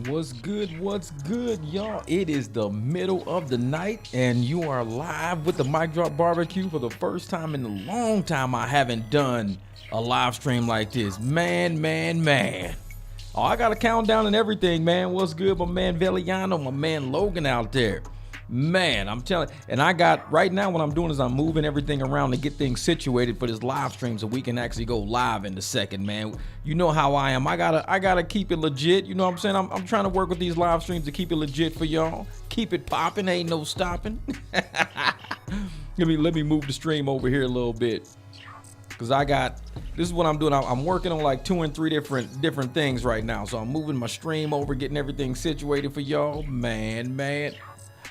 What's good, y'all? It is the middle of the night, and you are live with the MicDrop barbecue. For the first time in a long time, I haven't done a live stream like this. Man. Oh, I got a countdown and everything, man. What's good, my man Veliano, my man Logan out there. Man, I'm telling you, and I got, right now what I'm doing is I'm moving everything around to get things situated for this live stream so we can actually go live in a second, man. You know how I am. I gotta keep it legit. You know what I'm saying? I'm trying to work with these live streams to keep it legit for y'all. Keep it popping, ain't no stopping. Let me move the stream over here a little bit. Cause this is what I'm doing. I'm working on like 2 and 3 different things right now. So I'm moving my stream over, getting everything situated for y'all. Man.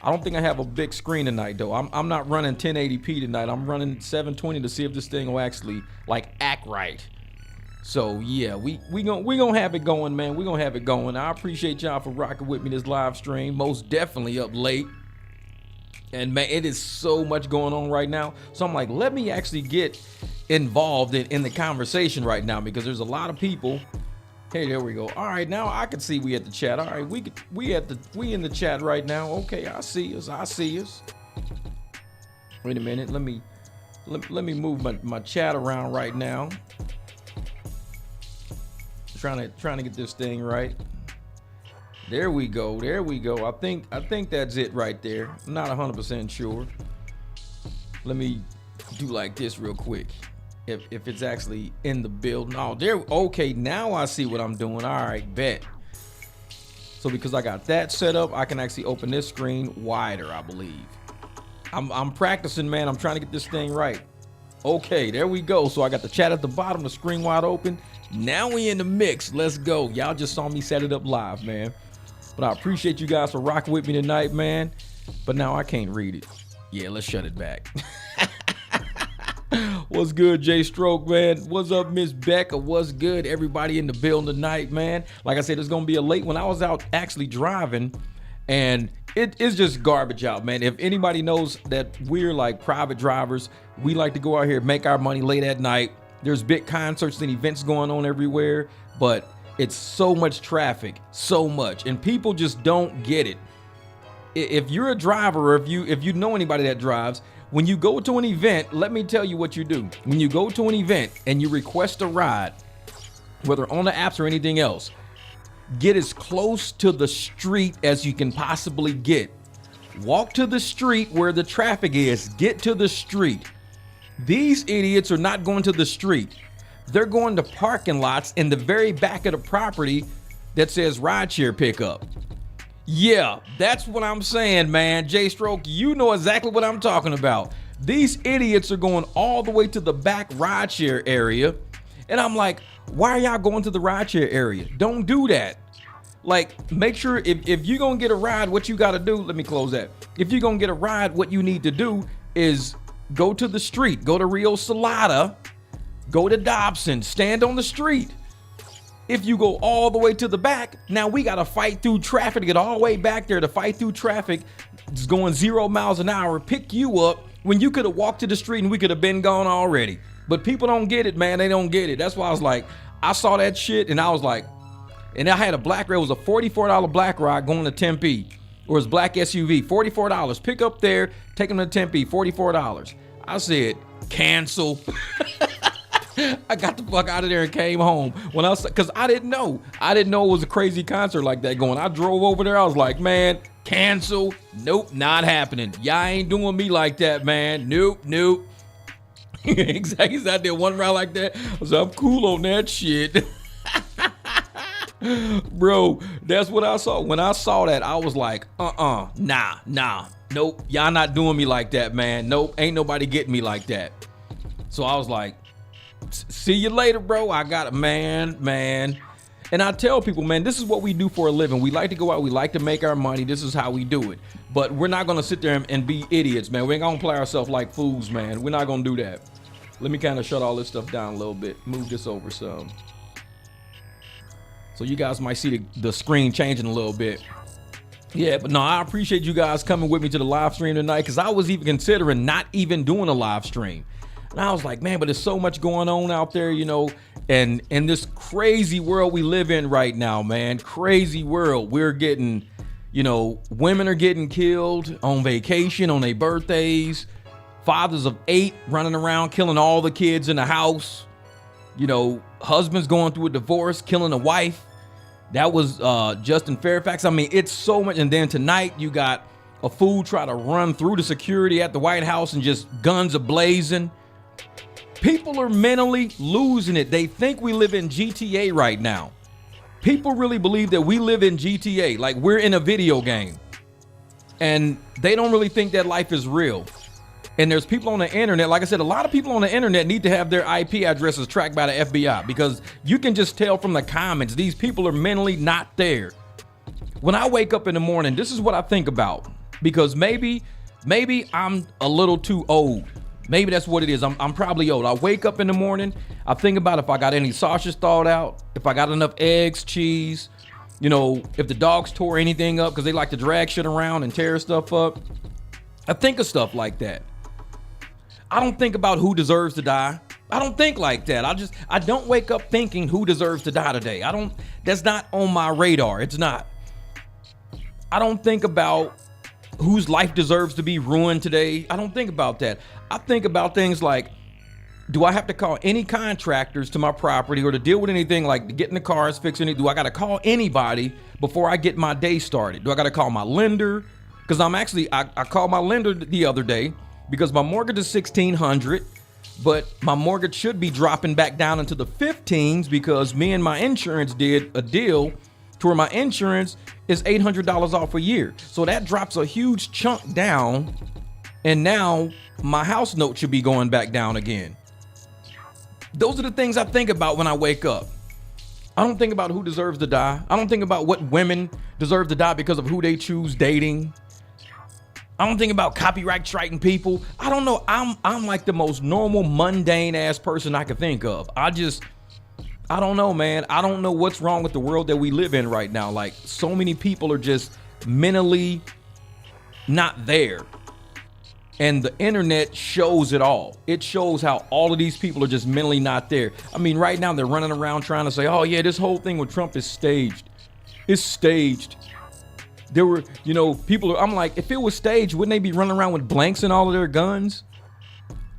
I don't think I have a big screen tonight though. I'm not running 1080p tonight. I'm running 720 to see if this thing will actually like act right. So yeah, we gonna have it going, man. We gonna have it going. I appreciate y'all for rocking with me this live stream. Most definitely up late. And man, it is so much going on right now. So I'm like, let me actually get involved in the conversation right now, because there's a lot of people. Hey, there we go. All right, now I can see we at the chat. All right, we in the chat right now. Okay, I see us. Wait a minute. Let me move my chat around right now. Trying to get this thing right. There we go. I think that's it right there. I'm not 100% sure. Let me do like this real quick. If it's actually in the building. Oh, there. Okay, now I see what I'm doing. All right, bet. So because I got that set up, I can actually open this screen wider, I believe. I'm practicing, man. I'm trying to get this thing right. Okay, there we go. So I got the chat at the bottom, the screen wide open. Now we in the mix. Let's go. Y'all just saw me set it up live, man. But I appreciate you guys for rocking with me tonight, man. But now I can't read it. Yeah, let's shut it back. What's good, J Stroke, man? What's up, Miss Becca? What's good, everybody in the building tonight, man? Like I said, it's gonna be a late one. I was out actually driving, and it's just garbage out, man. If anybody knows that we're like private drivers, we like to go out here, make our money late at night. There's big concerts and events going on everywhere, but it's so much traffic, so much, and people just don't get it. If you're a driver, or if you know anybody that drives, when you go to an event, let me tell you what you do. When you go to an event and you request a ride, whether on the apps or anything else, get as close to the street as you can possibly get. Walk to the street where the traffic is. Get to the street. These idiots are not going to the street. They're going to parking lots in the very back of the property that says rideshare pickup. Yeah, that's what I'm saying, man. J-Stroke, you know exactly what I'm talking about. These idiots are going all the way to the back rideshare area. And I'm like, why are y'all going to the rideshare area? Don't do that. Like, make sure if you're going to get a ride, what you got to do, let me close that. If you're going to get a ride, what you need to do is go to the street, go to Rio Salada, go to Dobson, stand on the street. If you go all the way to the back, now we got to fight through traffic to get all the way back there, to fight through traffic. It's going 0 miles an hour, pick you up when you could have walked to the street and we could have been gone already. But people don't get it, man. They don't get it. That's why I was like, I saw that shit and I was like, and I had a black ride. It was a $44 black ride going to Tempe, or his black SUV, $44. Pick up there, take them to Tempe, $44. I said, cancel. I got the fuck out of there and came home because I didn't know it was a crazy concert like that going. I drove over there. I was like, man, cancel. Nope, not happening. Y'all ain't doing me like that, man. Nope. Exactly. He's out there one ride like that. I was like, I'm cool on that shit. Bro, that's what I saw. When I saw that, I was like, nah. Nope, y'all not doing me like that, man. Nope, ain't nobody getting me like that. So I was like, see you later, bro. I got it, man. And I tell people, man, this is what we do for a living. We like to go out. We like to make our money. This is how we do it. But we're not going to sit there and be idiots, man. We ain't going to play ourselves like fools, man. We're not going to do that. Let me kind of shut all this stuff down a little bit. Move this over some. So you guys might see the screen changing a little bit. Yeah, but no, I appreciate you guys coming with me to the live stream tonight, because I was even considering not even doing a live stream. And I was like, man, but there's so much going on out there, you know, And in this crazy world we live in right now, man, crazy world, we're getting, women are getting killed on vacation, on their birthdays, fathers of 8 running around killing all the kids in the house, husbands going through a divorce, killing a wife. That was Justin Fairfax. I mean, it's so much. And then tonight you got a fool try to run through the security at the White House and just guns a-blazing. People are mentally losing it. They think we live in GTA right now. People really believe that we live in GTA, like we're in a video game. And they don't really think that life is real. And there's people on the internet, like I said, a lot of people on the internet need to have their IP addresses tracked by the FBI, because you can just tell from the comments, these people are mentally not there. When I wake up in the morning, this is what I think about, because maybe I'm a little too old. Maybe that's what it is. I'm probably old. I wake up in the morning, I think about if I got any sausage thawed out, if I got enough eggs, cheese, if the dogs tore anything up, because they like to drag shit around and tear stuff up. I think of stuff like that. I don't think about who deserves to die. I don't think like that. I don't wake up thinking who deserves to die today. That's not on my radar. It's not. I don't think about whose life deserves to be ruined today. I don't think about that. I think about things like, do I have to call any contractors to my property or to deal with anything like getting the cars fixed? Do I got to call anybody before I get my day started? Do I got to call my lender? Because I called my lender the other day because my mortgage is $1,600, but my mortgage should be dropping back down into the 15s because me and my insurance did a deal to where my insurance is $800 off a year. So that drops a huge chunk down, and now my house note should be going back down again. Those are the things I think about when I wake up. I don't think about who deserves to die. I don't think about what women deserve to die because of who they choose dating. I don't think about copyright striking people. I don't know. I'm like the most normal, mundane ass person I could think of. I don't know, man. I don't know what's wrong with the world that we live in right now. Like, so many people are just mentally not there. And the internet shows it all. It shows how all of these people are just mentally not there. I mean, right now they're running around trying to say, oh yeah, this whole thing with Trump is staged. It's staged. There were, I'm like, if it was staged, wouldn't they be running around with blanks in all of their guns?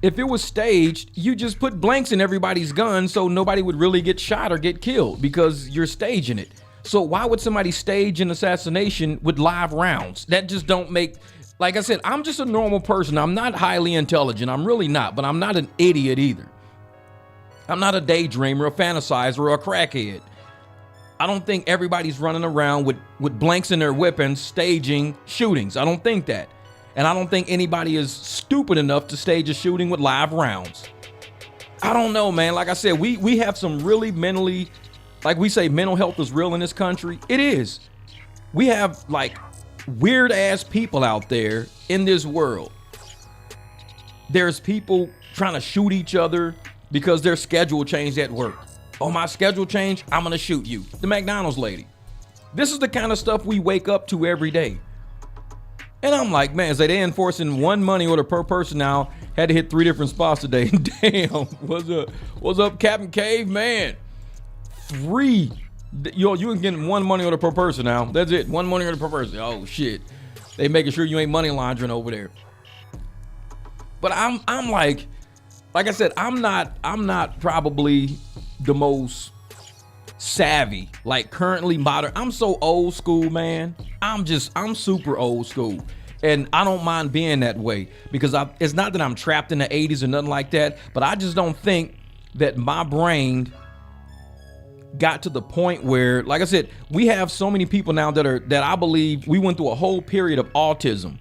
If it was staged, you just put blanks in everybody's guns so nobody would really get shot or get killed because you're staging it. So why would somebody stage an assassination with live rounds? That just don't make, like I said, I'm just a normal person. I'm not highly intelligent. I'm really not, but I'm not an idiot either. I'm not a daydreamer, a fantasizer, or a crackhead. I don't think everybody's running around with blanks in their weapons staging shootings. I don't think that. And I don't think anybody is stupid enough to stage a shooting with live rounds. I don't know, man. Like I said, we have some really mentally, like we say, mental health is real in this country. It is. We have like weird ass people out there in this world. There's people trying to shoot each other because their schedule changed at work. Oh, my schedule changed, I'm gonna shoot you. The McDonald's lady. This is the kind of stuff we wake up to every day. And I'm like, man, so they enforcing one money order per person now. Had to hit 3 different spots today. Damn, what's up, Captain Caveman? 3. You can get 1 money order per person now. That's it, 1 money order per person. Oh shit, they making sure you ain't money laundering over there. But I'm like I said, I'm not probably the most savvy, like currently modern. I'm so old school, man. I'm super old school. And I don't mind being that way because it's not that I'm trapped in the 80s or nothing like that, but I just don't think that my brain got to the point where, like I said, we have so many people now that I believe we went through a whole period of autism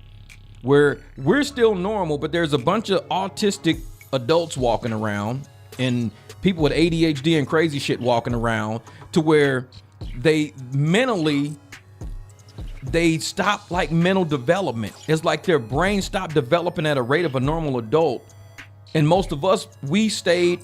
where we're still normal, but there's a bunch of autistic adults walking around and people with ADHD and crazy shit walking around to where they stop like mental development. It's like their brain stopped developing at a rate of a normal adult. And most of us, we stayed,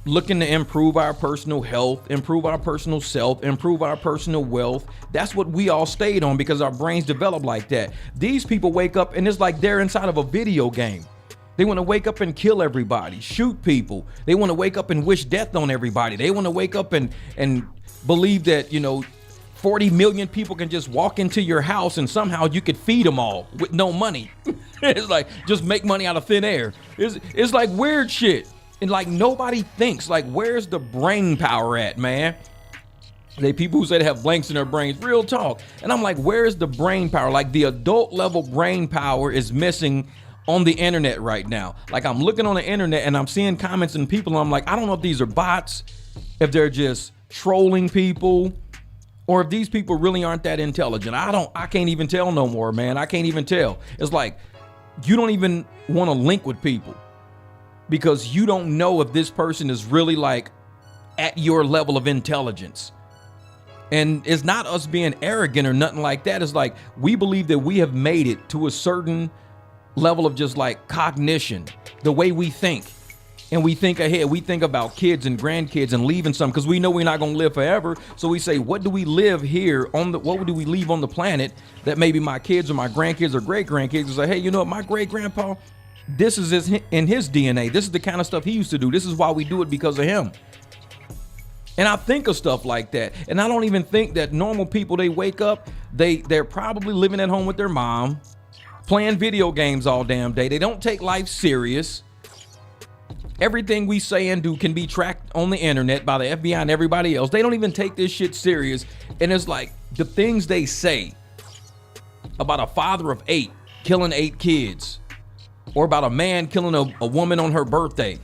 looking to improve our personal health, improve our personal self, improve our personal wealth. That's what we all stayed on because our brains developed like that. These people wake up and it's like they're inside of a video game. They want to wake up and kill everybody, shoot people. They want to wake up and wish death on everybody. They want to wake up and believe that, 40 million people can just walk into your house and somehow you could feed them all with no money. It's like, just make money out of thin air. It's like weird shit. And like nobody thinks, like, where's the brain power at, man? They people who say they have blanks in their brains, real talk. And I'm like, where's the brain power? Like the adult level brain power is missing on the internet right now. Like I'm looking on the internet and I'm seeing comments and people, and I'm like, I don't know if these are bots, if they're just trolling people, or if these people really aren't that intelligent. I can't even tell no more, man. I can't even tell. It's like, you don't even want to link with people because you don't know if this person is really like at your level of intelligence. And it's not us being arrogant or nothing like that. It's like, we believe that we have made it to a certain level of just like cognition, the way we think. And we think ahead. We think about kids and grandkids and leaving some, because we know we're not going to live forever. So we say, what do we live here what do we leave on the planet that maybe my kids or my grandkids or great grandkids will say, hey, you know what, my great grandpa, this is in his DNA. This is the kind of stuff he used to do. This is why we do it, because of him. And I think of stuff like that. And I don't even think that normal people, they wake up, they're probably living at home with their mom, playing video games all damn day. They don't take life serious. Everything we say and do can be tracked on the internet by the FBI and everybody else. They don't even take this shit serious. And it's like the things they say about a father of 8 killing 8 kids, or about a man killing a woman on her birthday.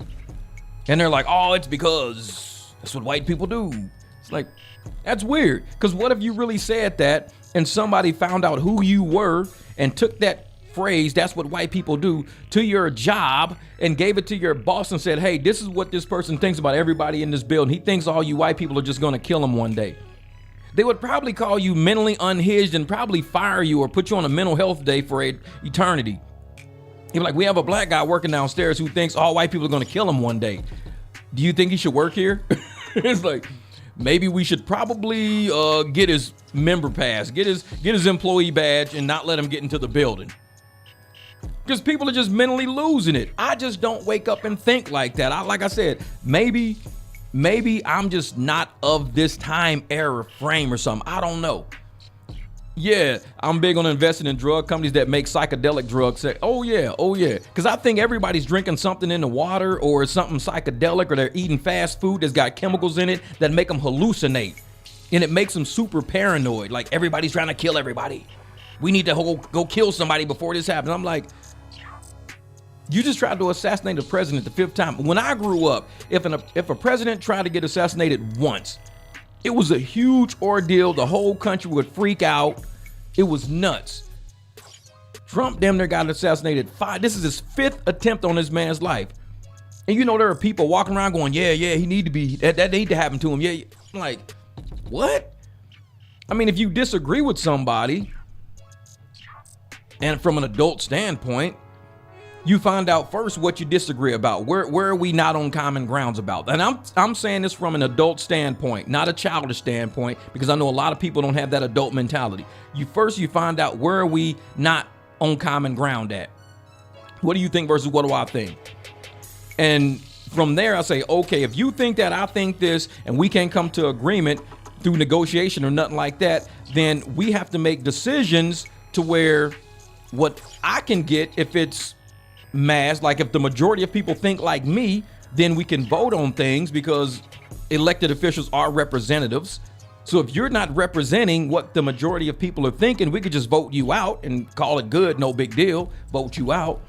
And they're like, oh, it's because that's what white people do. It's like, that's weird. Because what if you really said that and somebody found out who you were and took that phrase, that's what white people do, to your job and gave it to your boss and said, hey, this is what this person thinks about everybody in this building. He thinks all you white people are just going to kill him one day. They would probably call you mentally unhinged and probably fire you or put you on a mental health day for eternity. You're like, we have a black guy working downstairs who thinks all white people are going to kill him one day. Do you think he should work here? It's like, maybe we should probably get his member pass, get his employee badge, and not let him get into the building. Because people are just mentally losing it. I just don't wake up and think like that. Like I said, maybe I'm just not of this time era frame or something. I don't know. Yeah, I'm big on investing in drug companies that make psychedelic drugs. Say, oh yeah. Because I think everybody's drinking something in the water or something psychedelic, or they're eating fast food that's got chemicals in it that make them hallucinate. And it makes them super paranoid. Like everybody's trying to kill everybody. We need to go kill somebody before this happens. I'm like, you just tried to assassinate the president the 5th time. When I grew up, if a president tried to get assassinated once, it was a huge ordeal. The whole country would freak out. It was nuts. Trump damn near got assassinated 5. This is his 5th attempt on this man's life. And there are people walking around going, yeah, he need to be, that need to happen to him. Yeah. I'm like, what? I mean, if you disagree with somebody, and from an adult standpoint, you find out first what you disagree about. Where are we not on common grounds about? And I'm saying this from an adult standpoint, not a childish standpoint, because I know a lot of people don't have that adult mentality. You find out where are we not on common ground at. What do you think versus what do I think? And from there I say, okay, if you think that, I think this, and we can't come to agreement through negotiation or nothing like that, then we have to make decisions to where what I can get, if it's mass, like if the majority of people think like me, then we can vote on things, because elected officials are representatives. So if you're not representing what the majority of people are thinking, we could just vote you out and call it good, no big deal, vote you out.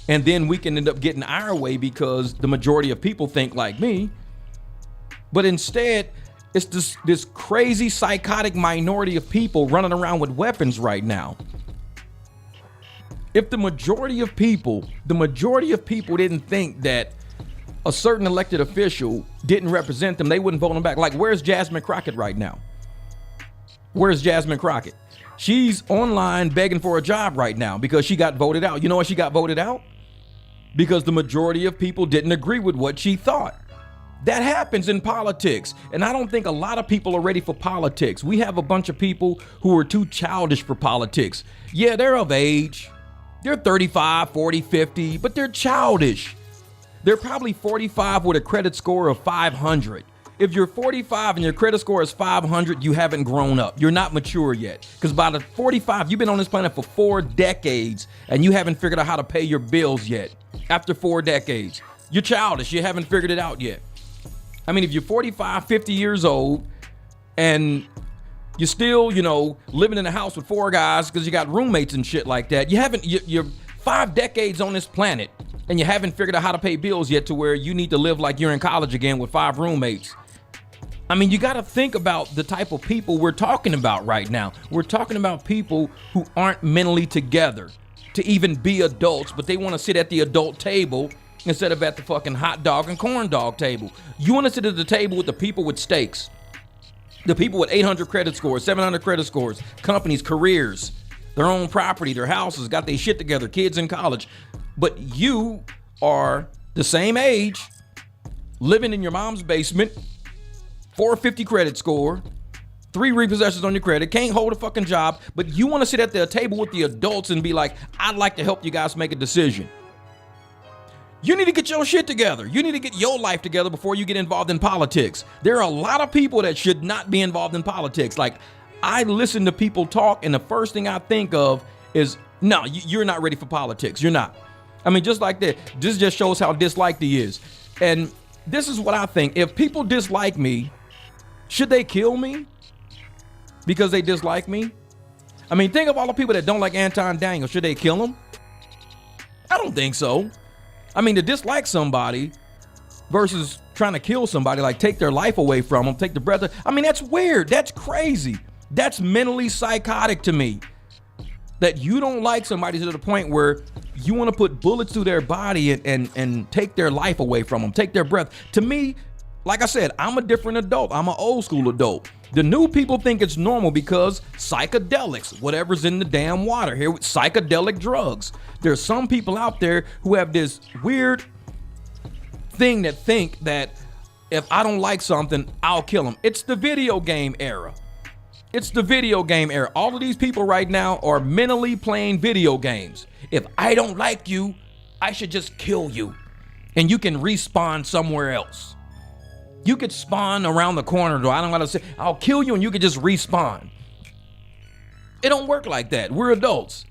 And then we can end up getting our way because the majority of people think like me. But instead, it's this crazy psychotic minority of people running around with weapons right now. If the majority of people didn't think that a certain elected official didn't represent them, they wouldn't vote him back. Like, where's Jasmine Crockett right now? Where's Jasmine Crockett? She's online begging for a job right now because she got voted out. You know why she got voted out? Because the majority of people didn't agree with what she thought. That happens in politics. And I don't think a lot of people are ready for politics. We have a bunch of people who are too childish for politics. Yeah, they're of age. They're 35, 40, 50, but they're childish. They're probably 45 with a credit score of 500. If you're 45 and your credit score is 500, you haven't grown up. You're not mature yet. Because by the 45, you've been on this planet for 4 decades and you haven't figured out how to pay your bills yet. After 4 decades, you're childish. You haven't figured it out yet. I mean, if you're 45, 50 years old and you're still, living in a house with 4 guys because you got roommates and shit like that, you're 5 decades on this planet and you haven't figured out how to pay bills yet to where you need to live like you're in college again with 5 roommates. I mean, you got to think about the type of people we're talking about right now. We're talking about people who aren't mentally together to even be adults, but they want to sit at the adult table instead of at the fucking hot dog and corn dog table. You want to sit at the table with the people with stakes, the people with 800 credit scores, 700 credit scores, companies, careers, their own property, their houses, got their shit together, kids in college. But you are the same age, living in your mom's basement, 450 credit score, 3 repossessions on your credit, can't hold a fucking job, but you want to sit at the table with the adults and be like, I'd like to help you guys make a decision. You need to get your shit together. You need to get your life together before you get involved in politics. There are a lot of people that should not be involved in politics. Like, I listen to people talk and the first thing I think of is, no, you're not ready for politics. You're not. I mean, just like that. This just shows how disliked he is. And this is what I think. If people dislike me, should they kill me because they dislike me? I mean, think of all the people that don't like Anton Daniels. Should they kill him? I don't think so. I mean, to dislike somebody versus trying to kill somebody, like take their life away from them, take the breath. I mean, that's weird. That's crazy. That's mentally psychotic to me. That you don't like somebody to the point where you want to put bullets through their body and take their life away from them, take their breath. To me, like I said, I'm a different adult. I'm an old school adult. The new people think it's normal because psychedelics, whatever's in the damn water here with psychedelic drugs. There's some people out there who have this weird thing that think that if I don't like something, I'll kill them. It's the video game era. It's the video game era. All of these people right now are mentally playing video games. If I don't like you, I should just kill you. And you can respawn somewhere else. You could spawn around the corner, though. I don't gotta say, I'll kill you and you could just respawn. It don't work like that. We're adults.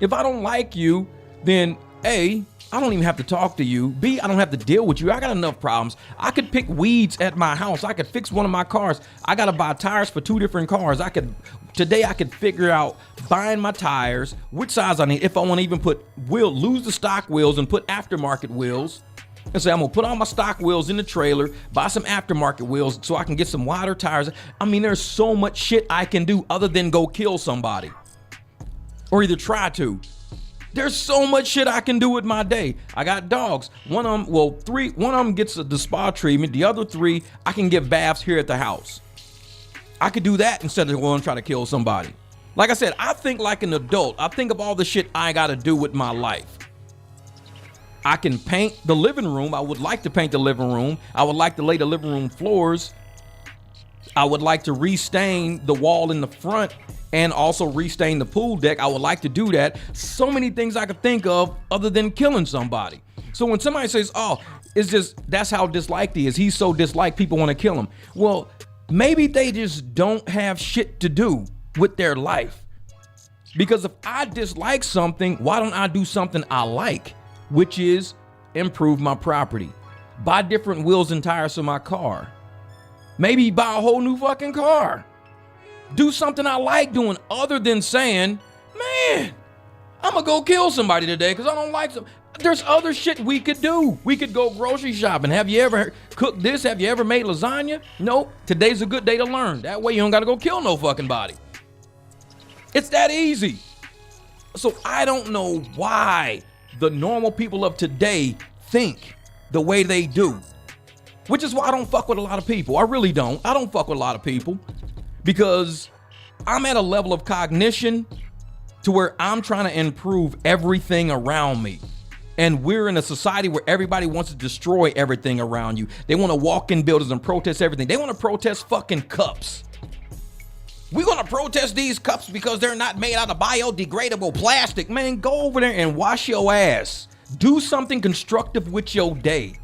If I don't like you, then A, I don't even have to talk to you. B, I don't have to deal with you. I got enough problems. I could pick weeds at my house. I could fix one of my cars. I gotta buy tires for 2 different cars. Today I could figure out buying my tires, which size I need, if I want to even lose the stock wheels and put aftermarket wheels. And say, I'm gonna put all my stock wheels in the trailer, buy some aftermarket wheels so I can get some wider tires. I mean, there's so much shit I can do other than go kill somebody. Or either try to. There's so much shit I can do with my day. I got dogs. One of them gets the spa treatment. The other 3, I can give baths here at the house. I could do that instead of going to try to kill somebody. Like I said, I think like an adult. I think of all the shit I gotta do with my life. I can paint the living room. I would like to paint the living room. I would like to lay the living room floors. I would like to restain the wall in the front and also restain the pool deck. I would like to do that. So many things I could think of other than killing somebody. So when somebody says, oh, it's just, that's how disliked he is. He's so disliked, people want to kill him. Well, maybe they just don't have shit to do with their life. Because if I dislike something, why don't I do something I like? Which is improve my property, buy different wheels and tires for my car, maybe buy a whole new fucking car, do something I like doing other than saying, man, I'm gonna go kill somebody today because I don't like some. There's other shit we could do. We could go grocery shopping. Have you ever cooked this? Have you ever made lasagna? Nope. Today's a good day to learn. That way you don't gotta go kill no fucking body. It's that easy. So I don't know why the normal people of today think the way they do, which is why I don't fuck with a lot of people. I really don't. I don't fuck with a lot of people because I'm at a level of cognition to where I'm trying to improve everything around me. And we're in a society where everybody wants to destroy everything around you. They want to walk in buildings and protest everything. They want to protest fucking cups. We're going to protest these cups because they're not made out of biodegradable plastic. Man, go over there and wash your ass. Do something constructive with your day.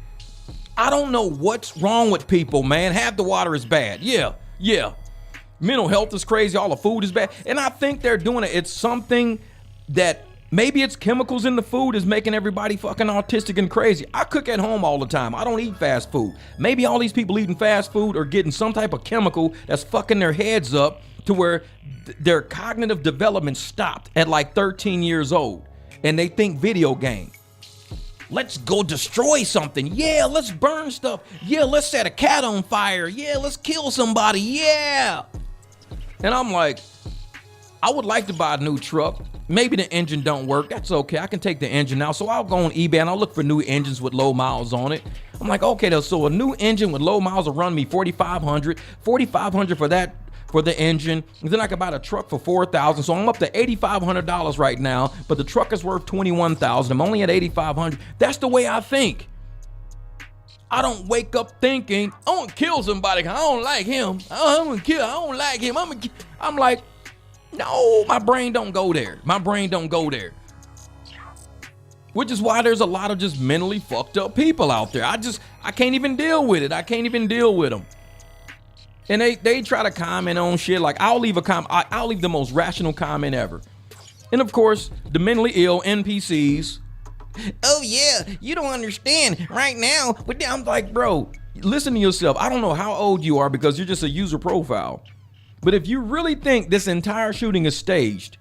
I don't know what's wrong with people, man. Half the water is bad. Yeah. Mental health is crazy. All the food is bad. And I think they're doing it. It's something that maybe it's chemicals in the food is making everybody fucking autistic and crazy. I cook at home all the time. I don't eat fast food. Maybe all these people eating fast food are getting some type of chemical that's fucking their heads up to where their cognitive development stopped at like 13 years old. And they think video game. Let's go destroy something. Yeah, let's burn stuff. Yeah, let's set a cat on fire. Yeah, let's kill somebody. Yeah. And I'm like, I would like to buy a new truck. Maybe the engine don't work. That's okay. I can take the engine out. So I'll go on eBay and I'll look for new engines with low miles on it. I'm like, okay, so a new engine with low miles will run me $4,500 for that, for the engine. And then I can buy the truck for $4,000. So I'm up to $8,500 right now, but the truck is worth $21,000. I'm only at $8,500. That's the way I think. I don't wake up thinking, I want to kill somebody. I don't like him. I'm going to kill. I don't like him. I'm like, no, my brain don't go there. My brain don't go there. Which is why there's a lot of just mentally fucked up people out there. I can't even deal with it. I can't even deal with them. And they try to comment on shit. Like I'll leave the most rational comment ever. And of course, the mentally ill NPCs. Oh yeah, you don't understand right now. But I'm like, bro, listen to yourself. I don't know how old you are because you're just a user profile. But if you really think this entire shooting is staged,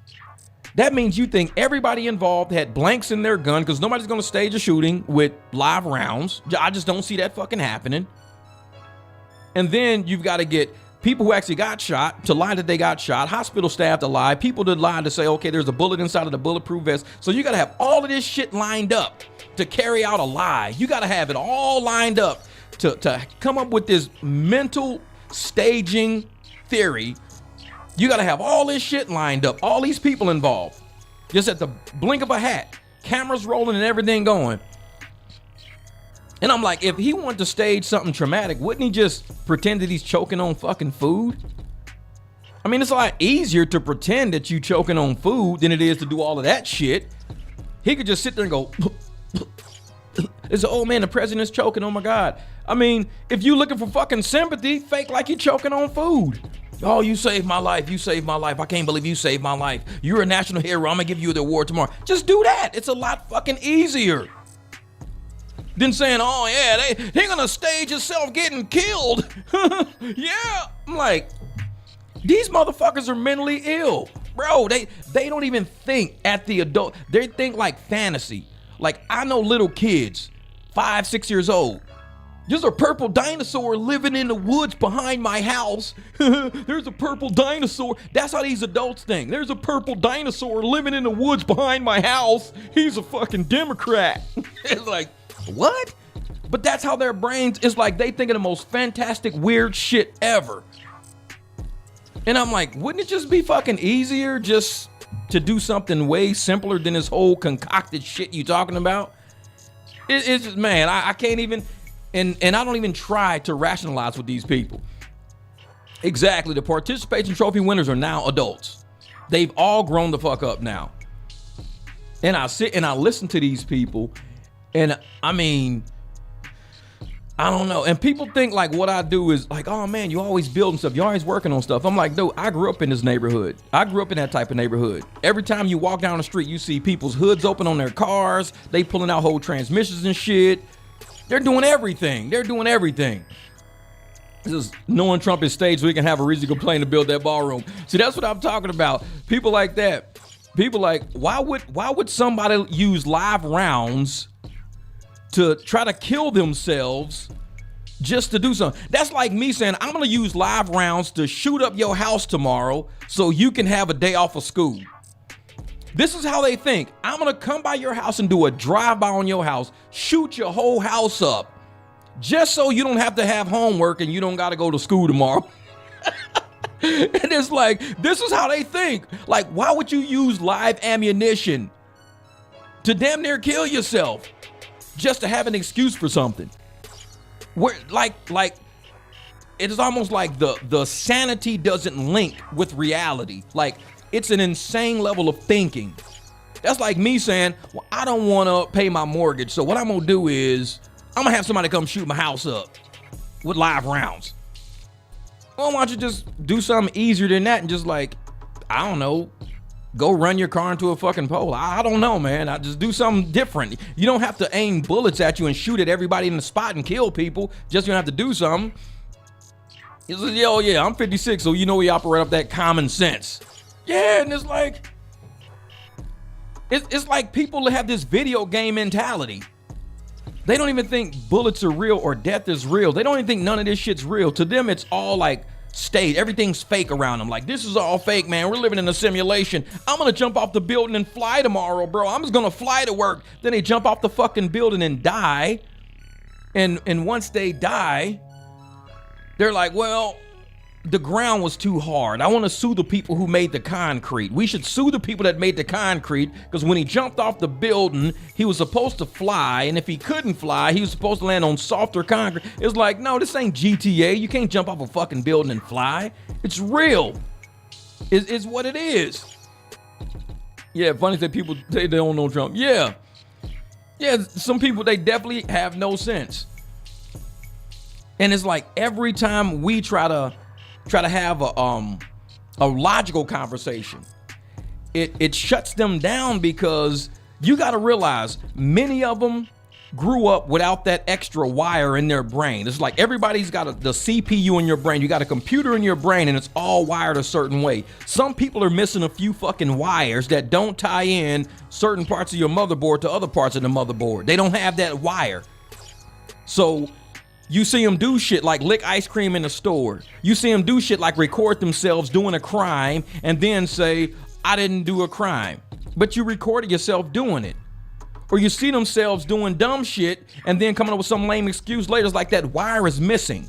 that means you think everybody involved had blanks in their gun because nobody's going to stage a shooting with live rounds. I just don't see that fucking happening. And then you've got to get people who actually got shot to lie that they got shot, hospital staff to lie, people to lie to say, okay, there's a bullet inside of the bulletproof vest. So you got to have all of this shit lined up to carry out a lie. You got to have it all lined up to come up with this mental staging theory. You got to have all this shit lined up, all these people involved. Just at the blink of a hat, cameras rolling and everything going. And I'm like, if he wanted to stage something traumatic, wouldn't he just pretend that he's choking on fucking food? I mean, it's a lot easier to pretend that you choking on food than it is to do all of that shit. He could just sit there and go, it's oh man, the president's choking, oh my God. I mean, if you looking for fucking sympathy, fake like you choking on food. Oh, you saved my life, you saved my life. I can't believe you saved my life. You're a national hero, I'm gonna give you the award tomorrow. Just do that, it's a lot fucking easier. Then saying, oh yeah, they're gonna stage yourself getting killed. Yeah, I'm like, these motherfuckers are mentally ill. Bro, they don't even think at the adult, they think like fantasy. Like I know little kids, 5, 6 years old. There's a purple dinosaur living in the woods behind my house. There's a purple dinosaur. That's how these adults think. There's a purple dinosaur living in the woods behind my house. He's a fucking Democrat. It's like, what? But that's how their brains, it's like they think of the most fantastic, weird shit ever. And I'm like, wouldn't it just be fucking easier just to do something way simpler than this whole concocted shit you talking about? It's just, man, I can't even, and I don't even try to rationalize with these people. Exactly, the participation trophy winners are now adults. They've all grown the fuck up now. And I sit and I listen to these people. And I mean, I don't know. And people think like what I do is like, oh man, you always building stuff. You're always working on stuff. I'm like, dude, I grew up in this neighborhood. I grew up in that type of neighborhood. Every time you walk down the street, you see people's hoods open on their cars. They pulling out whole transmissions and shit. They're doing everything. They're doing everything. This is knowing Trump is staged so he can have a reason to complain to build that ballroom. See, that's what I'm talking about. People like that. People like, why would somebody use live rounds to try to kill themselves just to do something? That's like me saying, I'm going to use live rounds to shoot up your house tomorrow so you can have a day off of school. This is how they think. I'm going to come by your house and do a drive-by on your house, shoot your whole house up, just so you don't have to have homework and you don't got to go to school tomorrow. And it's like, this is how they think. Like, why would you use live ammunition to damn near kill yourself? Just to have an excuse for something. Where like it is almost like the sanity doesn't link with reality. Like, it's an insane level of thinking. That's like me saying, well, I don't want to pay my mortgage, so what I'm going to do is I'm going to have somebody come shoot my house up with live rounds. Well, why don't you just do something easier than that and just like, I don't know, go run your car into a fucking pole. I don't know, man. I just do something different. You don't have to aim bullets at you and shoot at everybody in the spot and kill people. Just you don't have to do something. He says, yo, yeah, I'm 56, so you know we operate off that common sense. Yeah, and it's like, it's like people have this video game mentality. They don't even think bullets are real or death is real. They don't even think none of this shit's real. To them, it's all like staged. Everything's fake around them. Like, this is all fake, man. We're living in a simulation. I'm gonna jump off the building and fly tomorrow, bro. I'm just gonna fly to work. Then they jump off the fucking building and die. And once they die, they're like, well, the ground was too hard. I want to sue the people who made the concrete. We should sue the people that made the concrete, because when he jumped off the building, he was supposed to fly, and if he couldn't fly, he was supposed to land on softer concrete. It's like, no, this ain't GTA. You can't jump off a fucking building and fly. It's real. It's what it is. Yeah, funny that people say they don't know Trump. Yeah, some people, they definitely have no sense. And it's like every time we try to have a logical conversation, it shuts them down, because you got to realize many of them grew up without that extra wire in their brain. It's like everybody's got the CPU in your brain. You got a computer in your brain, and it's all wired a certain way. Some people are missing a few fucking wires that don't tie in certain parts of your motherboard to other parts of the motherboard. They don't have that wire. So you see them do shit like lick ice cream in the store. You see them do shit like record themselves doing a crime and then say, I didn't do a crime. But you recorded yourself doing it. Or you see themselves doing dumb shit and then coming up with some lame excuse later. It's like that wire is missing.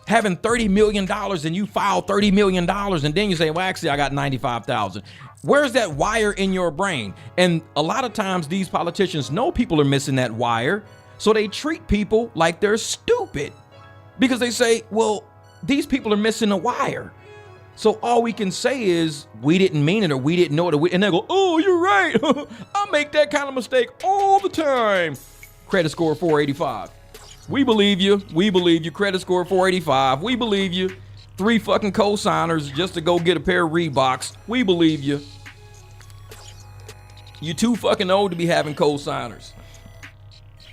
Having $30 million and you file $30 million and then you say, well, actually, I got 95,000. Where's that wire in your brain? And a lot of times these politicians know people are missing that wire. So they treat people like they're stupid, because they say, well, these people are missing a wire. So all we can say is we didn't mean it, or we didn't know it. And they go, oh, you're right. I make that kind of mistake all the time. Credit score 485. We believe you. We believe you. Credit score 485. We believe you. 3 fucking co-signers just to go get a pair of Reeboks. We believe you. You too fucking old to be having co-signers.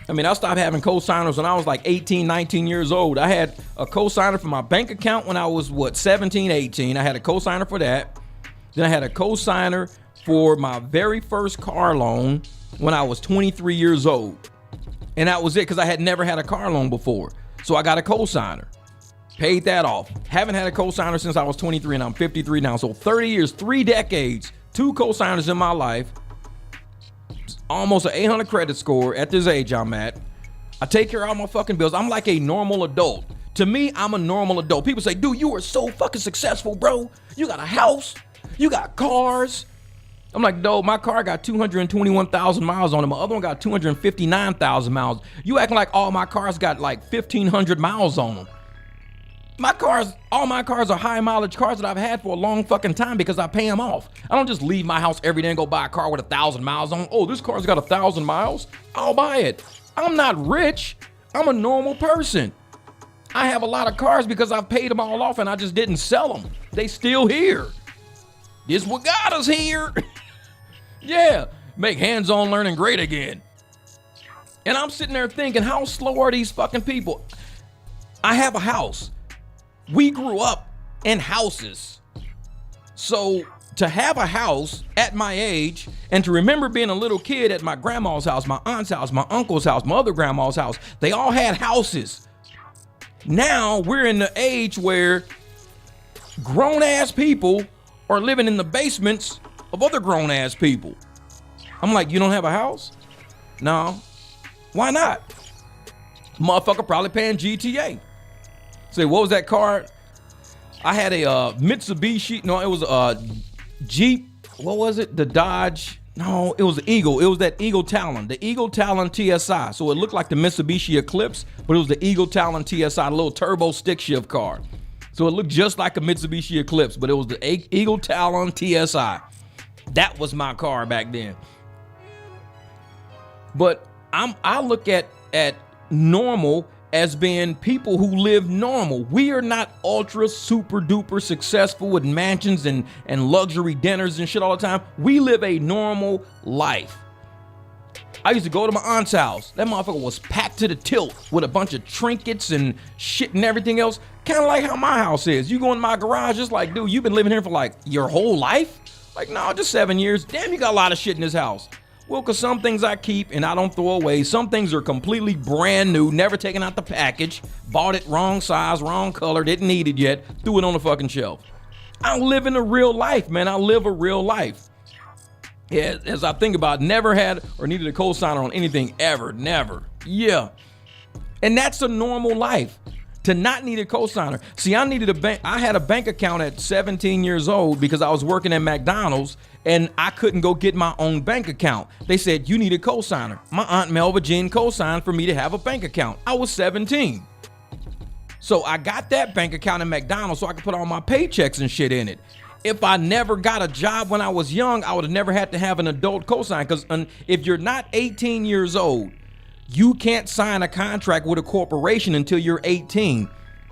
I mean, I stopped having co-signers when I was like 18, 19 years old. I had a co-signer for my bank account when I was, 17, 18. I had a co-signer for that. Then I had a co-signer for my very first car loan when I was 23 years old. And that was it, because I had never had a car loan before. So I got a co-signer. Paid that off. Haven't had a co-signer since I was 23, and I'm 53 now. So 30 years, 3 decades, 2 co-signers in my life. Almost an 800 credit score at this age I'm at. I take care of all my fucking bills. I'm like a normal adult. To me, I'm a normal adult. People say, dude, you are so fucking successful, bro. You got a house. You got cars. I'm like, no, my car got 221,000 miles on it. My other one got 259,000 miles. You acting like all my cars got like 1,500 miles on them. All my cars are high mileage cars that I've had for a long fucking time, because I pay them off. I don't just leave my house every day and go buy a car with 1,000 miles on. Oh, this car's got 1,000 miles. I'll buy it. I'm not rich. I'm a normal person. I have a lot of cars because I've paid them all off and I just didn't sell them. They still here. This what got us here. Yeah, make hands-on learning great again. And I'm sitting there thinking, how slow are these fucking people? I have a house. We grew up in houses. So to have a house at my age and to remember being a little kid at my grandma's house, my aunt's house, my uncle's house, my other grandma's house, they all had houses. Now we're in the age where grown ass people are living in the basements of other grown ass people. I'm like, you don't have a house? No. Why not? Motherfucker probably paying GTA. Say, what was that car? I had a Mitsubishi. No, it was a Jeep. What was it? The Dodge. No, it was the Eagle. It was that Eagle Talon, the Eagle Talon TSI. So it looked like the Mitsubishi Eclipse, but it was the Eagle Talon TSI, the little turbo stick shift car. So it looked just like a Mitsubishi Eclipse, but it was the Eagle Talon TSI. That was my car back then. But I look at normal as being people who live normal. We are not ultra super duper successful with mansions and luxury dinners and shit all the time. We live a normal life. I used to go to my aunt's house. That motherfucker was packed to the tilt with a bunch of trinkets and shit and everything else. Kind of like how my house is. You go in my garage, it's like, dude, you've been living here for like your whole life? Like, no, just 7 years. Damn, you got a lot of shit in this house. Well, because some things I keep and I don't throw away. Some things are completely brand new, never taken out the package, bought it wrong size, wrong color, didn't need it yet, threw it on the fucking shelf. I live in a real life, man. I live a real life. Yeah, as I think about it, never had or needed a cosigner on anything ever, never. Yeah. And that's a normal life. To not need a cosigner. See, I had a bank account at 17 years old because I was working at McDonald's and I couldn't go get my own bank account. They said, you need a cosigner. My Aunt Melva Jean cosigned for me to have a bank account. I was 17. So I got that bank account at McDonald's so I could put all my paychecks and shit in it. If I never got a job when I was young, I would have never had to have an adult cosign, because if you're not 18 years old, you can't sign a contract with a corporation until you're 18,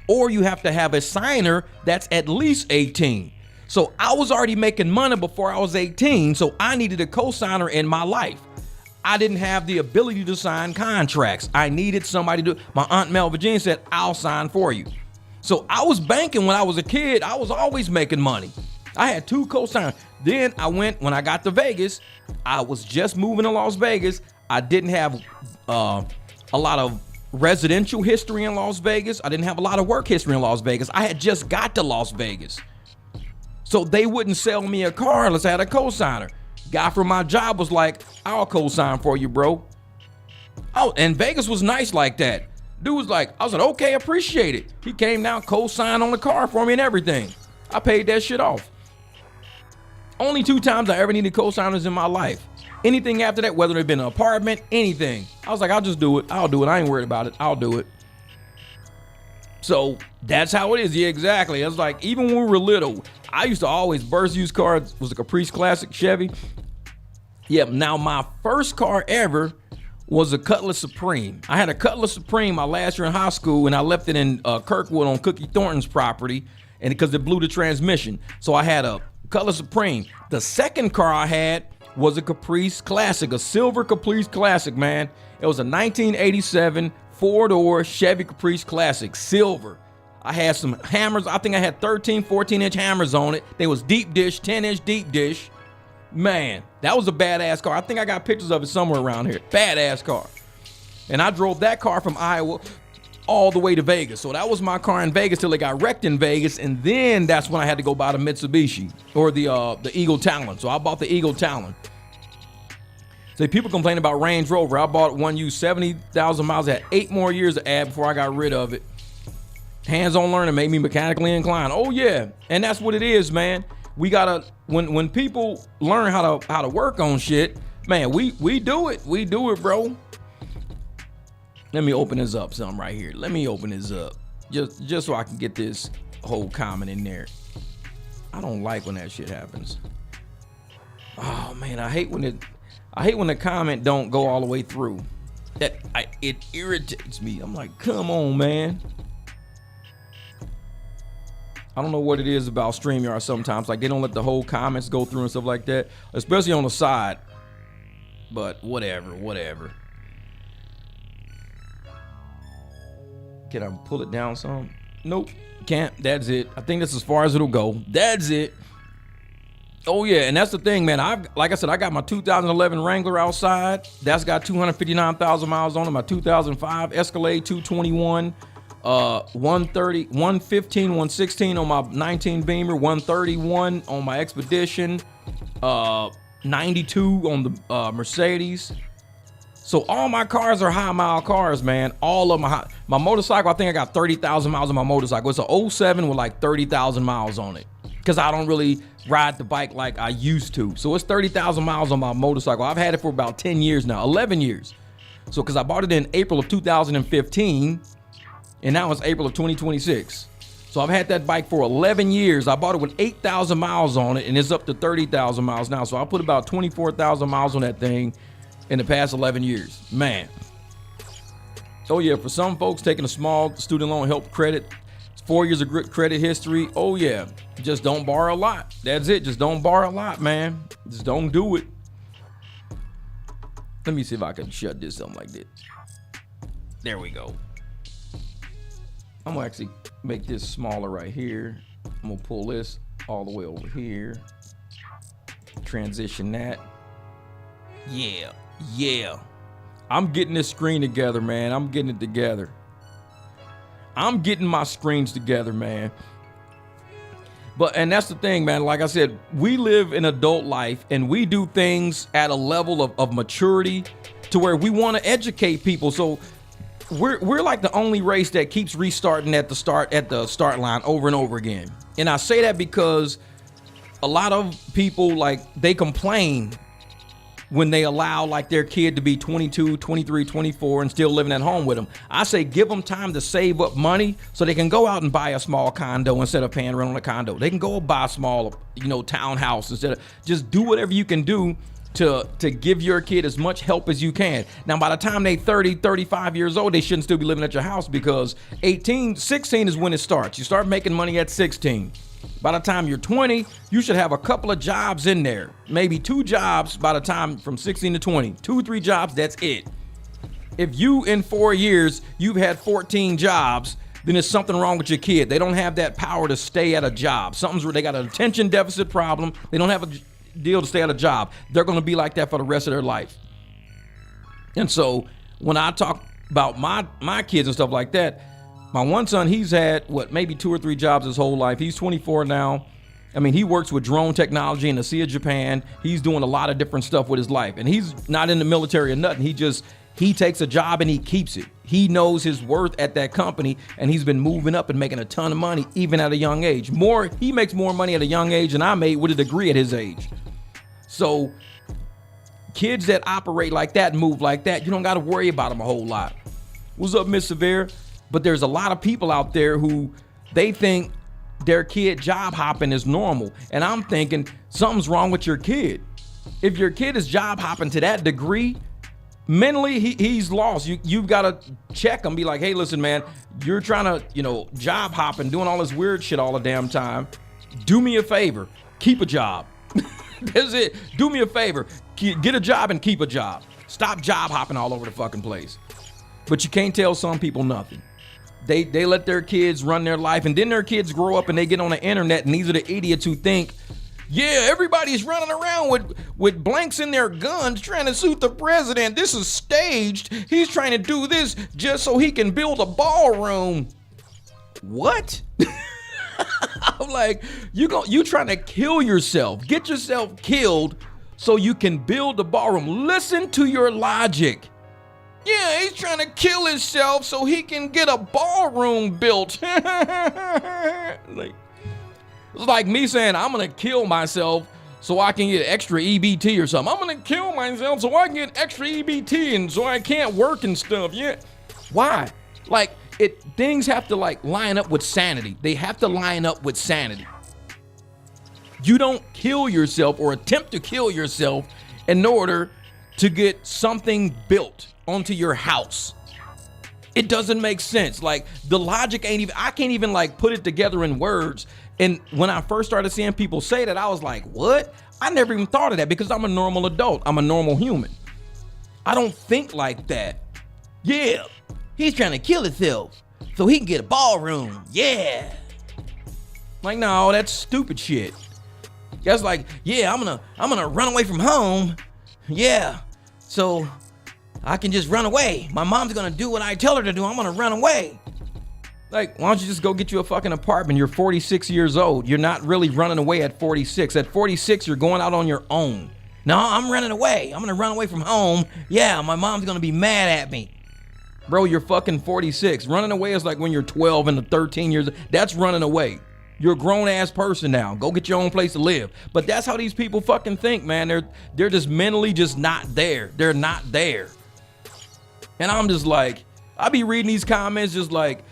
or you have to have a signer that's at least 18. So I was already making money before I was 18, so I needed a cosigner in my life. I didn't have the ability to sign contracts. I needed somebody to. My Aunt Mel Virginia said, I'll sign for you. So I was banking when I was a kid. I was always making money. I had 2 cosigners. Then when I got to Vegas, I was just moving to Las Vegas. I didn't have a lot of residential history in Las Vegas. I didn't have a lot of work history in Las Vegas. I had just got to Las Vegas. So they wouldn't sell me a car unless I had a cosigner. Guy from my job was like, I'll cosign for you, bro. Oh, and Vegas was nice like that. Dude was like, I was like, okay, appreciate it. He came down, co-signed on the car for me and everything. I paid that shit off. Only 2 times I ever needed co-signers in my life. Anything after that, whether it been an apartment, anything, I was like, I'll just do it. I'll do it. I ain't worried about it. I'll do it. So that's how it is. Yeah, exactly. It's like, even when we were little, I used to always burst used cars. Was a Caprice Classic Chevy. Yeah, now my first car ever was a Cutlass Supreme. I had a Cutlass Supreme my last year in high school, and I left it in Kirkwood on Cookie Thornton's property, and because it blew the transmission. So I had a Cutlass Supreme. The second car I had was a Caprice Classic, a silver Caprice Classic, man. It was a 1987 4-door Chevy Caprice Classic, silver. I had some hammers. I think I had 13, 14-inch hammers on it. They was deep dish, 10-inch deep dish. Man, that was a badass car. I think I got pictures of it somewhere around here. Badass car. And I drove that car from Iowa all the way to Vegas. So that was my car in Vegas till it got wrecked in Vegas. And then that's when I had to go buy the Mitsubishi or the Eagle Talon. So I bought the Eagle Talon. So people complain about Range Rover. I bought one used 70,000 miles. I had 8 more years to add before I got rid of it. Hands-on learning made me mechanically inclined. Oh yeah, and that's what it is, man. We gotta when people learn how to work on shit, man. We do it. We do it, bro. Let me open this up, something right here. Let me open this up just so I can get this whole comment in there. I don't like when that shit happens. Oh man, I hate when the comment don't go all the way through. It irritates me. I'm like, come on, man. I don't know what it is about StreamYard sometimes. Like, they don't let the whole comments go through and stuff like that, especially on the side. But whatever. Can I pull it down some? Nope, can't. That's it. I think that's as far as it'll go. That's it. Oh yeah, and that's the thing, man. Like I said, I got my 2011 Wrangler outside. That's got 259,000 miles on it. My 2005 Escalade 221. 130, 115, 116 on my 19 Beamer, 131 on my Expedition, 92 on the Mercedes. So all my cars are high mile cars, man. All of my motorcycle, I think I got 30,000 miles on my motorcycle. It's a 07 with like 30,000 miles on it. because I don't really ride the bike like I used to. So it's 30,000 miles on my motorcycle. I've had it for about 10 years now, 11 years. So because I bought it in April of 2015, and now it's April of 2026. So I've had that bike for 11 years. I bought it with 8,000 miles on it, and it's up to 30,000 miles now. So I put about 24,000 miles on that thing in the past 11 years. Man. Oh yeah, for some folks, taking a small student loan help credit, 4 years of credit history. Oh yeah, just don't borrow a lot. That's it. Just don't borrow a lot, man. Just don't do it. Let me see if I can shut this up like this. There we go. I'm gonna actually make this smaller right here. I'm gonna pull this all the way over here. Transition that. Yeah. I'm getting this screen together, man. I'm getting it together. I'm getting my screens together, man. And that's the thing, man. Like I said, we live an adult life and we do things at a level of maturity to where we want to educate people. So we're like the only race that keeps restarting at the start line over and over again. And I say that because a lot of people, like, they complain when they allow like their kid to be 22, 23, 24 and still living at home with them. I say give them time to save up money so they can go out and buy a small condo instead of paying rent on a condo. They can go buy a small, townhouse instead of just do whatever you can do to give your kid as much help as you can. Now, by the time they 30, 35 years old, they shouldn't still be living at your house because 16 is when it starts. You start making money at 16. By the time you're 20, you should have a couple of jobs in there. Maybe 2 jobs by the time from 16 to 20. 2-3 jobs, that's it. If you, in 4 years, you've had 14 jobs, then there's something wrong with your kid. They don't have that power to stay at a job. Something's where they got an attention deficit problem. They don't have a deal to stay at a job. They're going to be like that for the rest of their life. And so when I talk about my kids and stuff like that, my one son, he's had, maybe 2 or 3 jobs his whole life. He's 24 now. I mean, he works with drone technology in the Sea of Japan. He's doing a lot of different stuff with his life. And he's not in the military or nothing. He takes a job and he keeps it. He knows his worth at that company, and he's been moving up and making a ton of money even at a young age. He makes more money at a young age than I made with a degree at his age. So kids that operate like that and move like that, you don't got to worry about them a whole lot. What's up, Miss Severe? But there's a lot of people out there who they think their kid job hopping is normal. And I'm thinking something's wrong with your kid. If your kid is job hopping to that degree, mentally he's lost. You've got to check him, be like, hey, listen, man, you're trying to, job hopping, doing all this weird shit all the damn time. Do me a favor, keep a job. That's it. Do me a favor, get a job and keep a job. Stop job hopping all over the fucking place. But you can't tell some people nothing. They let their kids run their life, and then their kids grow up and they get on the internet, and these are the idiots who think, yeah, everybody's running around with blanks in their guns trying to shoot the president. This is staged. He's trying to do this just so he can build a ballroom. What? I'm like, you trying to kill yourself. Get yourself killed so you can build a ballroom. Listen to your logic. Yeah, he's trying to kill himself so he can get a ballroom built. It's like me saying, I'm going to kill myself so I can get extra EBT or something. I'm going to kill myself so I can get extra EBT and so I can't work and stuff. Yeah. Why? Things have to line up with sanity. They have to line up with sanity. You don't kill yourself or attempt to kill yourself in order to get something built onto your house. It doesn't make sense. The logic I can't even put it together in words. And when I first started seeing people say that, I was like, what? I never even thought of that because I'm a normal adult. I'm a normal human. I don't think like that. Yeah, he's trying to kill himself so he can get a ballroom. Yeah. No, that's stupid shit. That's yeah, I'm gonna run away from home. Yeah. So I can just run away. My mom's gonna do what I tell her to do. I'm gonna run away. Why don't you just go get you a fucking apartment? You're 46 years old. You're not really running away at 46. At 46, you're going out on your own. No, I'm running away. I'm gonna run away from home. Yeah, my mom's gonna be mad at me. Bro, you're fucking 46. Running away is like when you're 12 and 13 years. That's running away. You're a grown-ass person now. Go get your own place to live. But that's how these people fucking think, man. They're just mentally just not there. They're not there. And I'm just like, I be reading these comments just like,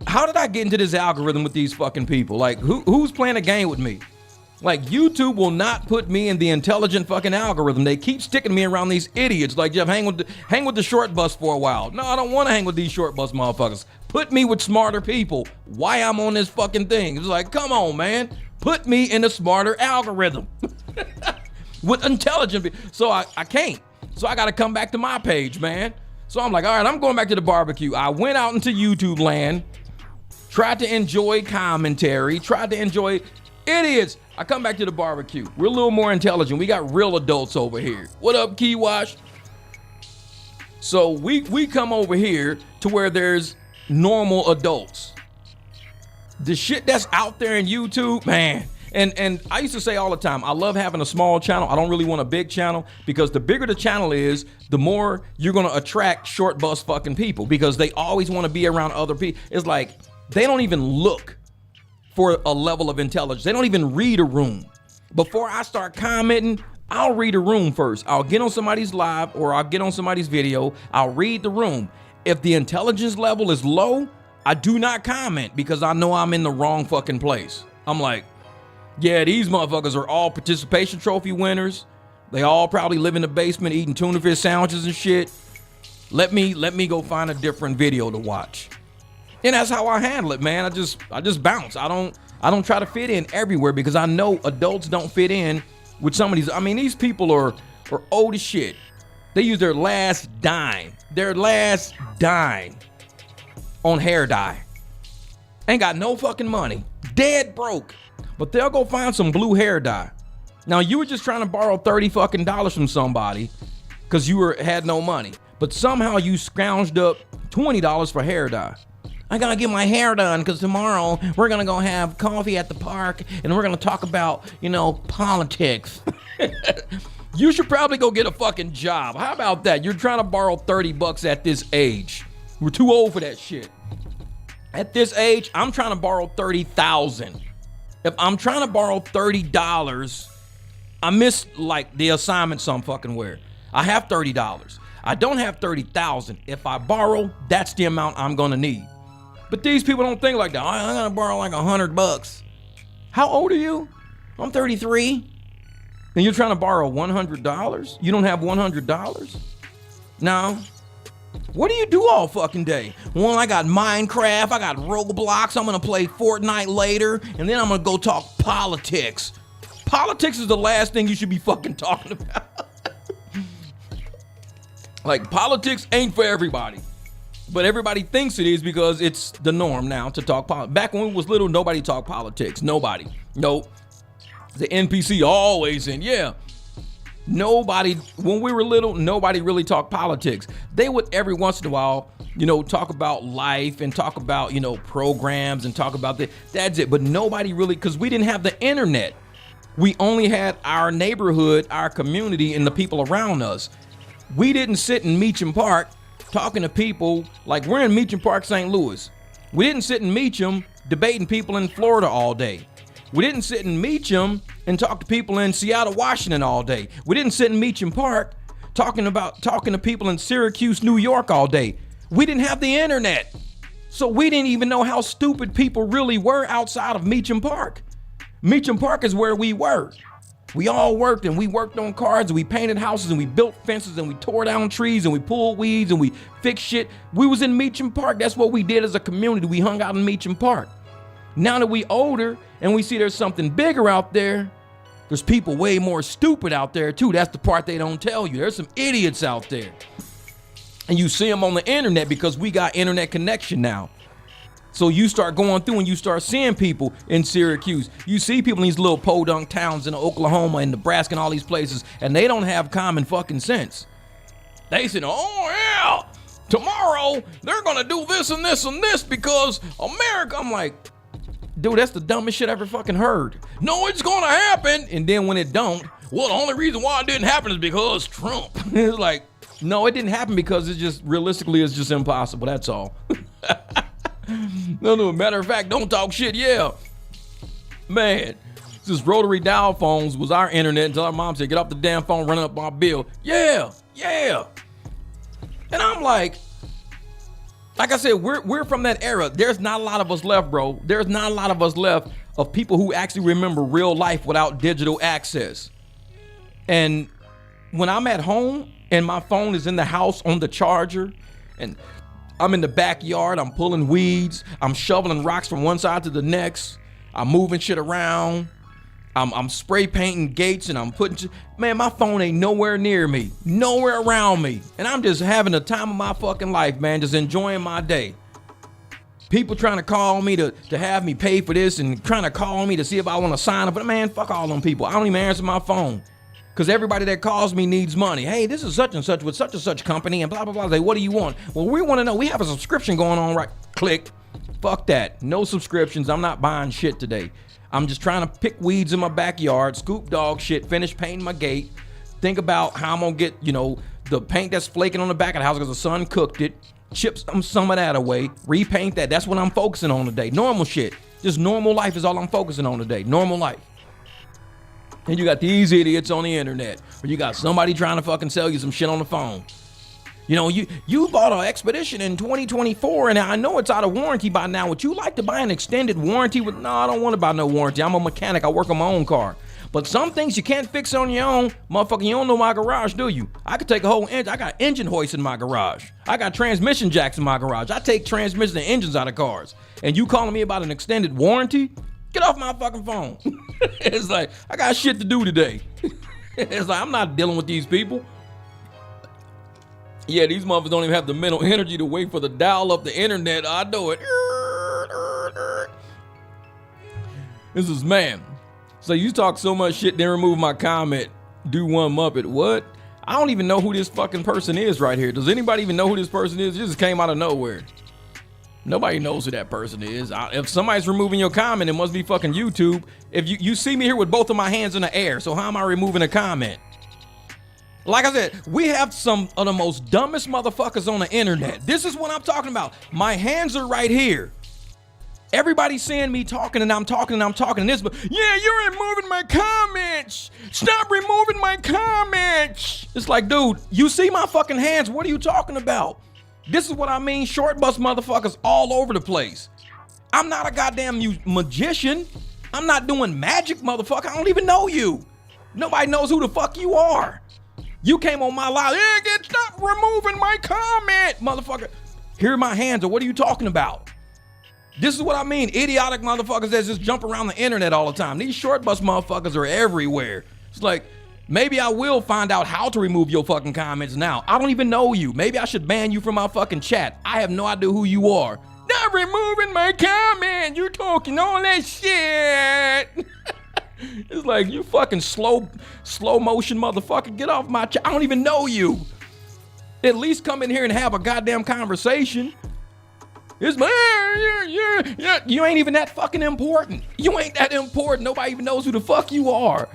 how did I get into this algorithm with these fucking people? Like, who's playing a game with me? Like, YouTube will not put me in the intelligent fucking algorithm. They keep sticking me around these idiots. Like, Jeff, hang with the short bus for a while. No, I don't want to hang with these short bus motherfuckers. Put me with smarter people. Why I'm on this fucking thing? It's like, come on, man. Put me in a smarter algorithm. With intelligent people. So I can't. So I got to come back to my page, man. So I'm like, all right, I'm going back to the barbecue. I went out into YouTube land, tried to enjoy commentary, tried to enjoy idiots. I come back to the barbecue. We're a little more intelligent. We got real adults over here. What up, Key Wash? So we come over here to where there's normal adults. The shit that's out there in YouTube, man. And I used to say all the time, I love having a small channel. I don't really want a big channel because the bigger the channel is, the more you're going to attract short bus fucking people because they always want to be around other people. It's like they don't even look for a level of intelligence. They don't even read a room. Before I start commenting, I'll read a room first. I'll get on somebody's live or I'll get on somebody's video. I'll read the room. If the intelligence level is low, I do not comment because I know I'm in the wrong fucking place. I'm like, yeah, these motherfuckers are all participation trophy winners. They all probably live in the basement eating tuna fish sandwiches and shit. Let me go find a different video to watch. And that's how I handle it, man. I just bounce. I don't try to fit in everywhere because I know adults don't fit in with some of these. I mean, these people are old as shit. They use their last dime on hair dye. Ain't got no fucking money. Dead broke. But they'll go find some blue hair dye. Now you were just trying to borrow $30 fucking from somebody because you had no money. But somehow you scrounged up $20 for hair dye. I gotta get my hair done because tomorrow we're gonna go have coffee at the park and we're gonna talk about, politics. You should probably go get a fucking job. How about that? You're trying to borrow $30 at this age. We're too old for that shit. At this age, I'm trying to borrow $30,000. If I'm trying to borrow $30, I missed like the assignment some fucking where. I have $30. I don't have $30,000. If I borrow, that's the amount I'm gonna need. But these people don't think like that. I gotta borrow like $100. How old are you? I'm 33. And you're trying to borrow $100? You don't have $100? No. What do you do all fucking day? Well, I got Minecraft, I got Roblox, I'm gonna play Fortnite later, and then I'm gonna go talk politics. Politics is the last thing you should be fucking talking about. Like, politics ain't for everybody. But everybody thinks it is because it's the norm now to talk politics. Back when we was little, nobody talked politics. Nobody. Nope. The NPC always in. Yeah. Nobody, when we were little, nobody really talked politics. They would every once in a while, talk about life and talk about, programs and talk about that. That's it. But nobody really, because we didn't have the internet. We only had our neighborhood, our community, and the people around us. We didn't sit in Meacham Park talking to people like we're in Meacham Park, St. Louis. We didn't sit in Meacham debating people in Florida all day. We didn't sit in Meacham and talk to people in Seattle, Washington all day. We didn't sit in Meacham Park talking to people in Syracuse, New York all day. We didn't have the internet. So we didn't even know how stupid people really were outside of Meacham Park. Meacham Park is where we were. We all worked and we worked on cars and we painted houses and we built fences and we tore down trees and we pulled weeds and we fixed shit. We was in Meacham Park. That's what we did as a community. We hung out in Meacham Park. Now that we older and we see there's something bigger out there, there's people way more stupid out there too. That's the part they don't tell you. There's some idiots out there. And you see them on the internet because we got internet connection now. So you start going through and you start seeing people in Syracuse. You see people in these little podunk towns in Oklahoma and Nebraska and all these places, and they don't have common fucking sense. They said, oh yeah, tomorrow they're gonna do this and this and this because America. I'm like, dude, that's the dumbest shit I ever fucking heard. No, it's gonna happen. And then when it don't, well, the only reason why it didn't happen is because Trump. It's like, no, it didn't happen because it's just realistically it's just impossible. That's all. No, matter of fact, don't talk shit. Yeah. Man, this rotary dial phones was our internet until our mom said, get off the damn phone, running up my bill. Yeah. And I'm like I said, we're from that era. There's not a lot of us left, bro. There's not a lot of us left of people who actually remember real life without digital access. And when I'm at home and my phone is in the house on the charger and I'm in the backyard, I'm pulling weeds, I'm shoveling rocks from one side to the next, I'm moving shit around, I'm spray painting gates and I'm putting, man, my phone ain't nowhere near me, nowhere around me. And I'm just having the time of my fucking life, man, just enjoying my day. People trying to call me to have me pay for this and trying to call me to see if I want to sign up. But man, fuck all them people. I don't even answer my phone. Because everybody that calls me needs money. Hey, this is such and such with such and such company and blah, blah, blah. They, what do you want? Well, we want to know. We have a subscription going on, right? Click. Fuck that. No subscriptions. I'm not buying shit today. I'm just trying to pick weeds in my backyard, scoop dog shit, finish painting my gate, think about how I'm going to get, the paint that's flaking on the back of the house because the sun cooked it, chip some of that away, repaint that. That's what I'm focusing on today. Normal shit. Just normal life is all I'm focusing on today. Normal life. And you got these idiots on the internet, or you got somebody trying to fucking sell you some shit on the phone. You bought an Expedition in 2024, and I know it's out of warranty by now. Would you like to buy an extended warranty? No, I don't want to buy no warranty. I'm a mechanic. I work on my own car. But some things you can't fix on your own. Motherfucker, you don't know my garage, do you? I could take a whole engine. I got engine hoists in my garage. I got transmission jacks in my garage. I take transmission and engines out of cars. And you calling me about an extended warranty? Get off my fucking phone. It's like, I got shit to do today. It's like, I'm not dealing with these people. Yeah, these motherfuckers don't even have the mental energy to wait for the dial up the internet. I know it. This is man. So you talk so much shit, then remove my comment. Do one Muppet. What? I don't even know who this fucking person is right here. Does anybody even know who this person is? It just came out of nowhere. Nobody knows who that person is. If somebody's removing your comment, it must be fucking YouTube. If you see me here with both of my hands in the air, so how am I removing a comment? Like I said, we have some of the most dumbest motherfuckers on the internet. This is what I'm talking about. My hands are right here. Everybody's seeing me talking and I'm talking and I'm talking and this, but yeah, you're removing my comments. Stop removing my comments. It's like, dude, you see my fucking hands. What are you talking about? This is what I mean. Short bus motherfuckers all over the place. I'm not a goddamn magician. I'm not doing magic, motherfucker. I don't even know you. Nobody knows who the fuck you are. You came on my live. Yeah, stop removing my comment, motherfucker. Here are my hands. Or what are you talking about? This is what I mean. Idiotic motherfuckers that just jump around the internet all the time. These short bus motherfuckers are everywhere. It's like, maybe I will find out how to remove your fucking comments now. I don't even know you. Maybe I should ban you from my fucking chat. I have no idea who you are. Not removing my comment. You talking all that shit. It's like, you fucking slow motion motherfucker. Get off my chat. I don't even know you. At least come in here and have a goddamn conversation. It's yeah. You ain't even that fucking important. You ain't that important. Nobody even knows who the fuck you are.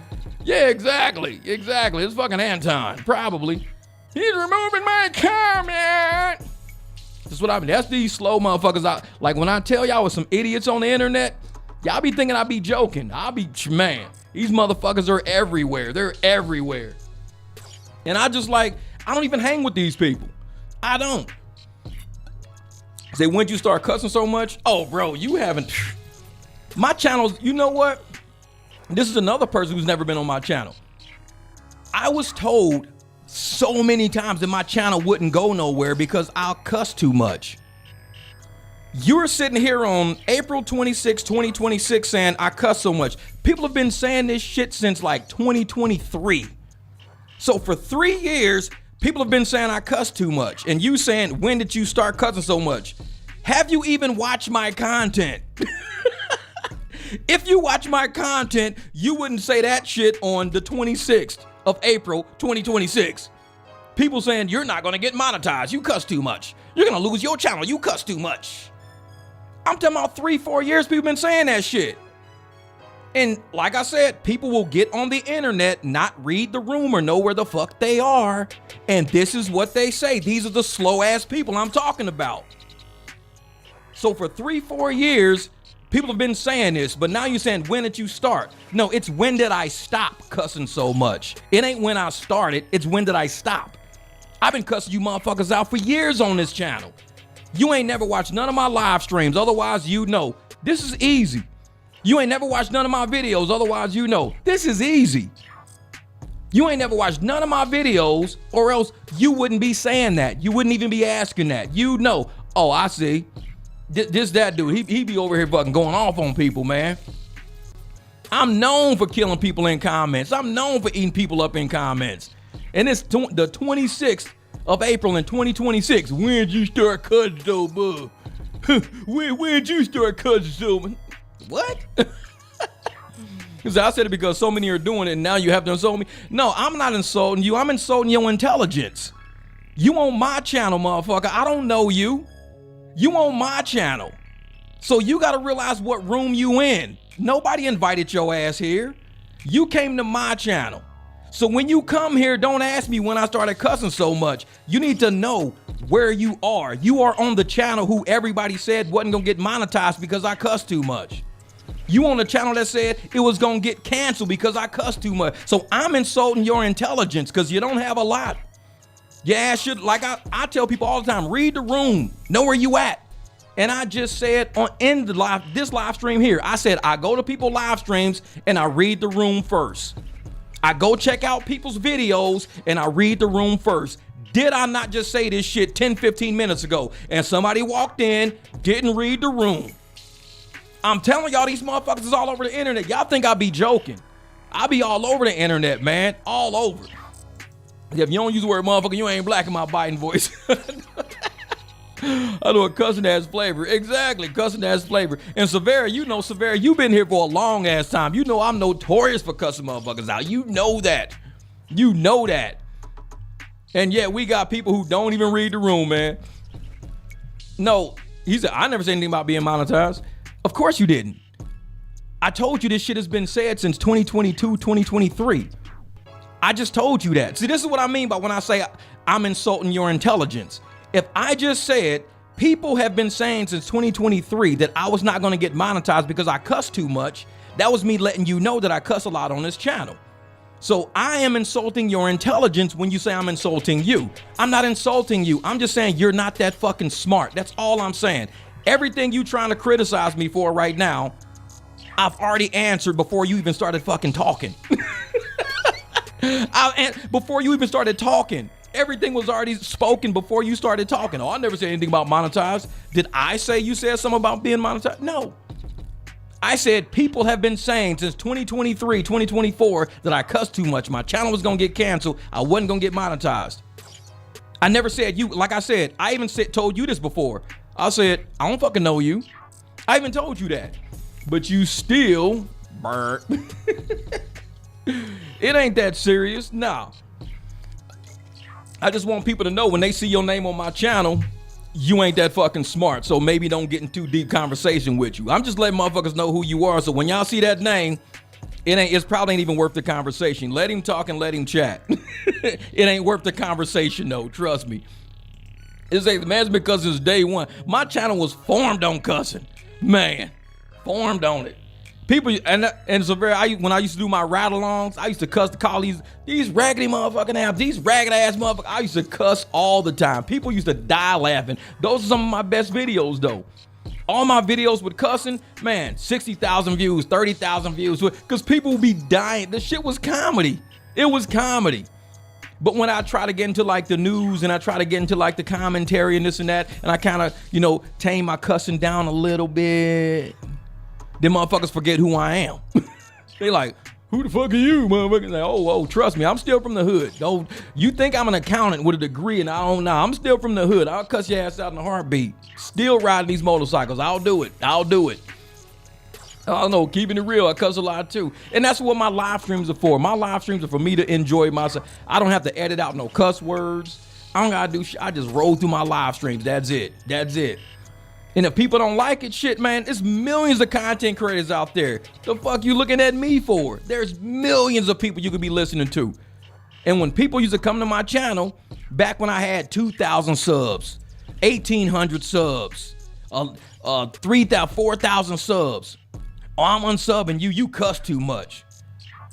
Yeah, exactly. It's fucking Anton, probably. He's removing my comment. That's what I mean. That's these slow motherfuckers out. Like when I tell y'all with some idiots on the internet, y'all be thinking I be joking. Man, these motherfuckers are everywhere. They're everywhere. And I don't even hang with these people. I don't. Say, when'd you start cussing so much? Oh, bro, you haven't. My channel, you know what? This is another person who's never been on my channel. I was told so many times that my channel wouldn't go nowhere because I'll cuss too much. You're sitting here on April 26, 2026 saying I cuss so much. People have been saying this shit since like 2023. So for 3 years, people have been saying I cuss too much. And you saying, when did you start cussing so much? Have you even watched my content? If you watch my content, you wouldn't say that shit on the 26th of April, 2026. People saying, you're not going to get monetized. You cuss too much. You're going to lose your channel. You cuss too much. I'm talking about 3-4 years people been saying that shit. And like I said, people will get on the internet, not read the room or know where the fuck they are. And this is what they say. These are the slow ass people I'm talking about. So for 3-4 years, People have been saying this, but now you're saying, when did you start? No, it's when did I stop cussing so much? It ain't when I started, it's when did I stop? I've been cussing you motherfuckers out for years on this channel. You ain't never watched none of my live streams, otherwise you know. This is easy. You ain't never watched none of my videos, otherwise you know. This is easy. You ain't never watched none of my videos, or else you wouldn't be saying that. You wouldn't even be asking that. You know. Oh, I see. That dude, he be over here fucking going off on people, man. I'm known for killing people in comments. I'm known for eating people up in comments. And it's the 26th of April in 2026. When'd you start cussing so much? When'd you start cussing so much? What? Because I said it because so many are doing it and now you have to insult me. No, I'm not insulting you. I'm insulting your intelligence. You on my channel, motherfucker. I don't know you. You on my channel. So you got to realize what room you in. Nobody invited your ass here. You came to my channel. So when you come here, don't ask me when I started cussing so much. You need to know where you are. You are on the channel who everybody said wasn't going to get monetized because I cussed too much. You on the channel that said it was going to get canceled because I cussed too much. So I'm insulting your intelligence because you don't have a lot. Your ass should, like I tell people all the time, read the room, know where you at. And I just said in this live stream here, I said I go to people's live streams and I read the room first. I go check out people's videos and I read the room first. Did I not just say this shit 10, 15 minutes ago? And somebody walked in, didn't read the room. I'm telling y'all, these motherfuckers is all over the internet. Y'all think I be joking. I be all over the internet, man. All over. If you don't use the word motherfucker, you ain't black in my Biden voice. I know a cussing ass flavor. Exactly, cussing ass flavor. And Severa, you know Severa, you've been here for a long ass time. You know I'm notorious for cussing motherfuckers out. You know that. You know that. And yet we got people who don't even read the room, man. No, he said, I never said anything about being monetized. Of course you didn't. I told you this shit has been said since 2022, 2023. I just told you that. See, this is what I mean by when I say I'm insulting your intelligence. If I just said people have been saying since 2023 that I was not going to get monetized because I cuss too much, that was me letting you know that I cuss a lot on this channel. So I am insulting your intelligence when you say I'm insulting you. I'm not insulting you. I'm just saying you're not that fucking smart. That's all I'm saying. Everything you trying to criticize me for right now, I've already answered before you even started fucking talking. Before you even started talking, everything was already spoken before you started talking. Oh, I never said anything about monetized. Did I say you said something about being monetized? No. I said people have been saying since 2023, 2024 that I cussed too much. My channel was going to get canceled. I wasn't going to get monetized. I never said you, like I said, I even told you this before. I said, I don't fucking know you. I even told you that. But you still burnt. It ain't that serious. Nah. I just want people to know when they see your name on my channel, you ain't that fucking smart. So maybe don't get in too deep conversation with you. I'm just letting motherfuckers know who you are. So when y'all see that name, it's probably ain't even worth the conversation. Let him talk and let him chat. It ain't worth the conversation though. Trust me. It's because it's day one. My channel was formed on cussing. Man, formed on it. People, and so when I used to do my ride-alongs, I used to call these raggedy motherfucking ass, these ragged ass motherfuckers. I used to cuss all the time. People used to die laughing. Those are some of my best videos though. All my videos with cussing, man, 60,000 views, 30,000 views, because people would be dying. The shit was comedy. It was comedy. But when I try to get into like the news and I try to get into like the commentary and this and that, and I kind of, tame my cussing down a little bit, then motherfuckers forget who I am. They like, who the fuck are you, motherfucker? Like, oh, trust me, I'm still from the hood. Don't you think I'm an accountant with a degree and I don't know? I'm still from the hood. I'll cuss your ass out in a heartbeat. Still riding these motorcycles. I'll do it. I don't know, keeping it real. I cuss a lot too. And that's what my live streams are for. My live streams are for me to enjoy myself. I don't have to edit out no cuss words. I don't gotta do shit. I just roll through my live streams. That's it. And if people don't like it, shit, man, there's millions of content creators out there. The fuck you looking at me for? There's millions of people you could be listening to. And when people used to come to my channel, back when I had 2,000 subs, 1,800 subs, 3,000, 4,000 subs. Oh, I'm unsubbing you. You cuss too much.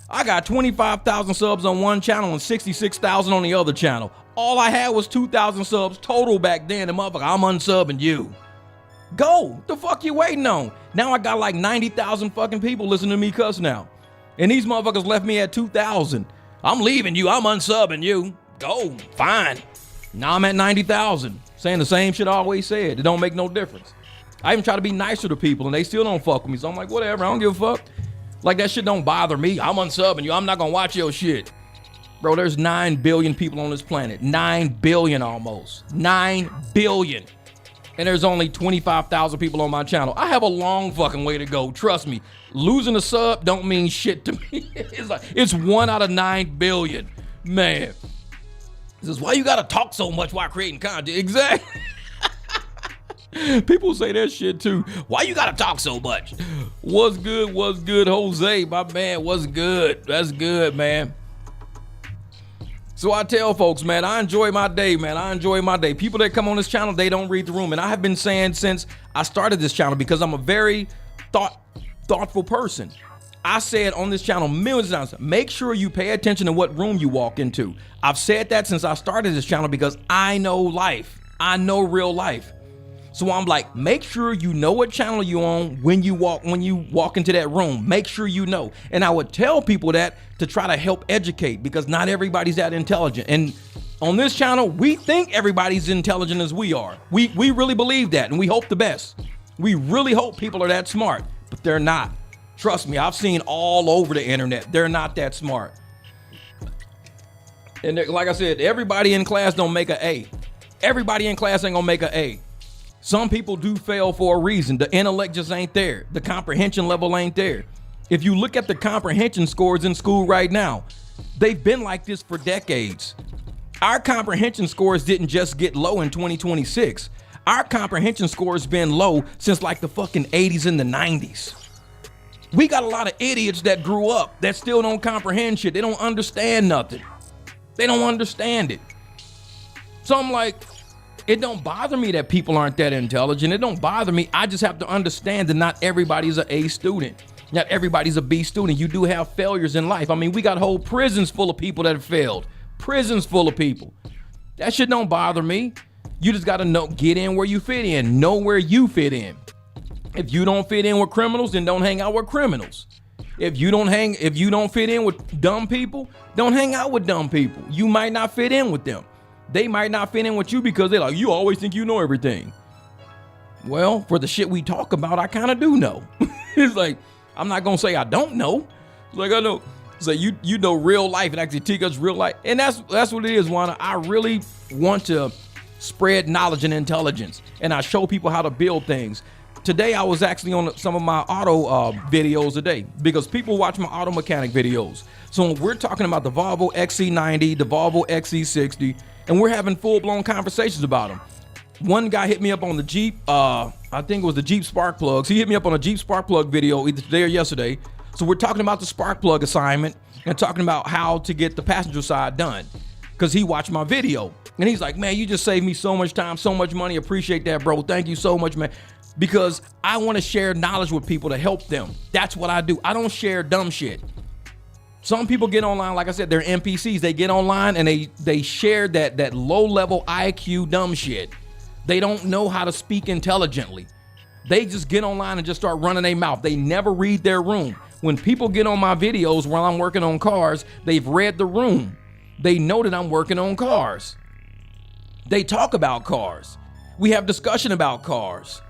I got 25,000 subs on one channel and 66,000 on the other channel. All I had was 2,000 subs total back then. And motherfucker, I'm unsubbing you. Go. The fuck you waiting on? Now I got like 90,000 fucking people listening to me cuss now. And these motherfuckers left me at 2,000. I'm leaving you. I'm unsubbing you. Go. Fine. Now I'm at 90,000. Saying the same shit I always said. It don't make no difference. I even try to be nicer to people and they still don't fuck with me. So I'm like, whatever. I don't give a fuck. Like that shit don't bother me. I'm unsubbing you. I'm not gonna watch your shit. Bro, there's 9 billion people on this planet. 9 billion almost. 9 billion. And there's only 25,000 people on my channel. I have a long fucking way to go. Trust me. Losing a sub don't mean shit to me. It's 1 out of 9 billion. Man. This is why you gotta talk so much while creating content. Exactly. People say that shit too. Why you gotta talk so much? What's good, Jose? My man, what's good? That's good, man. So I tell folks, man, I enjoy my day, man. I enjoy my day. People that come on this channel, they don't read the room. And I have been saying since I started this channel because I'm a very thoughtful person. I said on this channel millions of times, make sure you pay attention to what room you walk into. I've said that since I started this channel because I know life. I know real life. So I'm like, make sure you know what channel you on when you walk into that room. Make sure you know. And I would tell people that to try to help educate because not everybody's that intelligent. And on this channel, we think everybody's intelligent as we are. We really believe that and we hope the best. We really hope people are that smart, but they're not. Trust me, I've seen all over the internet. They're not that smart. And like I said, everybody in class don't make an A. Everybody in class ain't gonna make an A. Some people do fail for a reason. The intellect just ain't there. The comprehension level ain't there. If you look at the comprehension scores in school right now, they've been like this for decades. Our comprehension scores didn't just get low in 2026. Our comprehension score has been low since like the fucking 80s and the 90s. We got a lot of idiots that grew up that still don't comprehend shit. They don't understand nothing. They don't understand it. So I'm like, it don't bother me that people aren't that intelligent. It don't bother me. I just have to understand that not everybody's an A student. Not everybody's a B student. You do have failures in life. I mean, we got whole prisons full of people that have failed. Prisons full of people. That shit don't bother me. You just gotta know, get in where you fit in. Know where you fit in. If you don't fit in with criminals, then don't hang out with criminals. If you don't fit in with dumb people, don't hang out with dumb people. You might not fit in with them. They might not fit in with you because they're like, you always think you know everything. Well, for the shit we talk about, I kind of do know. It's like, I'm not gonna say I don't know. It's like, I know. So you know real life and actually teach us real life. And that's what it is, Juana. I really want to spread knowledge and intelligence. And I show people how to build things. Today, I was actually on some of my auto videos today because people watch my auto mechanic videos. So we're talking about the Volvo XC90, the Volvo XC60, and we're having full-blown conversations about them. One guy hit me up on the Jeep, I think it was the Jeep spark plugs. He hit me up on a Jeep spark plug video either today or yesterday. So we're talking about the spark plug assignment and talking about how to get the passenger side done because he watched my video. And he's like, man, you just saved me so much time, so much money. Appreciate that, bro. Thank you so much, man. Because I want to share knowledge with people to help them. That's what I do. I don't share dumb shit. Some people get online, like I said, they're NPCs. They get online and they share that low-level IQ dumb shit. They don't know how to speak intelligently. They just get online and just start running their mouth. They never read their room. When people get on my videos while I'm working on cars, they've read the room. They know that I'm working on cars. They talk about cars. We have discussion about cars.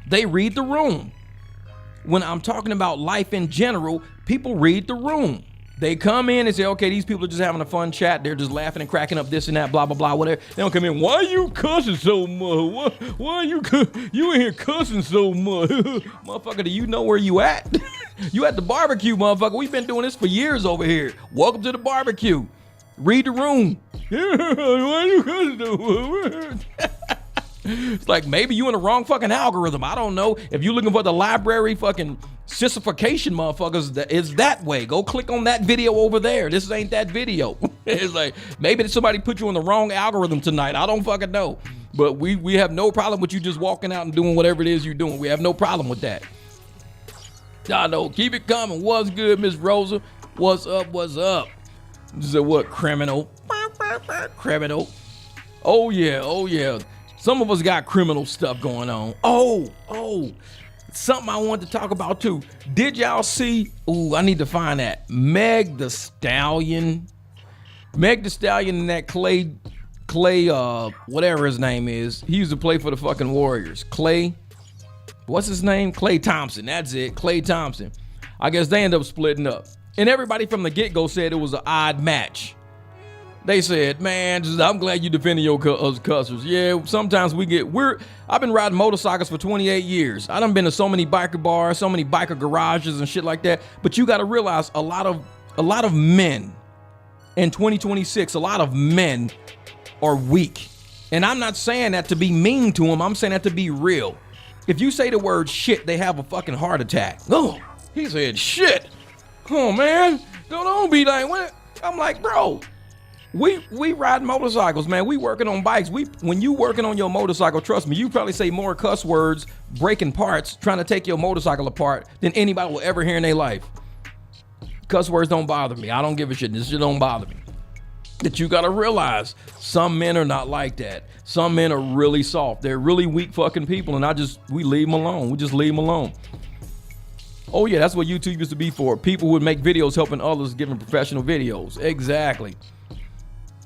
They read the room. When I'm talking about life in general, people read the room. They come in and say, okay, these people are just having a fun chat. They're just laughing and cracking up this and that, blah, blah, blah, whatever. They don't come in, why you cussing so much? Why you in here cussing so much? Motherfucker, do you know where you at? You at the barbecue, motherfucker. We've been doing this for years over here. Welcome to the barbecue. Read the room. Why you cussing so much? It's like maybe you in the wrong fucking algorithm. I don't know. If you're looking for the library fucking sissification motherfuckers, it's that way. Go click on that video over there. This ain't that video. It's like maybe somebody put you in the wrong algorithm tonight. I don't fucking know. But we have no problem with you just walking out and doing whatever it is you're doing. We have no problem with that. I know. Keep it coming. What's good, Miss Rosa? What's up? What's up? This is a what? Criminal. Criminal. Oh, yeah. Oh, yeah. Some of us got criminal stuff going on. Oh. Something I wanted to talk about, too. Did y'all see? Ooh, I need to find that. Meg the Stallion. Meg the Stallion and that Clay, whatever his name is. He used to play for the fucking Warriors. Clay. What's his name? Clay Thompson. That's it. Clay Thompson. I guess they end up splitting up. And everybody from the get-go said it was an odd match. They said, man, I'm glad you defending your cussers. Yeah, sometimes I've been riding motorcycles for 28 years. I done been to so many biker bars, so many biker garages and shit like that. But you got to realize a lot of men in 2026, a lot of men are weak. And I'm not saying that to be mean to them. I'm saying that to be real. If you say the word shit, they have a fucking heart attack. Oh, he said shit. Oh, man, don't be like, what? I'm like, bro, we ride motorcycles, man. We working on bikes. When you working on your motorcycle, trust me, you probably say more cuss words, breaking parts, trying to take your motorcycle apart than anybody will ever hear in their life. Cuss words don't bother me. I don't give a shit. This shit don't bother me. That you got to realize some men are not like that. Some men are really soft. They're really weak fucking people, and we leave them alone. We just leave them alone. Oh, yeah, that's what YouTube used to be for. People would make videos helping others, giving professional videos. Exactly.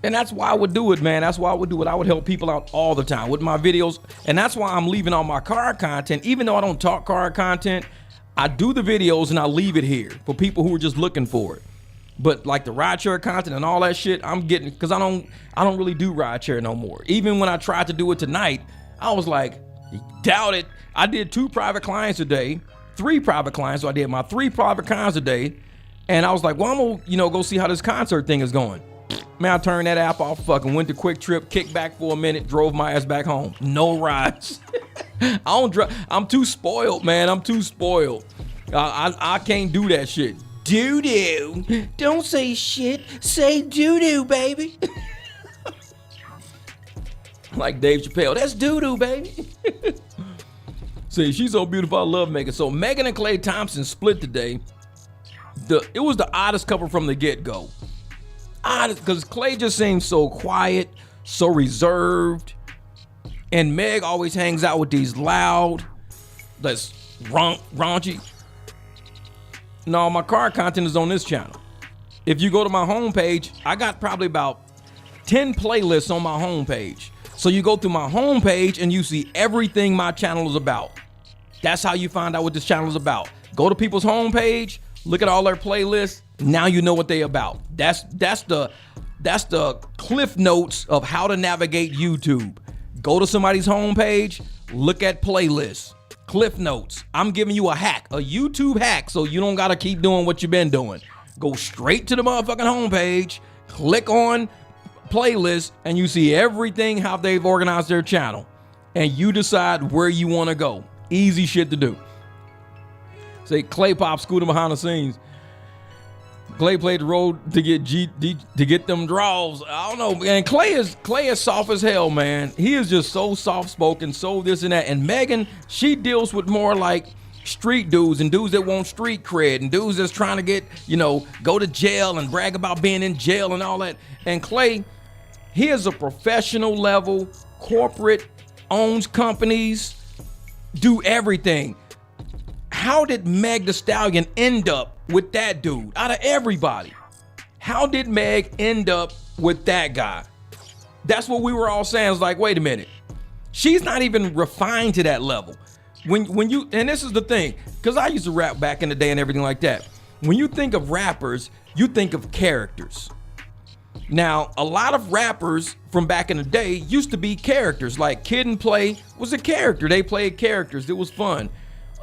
And that's why I would do it, man. That's why I would do it. I would help people out all the time with my videos. And that's why I'm leaving all my car content. Even though I don't talk car content, I do the videos and I leave it here for people who are just looking for it. But like the rideshare content and all that shit, I'm getting, because I don't really do rideshare no more. Even when I tried to do it tonight, I was like, doubt it. I did 2 private clients a day, 3 private clients. So I did my 3 private clients a day. And I was like, well, I'm gonna, go see how this concert thing is going. Man, I turned that app off, fucking went to Quick Trip, kicked back for a minute, drove my ass back home. No rides. I don't drive. I'm too spoiled, man. I'm too spoiled. I can't do that shit. Doo-doo. Don't say shit. Say doo-doo, baby. Like Dave Chappelle. That's doo-doo, baby. See, she's so beautiful. I love Megan. So Megan and Clay Thompson split today. It was the oddest couple from the get-go. Oddest, because Clay just seems so quiet, so reserved. And Meg always hangs out with these loud, that's raunchy. No, my car content is on this channel. If you go to my homepage, I got probably about 10 playlists on my homepage. So you go through my homepage and you see everything my channel is about. That's how you find out what this channel is about. Go to people's homepage, look at all their playlists. Now you know what they about. That's the cliff notes of how to navigate YouTube. Go to somebody's homepage, look at playlists. Cliff notes. I'm giving you a hack, a YouTube hack, so you don't gotta keep doing what you've been doing. Go straight to the motherfucking homepage, click on playlist, and you see everything how they've organized their channel. And you decide where you want to go. Easy shit to do. Say Clay Pop scooting behind the scenes. Clay played the road to get them draws. I don't know, man. Clay is soft as hell, man. He is just so soft spoken, so this and that. And Megan, she deals with more like street dudes and dudes that want street cred and dudes that's trying to get, go to jail and brag about being in jail and all that. And Clay, he is a professional level, corporate, owns companies, do everything. How did Meg the Stallion end up with that dude out of everybody? How did Meg end up with that guy? That's what we were all saying. It's like, wait a minute. She's not even refined to that level. When you, and this is the thing, because I used to rap back in the day and everything like that. When you think of rappers, you think of characters. Now, a lot of rappers from back in the day used to be characters. Like Kid and Play was a character. They played characters. It was fun.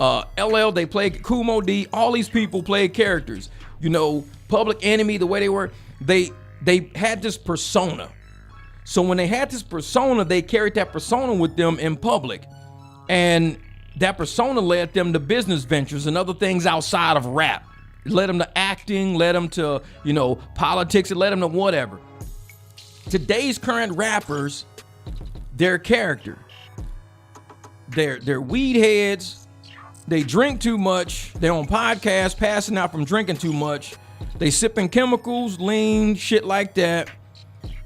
LL, they played Kumo D. All these people played characters. Public Enemy, the way they were, they had this persona. So when they had this persona, they carried that persona with them in public. And that persona led them to business ventures and other things outside of rap. It led them to acting, led them to, politics, it led them to whatever. Today's current rappers, their character. They're weed heads. They drink too much. They're on podcasts passing out from drinking too much. They sipping chemicals, lean, shit like that.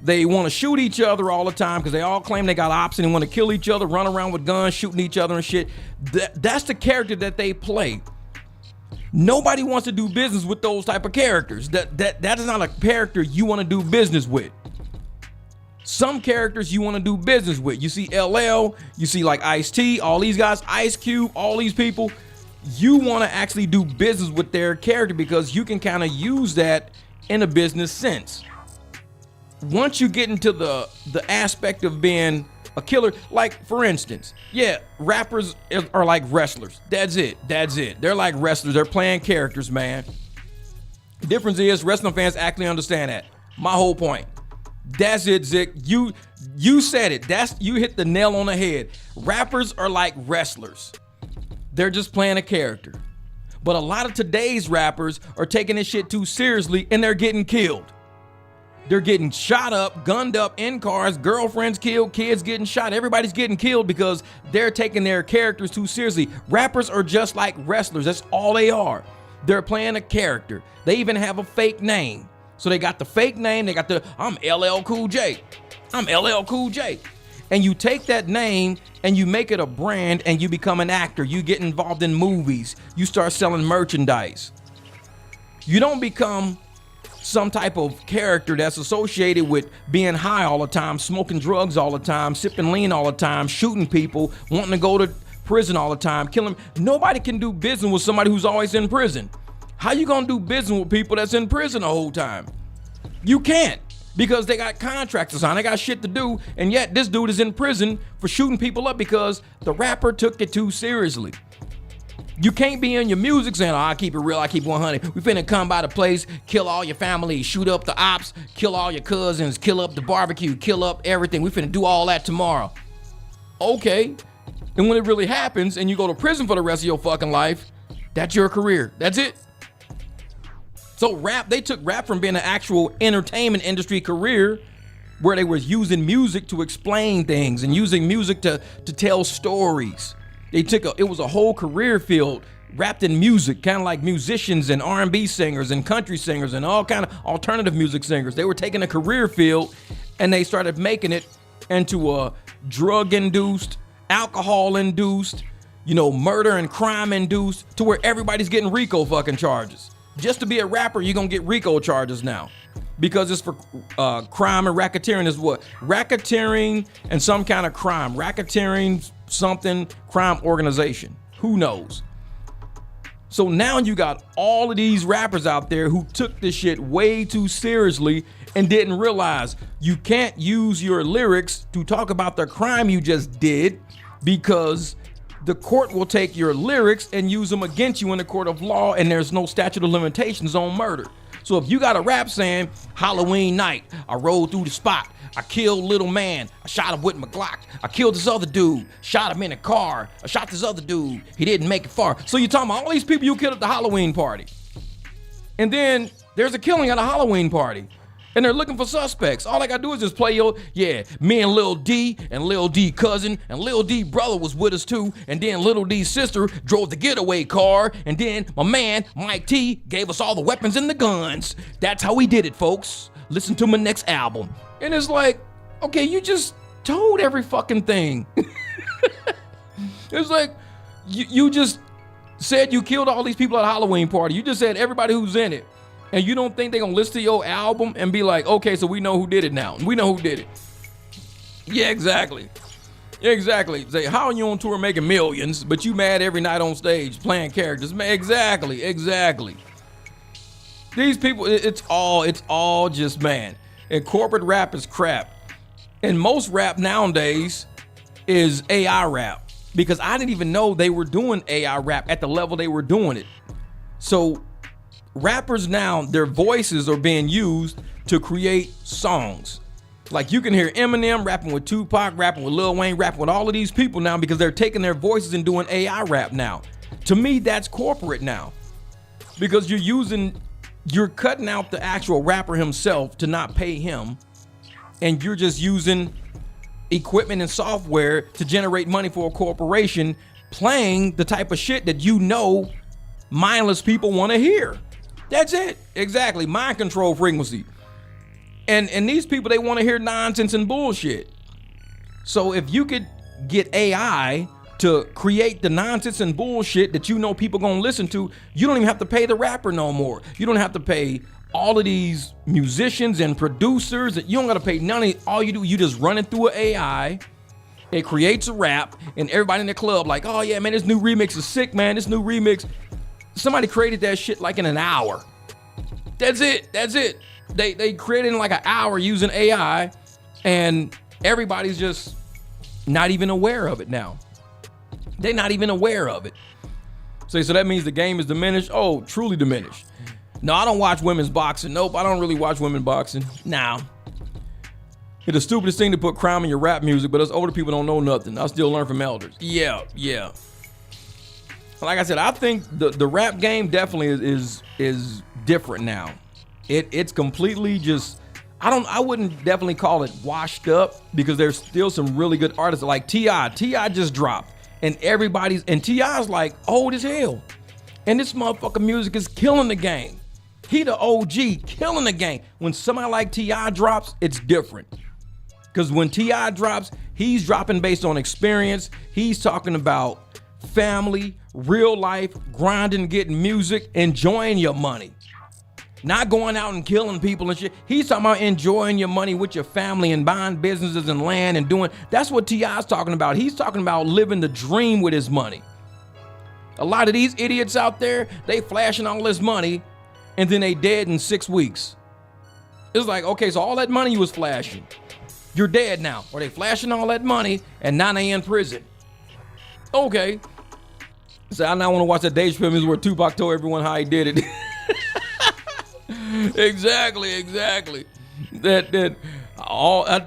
They want to shoot each other all the time because they all claim they got ops and they want to kill each other, run around with guns, shooting each other and shit. That's the character that they play. Nobody wants to do business with those type of characters. That is not a character you want to do business with. Some characters you want to do business with. You see LL, you see like Ice-T, all these guys, Ice Cube, all these people. You want to actually do business with their character because you can kind of use that in a business sense. Once you get into the aspect of being a killer, like for instance, yeah, rappers are like wrestlers. That's it. They're like wrestlers. They're playing characters, man. The difference is wrestling fans actually understand that. My whole point. That's it, Zick. You said it. You hit the nail on the head. Rappers are like wrestlers. They're just playing a character. But a lot of today's rappers are taking this shit too seriously and they're getting killed. They're getting shot up, gunned up in cars, girlfriends killed, kids getting shot. Everybody's getting killed because they're taking their characters too seriously. Rappers are just like wrestlers. That's all they are. They're playing a character. They even have a fake name. So they got the fake name. They got I'm LL Cool J. I'm LL Cool J. And you take that name and you make it a brand and you become an actor. You get involved in movies. You start selling merchandise. You don't become some type of character that's associated with being high all the time, smoking drugs all the time, sipping lean all the time, shooting people, wanting to go to prison all the time, killing. Nobody can do business with somebody who's always in prison. How you gonna do business with people that's in prison the whole time? You can't, because they got contracts to sign, they got shit to do, and yet this dude is in prison for shooting people up because the rapper took it too seriously. You can't be in your music saying, oh, I keep it real, I keep 100. We finna come by the place, kill all your family, shoot up the ops, kill all your cousins, kill up the barbecue, kill up everything. We finna do all that tomorrow. Okay. And when it really happens and you go to prison for the rest of your fucking life, that's your career. That's it. So they took rap from being an actual entertainment industry career where they was using music to explain things and using music to tell stories. It was a whole career field wrapped in music, kind of like musicians and R&B singers and country singers and all kind of alternative music singers. They were taking a career field and they started making it into a drug-induced, alcohol-induced, murder and crime-induced, to where everybody's getting RICO fucking charges. Just to be a rapper, you're gonna get RICO charges now. Because it's for crime and racketeering is what? Racketeering and some kind of crime. Racketeering something, crime organization. Who knows? So now you got all of these rappers out there who took this shit way too seriously and didn't realize you can't use your lyrics to talk about the crime you just did, because the court will take your lyrics and use them against you in the court of law, and there's no statute of limitations on murder. So if you got a rap saying, Halloween night, I rode through the spot, I killed little man, I shot him with my Glock, I killed this other dude, shot him in a car, I shot this other dude, he didn't make it far. So you're talking about all these people you killed at the Halloween party. And then there's a killing at a Halloween party. And they're looking for suspects. All I gotta do is just play me and Lil D and Lil D cousin and Lil D brother was with us too. And then Lil D's sister drove the getaway car. And then my man, Mike T, gave us all the weapons and the guns. That's how we did it, folks. Listen to my next album. And it's like, okay, you just told every fucking thing. It's like, you just said you killed all these people at a Halloween party. You just said everybody who's in it. And you don't think they're gonna listen to your album and be like, okay, so we know who did it now. We know who did it. Yeah, exactly. Say, how are you on tour making millions, but you mad every night on stage playing characters? Man, exactly. These people, it's all just, man. And corporate rap is crap. And most rap nowadays is AI rap, because I didn't even know they were doing AI rap at the level they were doing it. So rappers now, their voices are being used to create songs. Like you can hear Eminem rapping with Tupac, rapping with Lil Wayne, rapping with all of these people now, because they're taking their voices and doing AI rap now. To me, that's corporate now, because you're cutting out the actual rapper himself to not pay him, and you're just using equipment and software to generate money for a corporation, playing the type of shit that you know mindless people want to hear. That's it. Exactly. Mind control frequency. And these people, they want to hear nonsense and bullshit. So if you could get AI to create the nonsense and bullshit that you know people gonna listen to, you don't even have to pay the rapper no more. You don't have to pay all of these musicians and producers. You don't gotta pay none of it. All you do, you just run it through an AI. It creates a rap, and everybody in the club like, oh yeah, man, this new remix is sick, man. This new remix. Somebody created that shit like in an hour. That's it. That's it. They created in like an hour using AI, and everybody's just not even aware of it now. They're not even aware of it. So that means the game is diminished? Oh, truly diminished. No, I don't watch women's boxing. Nope, I don't really watch women's boxing. Nah. It's the stupidest thing to put crime in your rap music, but us older people don't know nothing. I still learn from elders. Yeah. Like I said, I think the rap game definitely is different now. It's completely just, I wouldn't definitely call it washed up, because there's still some really good artists like T.I. T.I. just dropped, and T.I.'s like old as hell. And this motherfucker music is killing the game. He the OG, killing the game. When somebody like T.I. drops, it's different. Because when T.I. drops, he's dropping based on experience. He's talking about family, real life, grinding, getting music, enjoying your money. Not going out and killing people and shit. He's talking about enjoying your money with your family and buying businesses and land and doing. That's what T.I.'s talking about. He's talking about living the dream with his money. A lot of these idiots out there, they flashing all this money and then they dead in 6 weeks. It's like, okay, so all that money you was flashing, you're dead now. Or they flashing all that money and now they in prison. Okay. So I now want to watch that Dave Chappelle where Tupac told everyone how he did it. Exactly.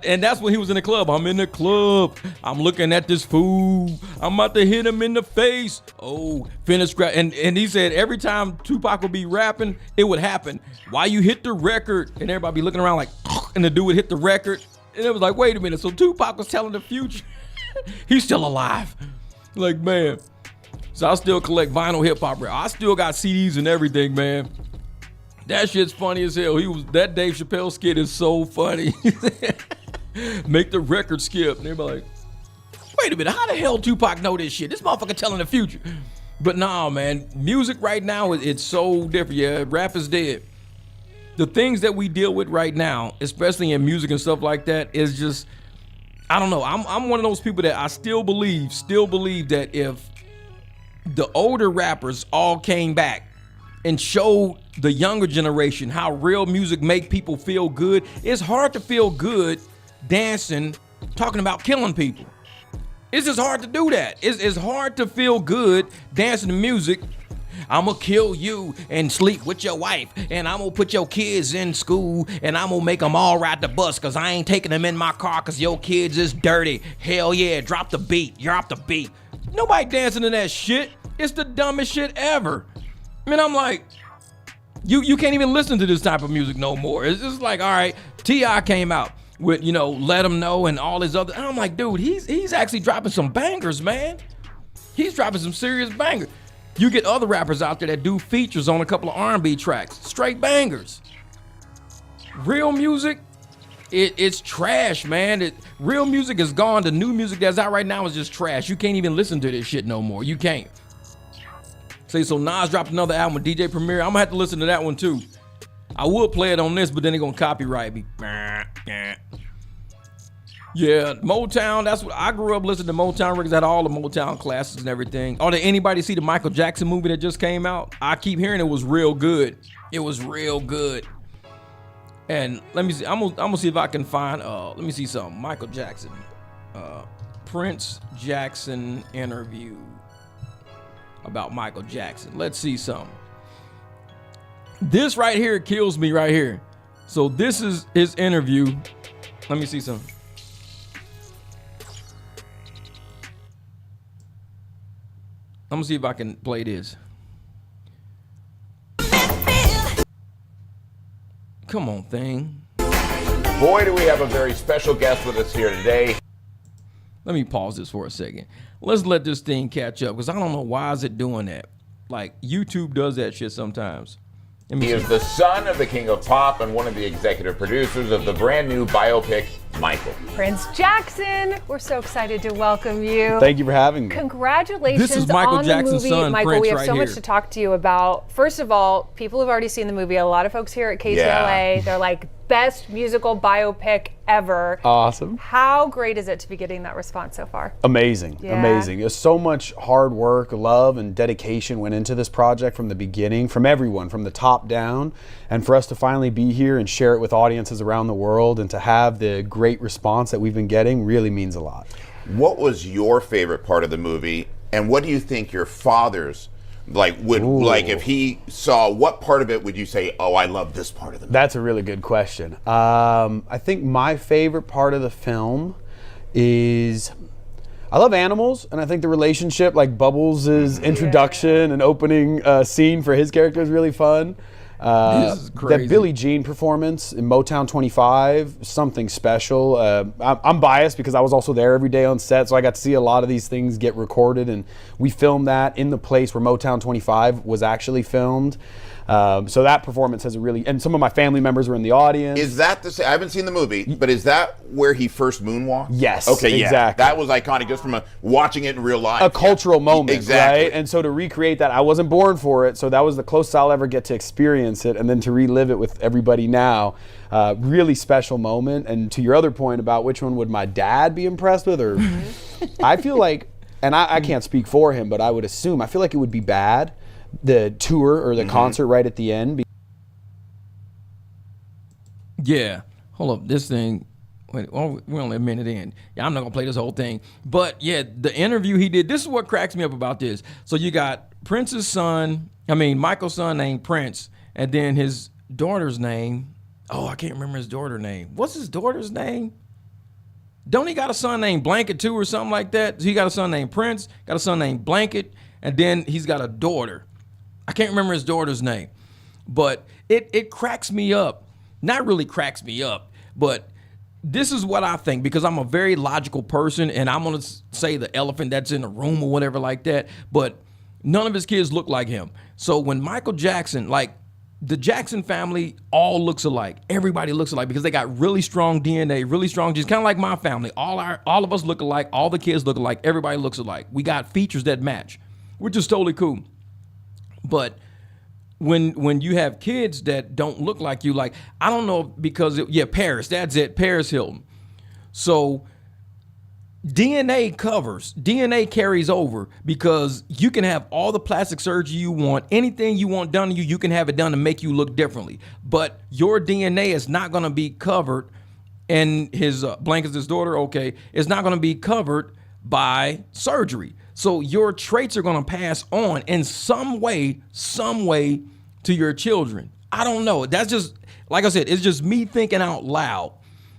And that's when he was in the club. I'm in the club. I'm looking at this fool. I'm about to hit him in the face. Oh, finish. And he said every time Tupac would be rapping, it would happen. Why you hit the record? And everybody be looking around like, and the dude would hit the record. And it was like, wait a minute. So Tupac was telling the future. He's still alive. Like, man. So I still collect vinyl hip hop rap. I still got CDs and everything, man. That shit's funny as hell. That Dave Chappelle skit is so funny. Make the record skip. And everybody like, wait a minute, how the hell Tupac know this shit? This motherfucker telling the future. But nah, man, music right now, it's so different. Yeah, rap is dead. The things that we deal with right now, especially in music and stuff like that, is just, I don't know. I'm one of those people that I still believe that if the older rappers all came back and showed the younger generation how real music make people feel good. It's hard to feel good dancing, talking about killing people. It's just hard to do that. It's hard to feel good dancing to music. I'm gonna kill you and sleep with your wife, and I'm gonna put your kids in school, and I'm gonna make them all ride the bus because I ain't taking them in my car because your kids is dirty. Hell yeah, drop the beat. Drop the beat. Nobody dancing to that shit. It's the dumbest shit ever. I mean, I'm like, you can't even listen to this type of music no more. It's just like, all right, T.I. came out with, Let 'Em Know and all his other. And I'm like, dude, he's actually dropping some bangers, man. He's dropping some serious bangers. You get other rappers out there that do features on a couple of R&B tracks, straight bangers. Real music, it's trash, man. Real music is gone. The new music that's out right now is just trash. You can't even listen to this shit no more. You can't. So Nas dropped another album with DJ Premier. I'm gonna have to listen to that one too. I would play it on this, but then they're gonna copyright me. Yeah, Motown, that's what I grew up listening to. Motown records, had all the Motown classics and everything. Oh, did anybody see the Michael Jackson movie that just came out? I keep hearing it was real good. It was real good. And let me see, I'm gonna see if I can find, let me see something. Michael Jackson, Prince Jackson interview about Michael Jackson. Let's see something. This right here kills me right here. So this is his interview. Let me see something. I'm gonna see if I can play this. Come on, thing. Boy, do we have a very special guest with us here today. let me pause this for a second. Let's let this thing catch up because I don't know why is it doing that. Like YouTube does that shit sometimes. He is the son of the king of pop and one of the executive producers of the brand new biopic, Michael. Prince Jackson, we're so excited to welcome you. Thank you for having me. Congratulations This is Michael on Jackson's the movie. son, Michael, Prince, we have right so much here. to talk to you about. First of all, people have already seen the movie. A lot of folks here at KTLA, they're like, best musical biopic ever. Awesome. How great is it to be getting that response so far? Amazing, Yeah. amazing. There's so much hard work, love, and dedication went into this project from the beginning, from everyone, from the top down. And for us to finally be here and share it with audiences around the world and to have the great response that we've been getting really means a lot. What was your favorite part of the movie, and what do you think your father's like if he saw, what part of it would you say, oh, I love this part of the movie? That's a really good question. I think my favorite part of the film is I love animals, and I think the relationship, like Bubbles' introduction and opening scene for his character is really fun. This is crazy. That Billie Jean performance in Motown 25, something special. I'm biased because I was also there every day on set, so I got to see a lot of these things get recorded, and we filmed that in the place where Motown 25 was actually filmed. So that performance has a really, and some of my family members were in the audience. Is that the same? I haven't seen the movie, but is that where he first moonwalked? Yes, Okay, yeah. exactly. That was iconic just from watching it in real life. A cultural moment, exactly. right? And so to recreate that, I wasn't born for it, so that was the closest I'll ever get to experience it, and then to relive it with everybody now, really special moment. And to your other point about which one would my dad be impressed with, or I feel like, and I can't speak for him, but I would assume, I feel like it would be bad, the tour or the concert right at the end. Yeah. Hold up. This thing. Wait, oh, we're only a minute in. Yeah, I'm not going to play this whole thing. But yeah, the interview he did, this is what cracks me up about this. So you got Michael's son named Prince, and then his daughter's name. Oh, I can't remember his daughter's name. What's his daughter's name? Don't he got a son named Blanket too or something like that? So he got a son named Prince, got a son named Blanket, and then he's got a daughter. I can't remember his daughter's name, but it cracks me up. Not really cracks me up, but this is what I think, because I'm a very logical person, and I'm going to say the elephant that's in the room or whatever like that, but none of his kids look like him. So when Michael Jackson, like the Jackson family all looks alike. Everybody looks alike because they got really strong DNA, really strong genes, kind of like my family. All of us look alike. All the kids look alike. Everybody looks alike. We got features that match, which is totally cool. But when you have kids that don't look like you, like, I don't know, because Paris, that's it, Paris Hilton. So DNA carries over, because you can have all the plastic surgery you want, anything you want done to you, you can have it done to make you look differently. But your DNA is not going to be covered, and his Blanket's his daughter, okay, it's not going to be covered by surgery. So your traits are going to pass on in some way to your children. I don't know. That's just, like I said, it's just me thinking out loud.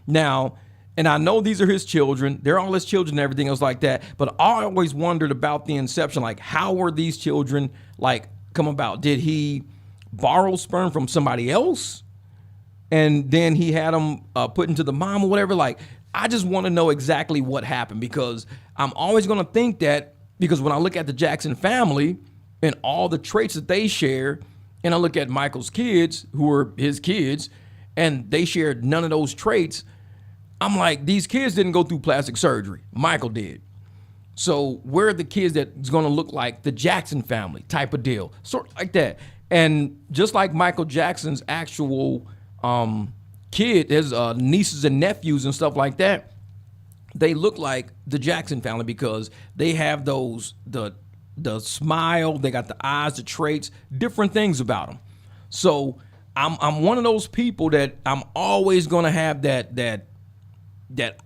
Now, and I know these are his children. They're all his children and everything else like that. But I always wondered about the inception. Like, how were these children, like, come about? Did he borrow sperm from somebody else, and then he had them put into the mom or whatever? Like, I just want to know exactly what happened, because I'm always going to think that, because when I look at the Jackson family and all the traits that they share, and I look at Michael's kids, who are his kids, and they shared none of those traits, I'm like, these kids didn't go through plastic surgery. Michael did. So where are the kids that's going to look like the Jackson family type of deal? Sort of like that. And just like Michael Jackson's actual kid, his nieces and nephews and stuff like that, they look like the Jackson family because they have those, the smile, they got the eyes, the traits, different things about them. So I'm one of those people that I'm always gonna have that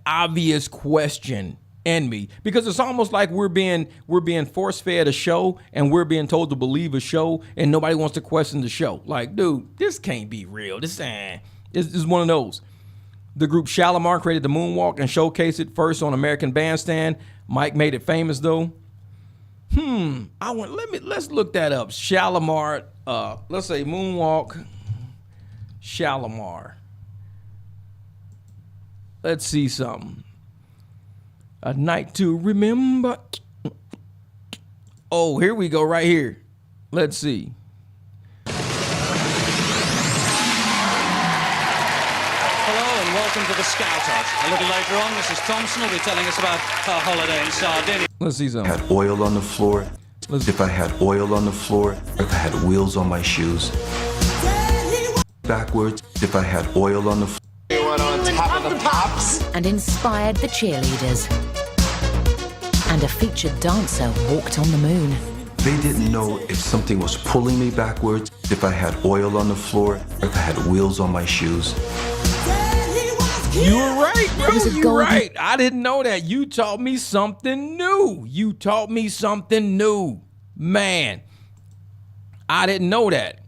obvious question in me, because it's almost like we're being force fed a show, and we're being told to believe a show, and nobody wants to question the show. Like, dude, this can't be real. This is one of those. The group Shalimar created the moonwalk and showcased it first on American Bandstand. Mike made it famous though. Let's look that up. Shalimar, let's say moonwalk, Shalimar. Let's see something. A night to remember. Oh, here we go right here. Let's see. Hello and welcome to the Scout Hut. A little later on, Mrs. Thompson will be telling us about her holiday in Sardinia. Let's see something. Had oil on the floor. If I had oil on the floor, if I had wheels on my shoes. Backwards, if I had oil on the floor. And inspired the cheerleaders. And a featured dancer walked on the moon. They didn't know if something was pulling me backwards, if I had oil on the floor, or if I had wheels on my shoes. You were right, bro. was a You golden- right. I didn't know that. You taught me something new. You taught me something new. Man, I didn't know that.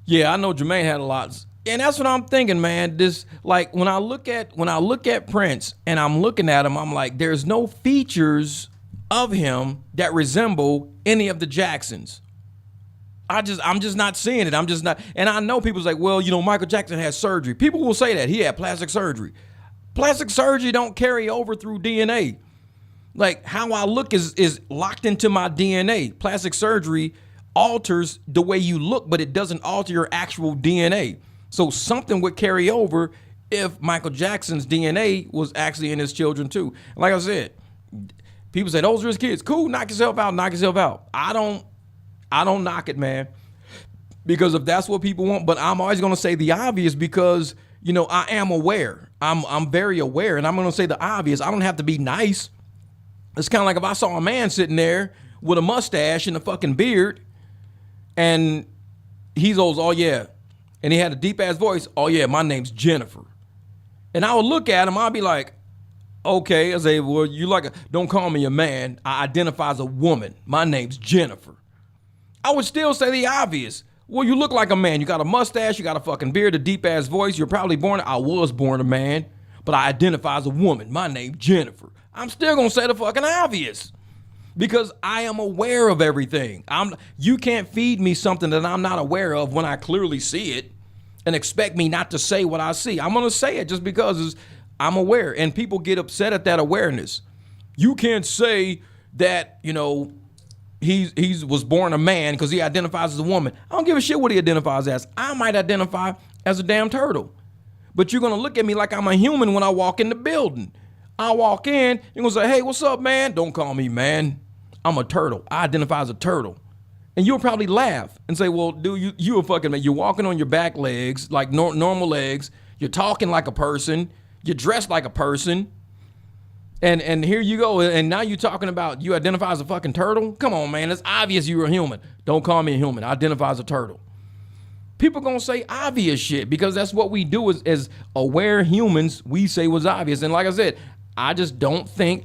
Yeah, I know Jermaine had a lot. And that's what I'm thinking, man. This, like, when I look at Prince and I'm looking at him, I'm like, there's no features of him that resemble any of the Jacksons. I'm just not seeing it. I'm just not. And I know people's like, well, you know, Michael Jackson had surgery. People will say that he had plastic surgery. Plastic surgery don't carry over through DNA. Like, how I look is locked into my DNA. Plastic surgery alters the way you look, but it doesn't alter your actual DNA. So something would carry over if Michael Jackson's DNA was actually in his children too. Like I said, people say those are his kids. Cool, knock yourself out, knock yourself out. I don't knock it, man. Because if that's what people want, but I'm always gonna say the obvious because, you know, I am aware. I'm very aware, and I'm gonna say the obvious. I don't have to be nice. It's kind of like if I saw a man sitting there with a mustache and a fucking beard, and he goes, oh yeah, and he had a deep ass voice, oh yeah, my name's Jennifer. And I would look at him, I'd be like, okay. I say, well, don't call me a man. I identify as a woman. My name's Jennifer. I would still say the obvious. Well, you look like a man. You got a mustache, you got a fucking beard, a deep ass voice. You're probably I was born a man, but I identify as a woman. My name's Jennifer. I'm still gonna say the fucking obvious. Because I am aware of everything. You can't feed me something that I'm not aware of when I clearly see it and expect me not to say what I see. I'm going to say it just because I'm aware. And people get upset at that awareness. You can't say that, you know, he was born a man because he identifies as a woman. I don't give a shit what he identifies as. I might identify as a damn turtle. But you're going to look at me like I'm a human when I walk in the building. I walk in, you're going to say, hey, what's up, man? Don't call me man. I'm a turtle. I identify as a turtle. And you'll probably laugh and say, well, dude, you a fucking man. You're walking on your back legs, like normal legs. You're talking like a person. You're dressed like a person. And here you go. And now you're talking about you identify as a fucking turtle? Come on, man. It's obvious you're a human. Don't call me a human. I identify as a turtle. People gonna say obvious shit because that's what we do as aware humans. We say was obvious. And like I said, I just don't think.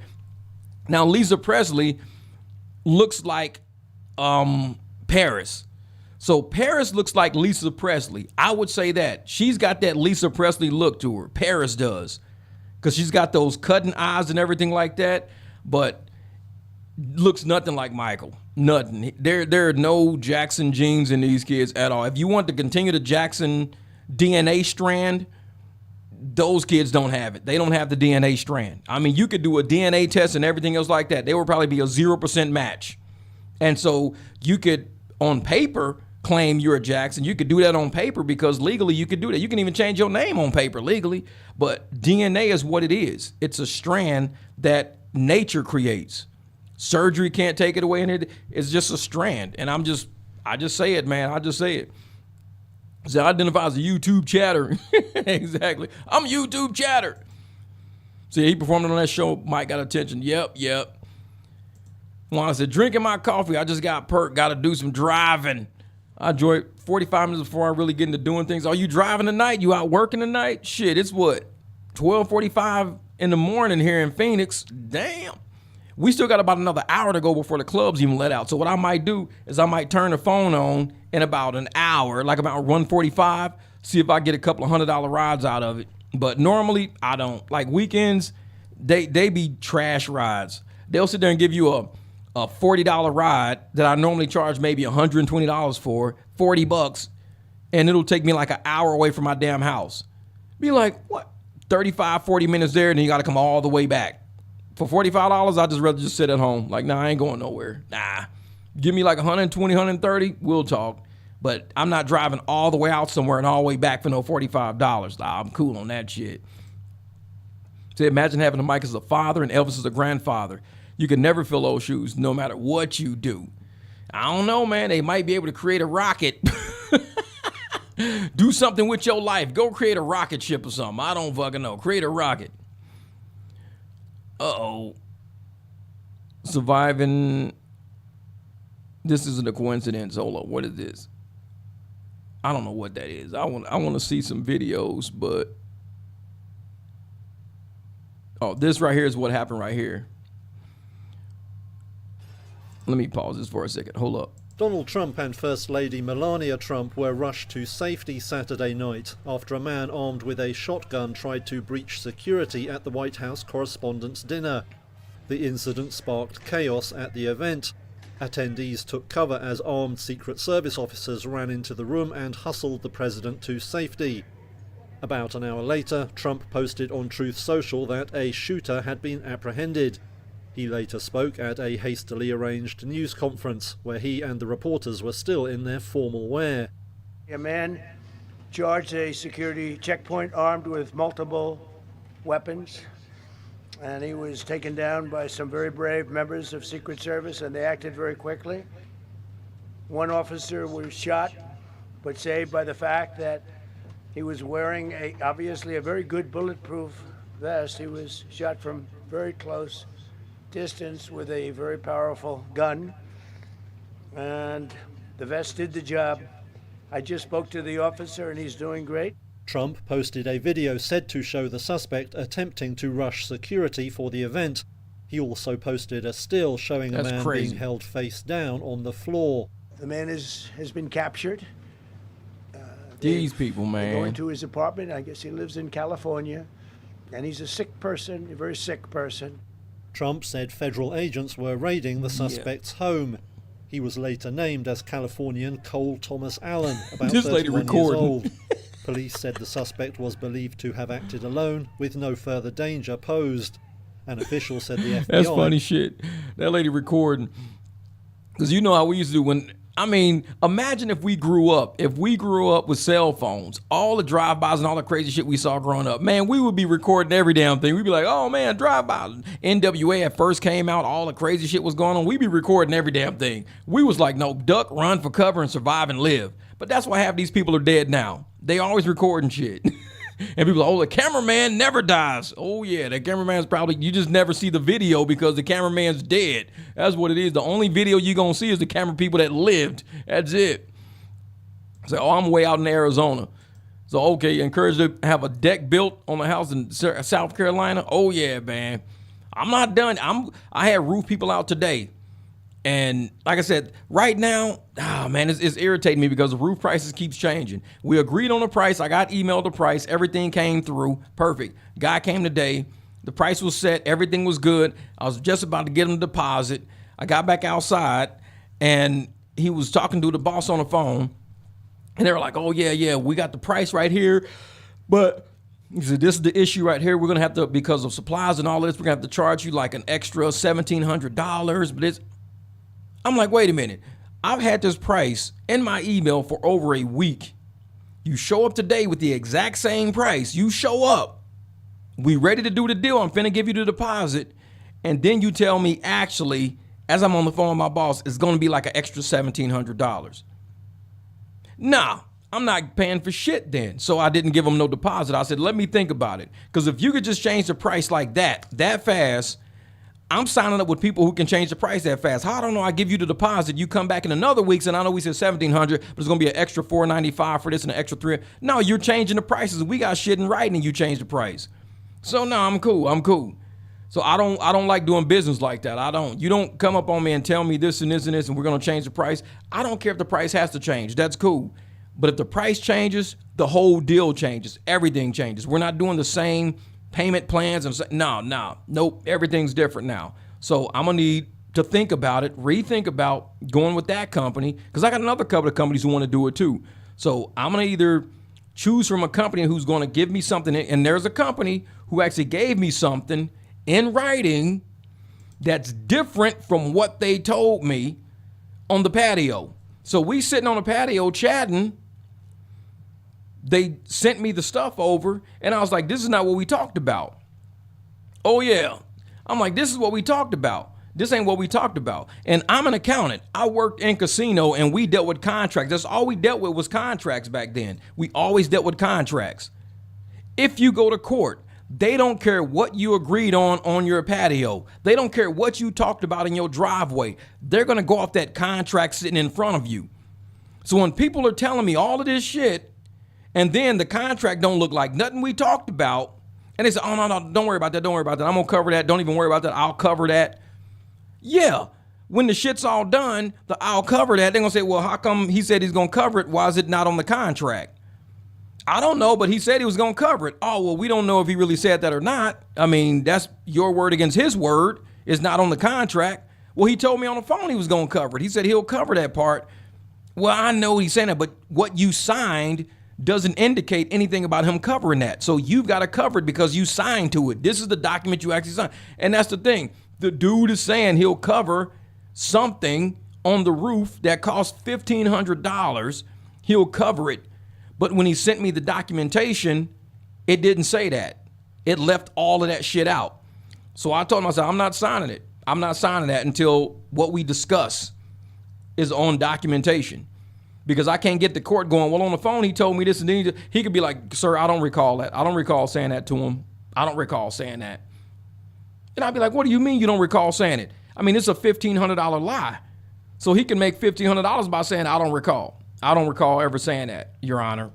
Now, Lisa Presley looks like Paris. So Paris looks like Lisa Presley. I would say that. She's got that Lisa Presley look to her. Paris does. Because she's got those cutting eyes and everything like that. But looks nothing like Michael. Nothing. There are no Jackson genes in these kids at all. If you want to continue the Jackson DNA strand, those kids don't have it. They don't have the DNA strand. I mean, you could do a DNA test and everything else like that. They would probably be a 0% match. And so you could, on paper, claim you're a Jackson. You could do that on paper because legally you could do that. You can even change your name on paper legally. But DNA is what it is. It's a strand that nature creates. Surgery can't take it away. And it's just a strand. And I just say it, man. I just say it. So I identify as a YouTube chatter. Exactly. I'm a YouTube chatter. See, he performed on that show. Mike got attention. Yep. When I said, drinking my coffee, I just got perked. Got to do some driving. I enjoy 45 minutes before I really get into doing things. Are you driving tonight? You out working tonight? Shit, it's what? 12:45 in the morning here in Phoenix. Damn. We still got about another hour to go before the clubs even let out. So what I might do is I might turn the phone on in about an hour, like about 1:45, see if I get a couple of $100 rides out of it. But normally I don't. Like weekends, they be trash rides. They'll sit there and give you a $40 ride that I normally charge maybe $120 for, $40, and it'll take me like an hour away from my damn house. Be like, what? 35, 40 minutes there, and then you got to come all the way back. For $45, I'd just rather just sit at home. Like, nah, I ain't going nowhere. Nah. Give me like 120, 130, we'll talk. But I'm not driving all the way out somewhere and all the way back for no $45. Nah, I'm cool on that shit. So imagine having a Mike as a father and Elvis as a grandfather. You can never fill those shoes no matter what you do. I don't know, man. They might be able to create a rocket. Do something with your life. Go create a rocket ship or something. I don't fucking know. Create a rocket. Uh-oh. Surviving. This isn't a coincidence. Hold up. What is this? I don't know what that is. I want to see some videos, but oh, this right here is what happened right here. Let me pause this for a second. Hold up. Donald Trump and First Lady Melania Trump were rushed to safety Saturday night after a man armed with a shotgun tried to breach security at the White House Correspondents' Dinner. The incident sparked chaos at the event. Attendees took cover as armed Secret Service officers ran into the room and hustled the president to safety. About an hour later, Trump posted on Truth Social that a shooter had been apprehended. He later spoke at a hastily arranged news conference where he and the reporters were still in their formal wear. A man charged a security checkpoint armed with multiple weapons, and he was taken down by some very brave members of Secret Service, and they acted very quickly. One officer was shot, but saved by the fact that he was wearing obviously a very good bulletproof vest. He was shot from very close distance with a very powerful gun, and the vest did the job. I just spoke to the officer and he's doing great. Trump posted a video said to show the suspect attempting to rush security for the event. He also posted a still showing a man being held face down on the floor. The man has been captured. These people, man. Going to his apartment. I guess he lives in California, and he's a sick person, a very sick person. Trump said federal agents were raiding the suspect's home. He was later named as Californian Cole Thomas Allen, about 31 years old. Police said the suspect was believed to have acted alone with no further danger posed. An official said the FBI... That's funny shit. That lady recording. Because you know how we used to do when... I mean, imagine if we grew up with cell phones, all the drive-bys and all the crazy shit we saw growing up. Man, we would be recording every damn thing. We'd be like, oh man, drive-by. NWA at first came out, all the crazy shit was going on. We'd be recording every damn thing. We was like, no, duck, run for cover, and survive and live. But that's why half these people are dead now. They always recording shit. And people are, oh, the cameraman never dies. Oh yeah, the cameraman's probably, you just never see the video because the cameraman's dead. That's what it is. The only video you're going to see is the camera people that lived. That's it. So, oh, I'm way out in Arizona. So, okay, encouraged to have a deck built on the house in South Carolina. Oh yeah, man. I'm not done. I had roof people out today. And like I said, right now, man, it's irritating me because the roof prices keeps changing. We agreed on the price. I got emailed the price. Everything came through. Perfect. Guy came today. The price was set. Everything was good. I was just about to get him a deposit. I got back outside, and he was talking to the boss on the phone. And they were like, oh, yeah, we got the price right here. But he said, this is the issue right here. We're going to have to, because of supplies and all this, we're going to have to charge you like an extra $1,700. But it's... I'm like, wait a minute. I've had this price in my email for over a week. You show up today with the exact same price. You show up. We ready to do the deal. I'm finna give you the deposit. And then you tell me, actually, as I'm on the phone with my boss, it's going to be like an extra $1,700. Nah, I'm not paying for shit then. So I didn't give him no deposit. I said, let me think about it. Because if you could just change the price like that fast, I'm signing up with people who can change the price that fast. How I don't know, I give you the deposit. You come back in another week, and I know we said $1,700, but it's going to be an extra $495 for this and an extra $300. No, you're changing the prices. We got shit in writing and you change the price. So no, I'm cool. So I don't like doing business like that. I don't. You don't come up on me and tell me this and this and this and we're going to change the price. I don't care if the price has to change. That's cool. But if the price changes, the whole deal changes. Everything changes. We're not doing the same payment plans and nope, everything's different now. So I'm gonna need to think about it, rethink about going with that company, because I got another couple of companies who want to do it too. So I'm gonna either choose from a company who's going to give me something, and there's a company who actually gave me something in writing that's different from what they told me on the patio. So we sitting on the patio chatting. They sent me the stuff over, and I was like, this is not what we talked about. Oh, yeah. I'm like, this is what we talked about. This ain't what we talked about. And I'm an accountant. I worked in casino, and we dealt with contracts. That's all we dealt with was contracts back then. We always dealt with contracts. If you go to court, they don't care what you agreed on your patio. They don't care what you talked about in your driveway. They're going to go off that contract sitting in front of you. So when people are telling me all of this shit, and then the contract don't look like nothing we talked about, and they say, oh, no, don't worry about that. Don't worry about that. I'm going to cover that. Don't even worry about that. I'll cover that. Yeah. When the shit's all done, I'll cover that. They're going to say, well, how come he said he's going to cover it? Why is it not on the contract? I don't know, but he said he was going to cover it. Oh, well, we don't know if he really said that or not. I mean, that's your word against his word. It's not on the contract. Well, he told me on the phone he was going to cover it. He said he'll cover that part. Well, I know he's saying that, but what you signed doesn't indicate anything about him covering that. So you've got to cover it because you signed to it. This is the document you actually signed. And that's the thing. The dude is saying he'll cover something on the roof that costs $1,500. He'll cover it. But when he sent me the documentation, it didn't say that. It left all of that shit out. So I told him, I said, I'm not signing it. I'm not signing that until what we discuss is on documentation. Because I can't get the court going, well, on the phone, he told me this, and then he could be like, sir, I don't recall that. I don't recall saying that to him. I don't recall saying that. And I'd be like, what do you mean you don't recall saying it? I mean, it's a $1,500 lie. So he can make $1,500 by saying, I don't recall. I don't recall ever saying that, Your Honor.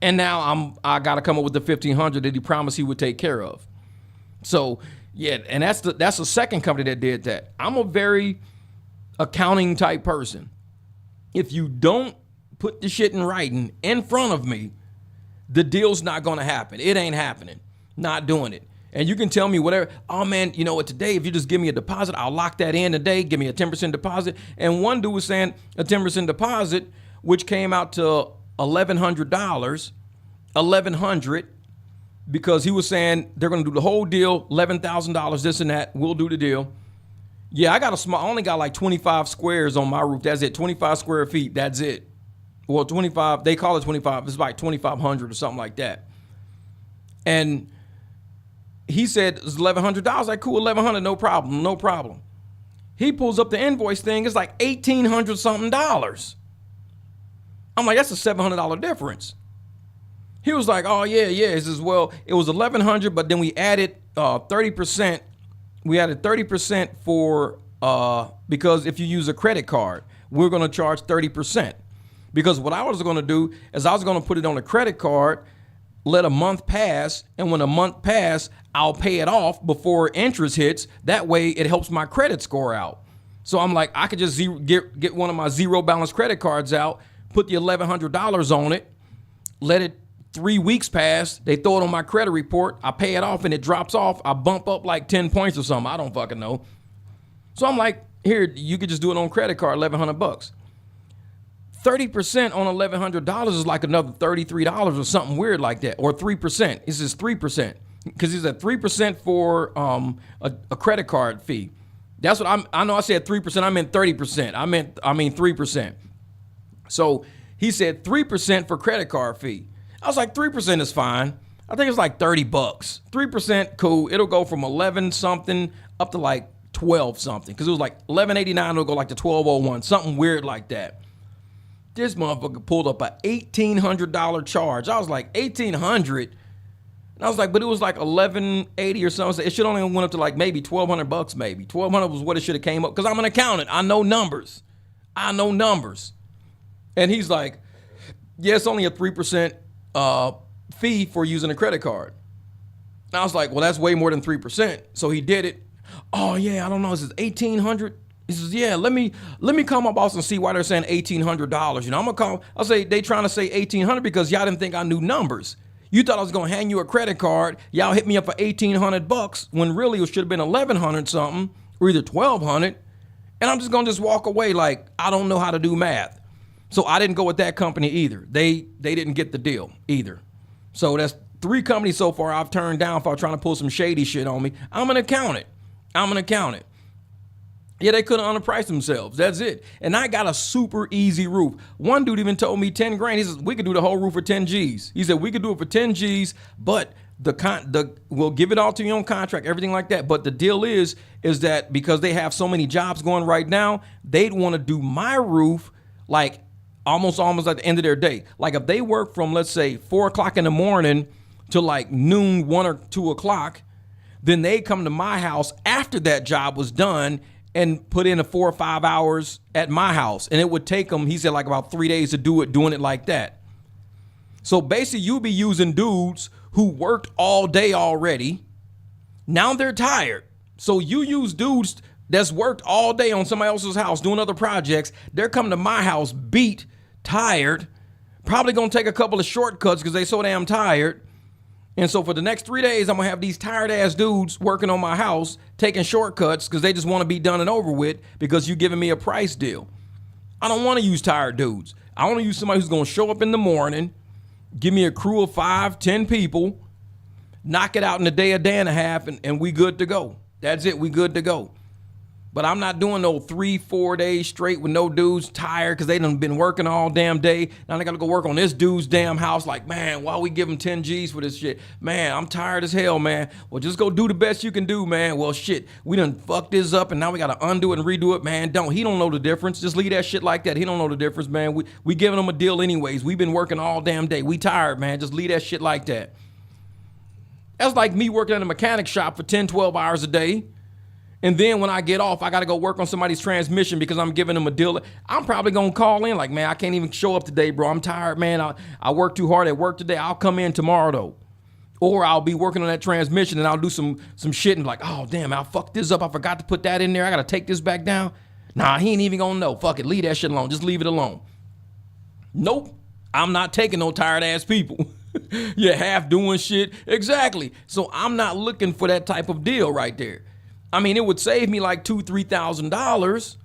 And now I got to come up with the $1,500 that he promised he would take care of. So, yeah, and that's the second company that did that. I'm a very accounting type person. If you don't put the shit in writing in front of me, the deal's not going to happen. It ain't happening. Not doing it. And you can tell me whatever. Oh, man, you know what? Today, if you just give me a deposit, I'll lock that in today. Give me a 10% deposit. And one dude was saying a 10% deposit, which came out to $1,100, $1,100, because he was saying they're going to do the whole deal, $11,000, this and that. We'll do the deal. Yeah, I only got like 25 squares on my roof. That's it. 25 square feet. That's it. Well, 25, they call it 25. It's like 2,500 or something like that. And he said it's $1,100. Like, cool, $1,100, no problem, no problem. He pulls up the invoice thing. It's like $1,800 something dollars. I'm like, that's a $700 difference. He was like, oh, yeah. He says, well, it was $1,100, but then we added 30%. We added 30% for, because if you use a credit card, we're going to charge 30%. Because what I was going to do is I was going to put it on a credit card, let a month pass, and when a month pass, I'll pay it off before interest hits. That way it helps my credit score out. So I'm like, I could just get one of my zero balance credit cards out, put the $1,100 on it, let it 3 weeks pass, they throw it on my credit report, I pay it off and it drops off, I bump up like 10 points or something, I don't fucking know. So I'm like, here, you could just do it on credit card, $1,100. 30% on $1,100 is like another $33 or something weird like that, or 3%. It's just 3%, because it's at 3% for a credit card fee. That's what I know. I said 3%. I meant 30%. I mean 3%. So he said 3% for credit card fee. I was like, 3% is fine. I think it's like $30. 3%, cool. It'll go from 11 something up to like 12 something, because it was like 11.89. It'll go like to 12.01, something weird like that. This motherfucker pulled up a $1,800 charge. I was like, $1,800? And I was like, but it was like $1,180 or something. It should only went up to like maybe $1,200 maybe. $1,200 was what it should have came up, because I'm an accountant. I know numbers. And he's like, yeah, it's only a 3% fee for using a credit card. And I was like, well, that's way more than 3%. So he did it. Oh yeah, I don't know. Is it $1,800? He says, yeah, let me call my boss and see why they're saying $1,800. You know, I'm gonna call. I'll say they trying to say $1,800 because y'all didn't think I knew numbers. You thought I was gonna hand you a credit card. Y'all hit me up for $1,800 when really it should have been $1,100 something, or either $1,200. And I'm just gonna walk away like I don't know how to do math. So I didn't go with that company either. They didn't get the deal either. So that's 3 companies so far I've turned down for trying to pull some shady shit on me. I'm an accountant. I'm an accountant. Yeah, they couldn't underprice themselves. That's it. And I got a super easy roof. One dude even told me 10 grand. He says, we could do the whole roof for 10 G's. He said, we could do it for 10 G's, but we'll give it all to you on contract, everything like that. But the deal is that because they have so many jobs going right now, they'd want to do my roof like almost at the end of their day. Like if they work from, let's say, 4 o'clock in the morning to like noon, 1 or 2 o'clock, then they come to my house after that job was done and put in 4 or 5 hours at my house. And it would take them, he said, like about 3 days to do it, doing it like that. So basically you'll be using dudes who worked all day already. Now they're tired. So you use dudes that's worked all day on somebody else's house doing other projects. They're coming to my house beat, tired, probably going to take a couple of shortcuts because they so damn tired. And so for the next 3 days, I'm going to have these tired ass dudes working on my house, taking shortcuts because they just want to be done and over with because you're giving me a price deal. I don't want to use tired dudes. I want to use somebody who's going to show up in the morning, give me a crew of 5, 10 people, knock it out in a day and a half, and we good to go. That's it. We good to go. But I'm not doing no 3-4 days straight with no dudes tired because they done been working all damn day. Now they got to go work on this dude's damn house. Like, man, why we give him 10 G's for this shit? Man, I'm tired as hell, man. Well, just go do the best you can do, man. Well, shit, we done fucked this up and now we got to undo it and redo it, man. He don't know the difference. Just leave that shit like that. He don't know the difference, man. We giving him a deal anyways. We've been working all damn day. We tired, man. Just leave that shit like that. That's like me working at a mechanic shop for 10, 12 hours a day. And then when I get off, I got to go work on somebody's transmission because I'm giving them a deal. I'm probably going to call in like, man, I can't even show up today, bro. I'm tired, man. I worked too hard at work today. I'll come in tomorrow, though. Or I'll be working on that transmission and I'll do some shit and like, oh, damn, I fucked this up. I forgot to put that in there. I got to take this back down. Nah, he ain't even going to know. Fuck it. Leave that shit alone. Just leave it alone. Nope. I'm not taking no tired ass people. You're half doing shit. Exactly. So I'm not looking for that type of deal right there. I mean, it would save me like $2,000-$3,000,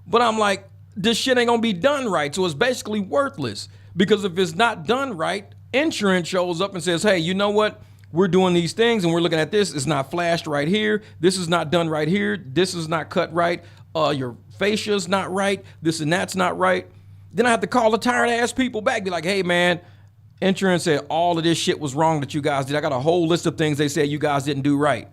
but I'm like, this shit ain't gonna be done right. So it's basically worthless because if it's not done right, insurance shows up and says, hey, you know what? We're doing these things and we're looking at this. It's not flashed right here. This is not done right here. This is not cut right. Your fascia's not right. This and that's not right. Then I have to call the tired ass people back. Be like, hey man, insurance said all of this shit was wrong that you guys did. I got a whole list of things they said you guys didn't do right.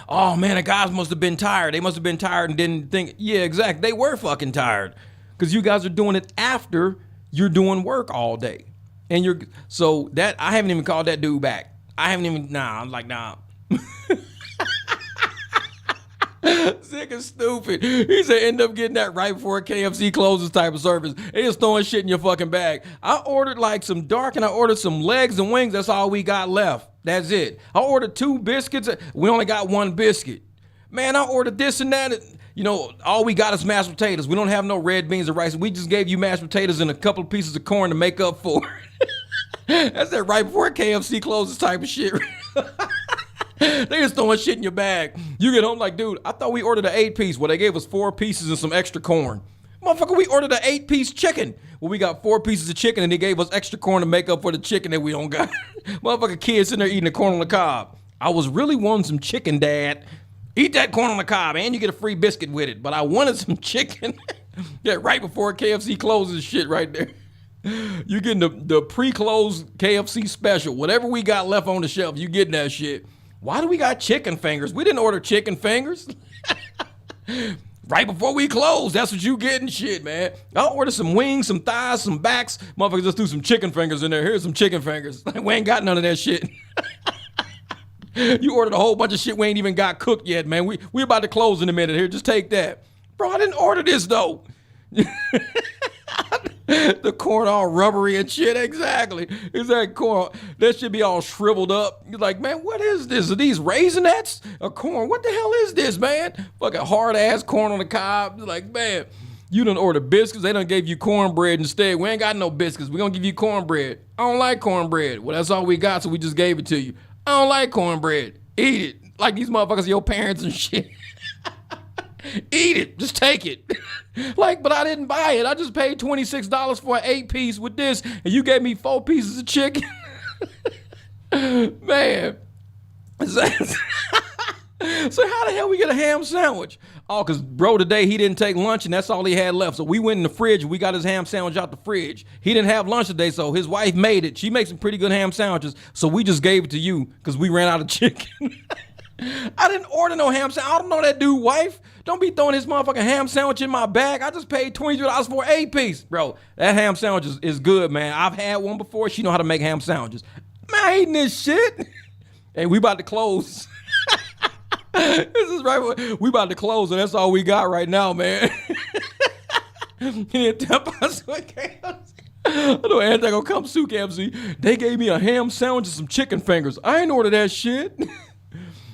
Oh man, the guys must have been tired. They must have been tired and didn't think. Yeah, exactly. They were fucking tired because you guys are doing it after you're doing work all day. And so that I haven't even called that dude back. I'm like, nah. Sick and stupid. He said end up getting that right before KFC closes type of service. They just throwing shit in your fucking bag. I ordered like some dark and I ordered some legs and wings. That's all we got left. That's it. I ordered 2 biscuits. We only got 1 biscuit. Man, I ordered this and that. You know, all we got is mashed potatoes. We don't have no red beans or rice. We just gave you mashed potatoes and a couple of pieces of corn to make up for it. That's that right before KFC closes type of shit. They just throwing shit in your bag. You get home like, dude, I thought we ordered an 8-piece. Well, they gave us 4 pieces and some extra corn. Motherfucker, we ordered an 8-piece chicken. Well, we got 4 pieces of chicken and they gave us extra corn to make up for the chicken that we don't got. Motherfucker, kids sitting there eating the corn on the cob. I was really wanting some chicken, Dad. Eat that corn on the cob and you get a free biscuit with it. But I wanted some chicken. Yeah, right before KFC closes shit right there. You getting the pre-closed KFC special. Whatever we got left on the shelf, you getting that shit. Why do we got chicken fingers? We didn't order chicken fingers. Right before we close, that's what you getting, shit, man. I'll order some wings, some thighs, some backs. Motherfuckers just threw some chicken fingers in there. Here's some chicken fingers. We ain't got none of that shit. You ordered a whole bunch of shit we ain't even got cooked yet, man. We about to close in a minute. Here, just take that. Bro, I didn't order this, though. The corn all rubbery and shit. Exactly. Is that corn? That should be all shriveled up. You're like, man, what is this? Are these Raisinets? A corn? What the hell is this, man? Fucking hard ass corn on the cob. You're like, man, you done order biscuits. They done gave you cornbread instead. We ain't got no biscuits. We gonna give you cornbread. I don't like cornbread. Well, that's all we got, so we just gave it to you. I don't like cornbread. Eat it. Like these motherfuckers are your parents and shit. Eat it. Just take it. Like, but I didn't buy it. I just paid $26 for an 8-piece with this, and you gave me 4 pieces of chicken. Man. So So how the hell we get a ham sandwich? Oh, because bro, today he didn't take lunch and that's all he had left. So we went in the fridge. We got his ham sandwich out the fridge. He didn't have lunch today, so his wife made it. She makes some pretty good ham sandwiches. So we just gave it to you because we ran out of chicken. I didn't order no ham sandwich. I don't know that dude, wife. Don't be throwing his motherfucking ham sandwich in my bag. I just paid $23 for a piece. Bro, that ham sandwich is good, man. I've had one before. She know how to make ham sandwiches. Man, I ain't eating this shit. Hey, we about to close. This is right. We about to close, and that's all we got right now, man. I know Anthony gonna come sue KFC. They gave me a ham sandwich and some chicken fingers. I ain't order that shit.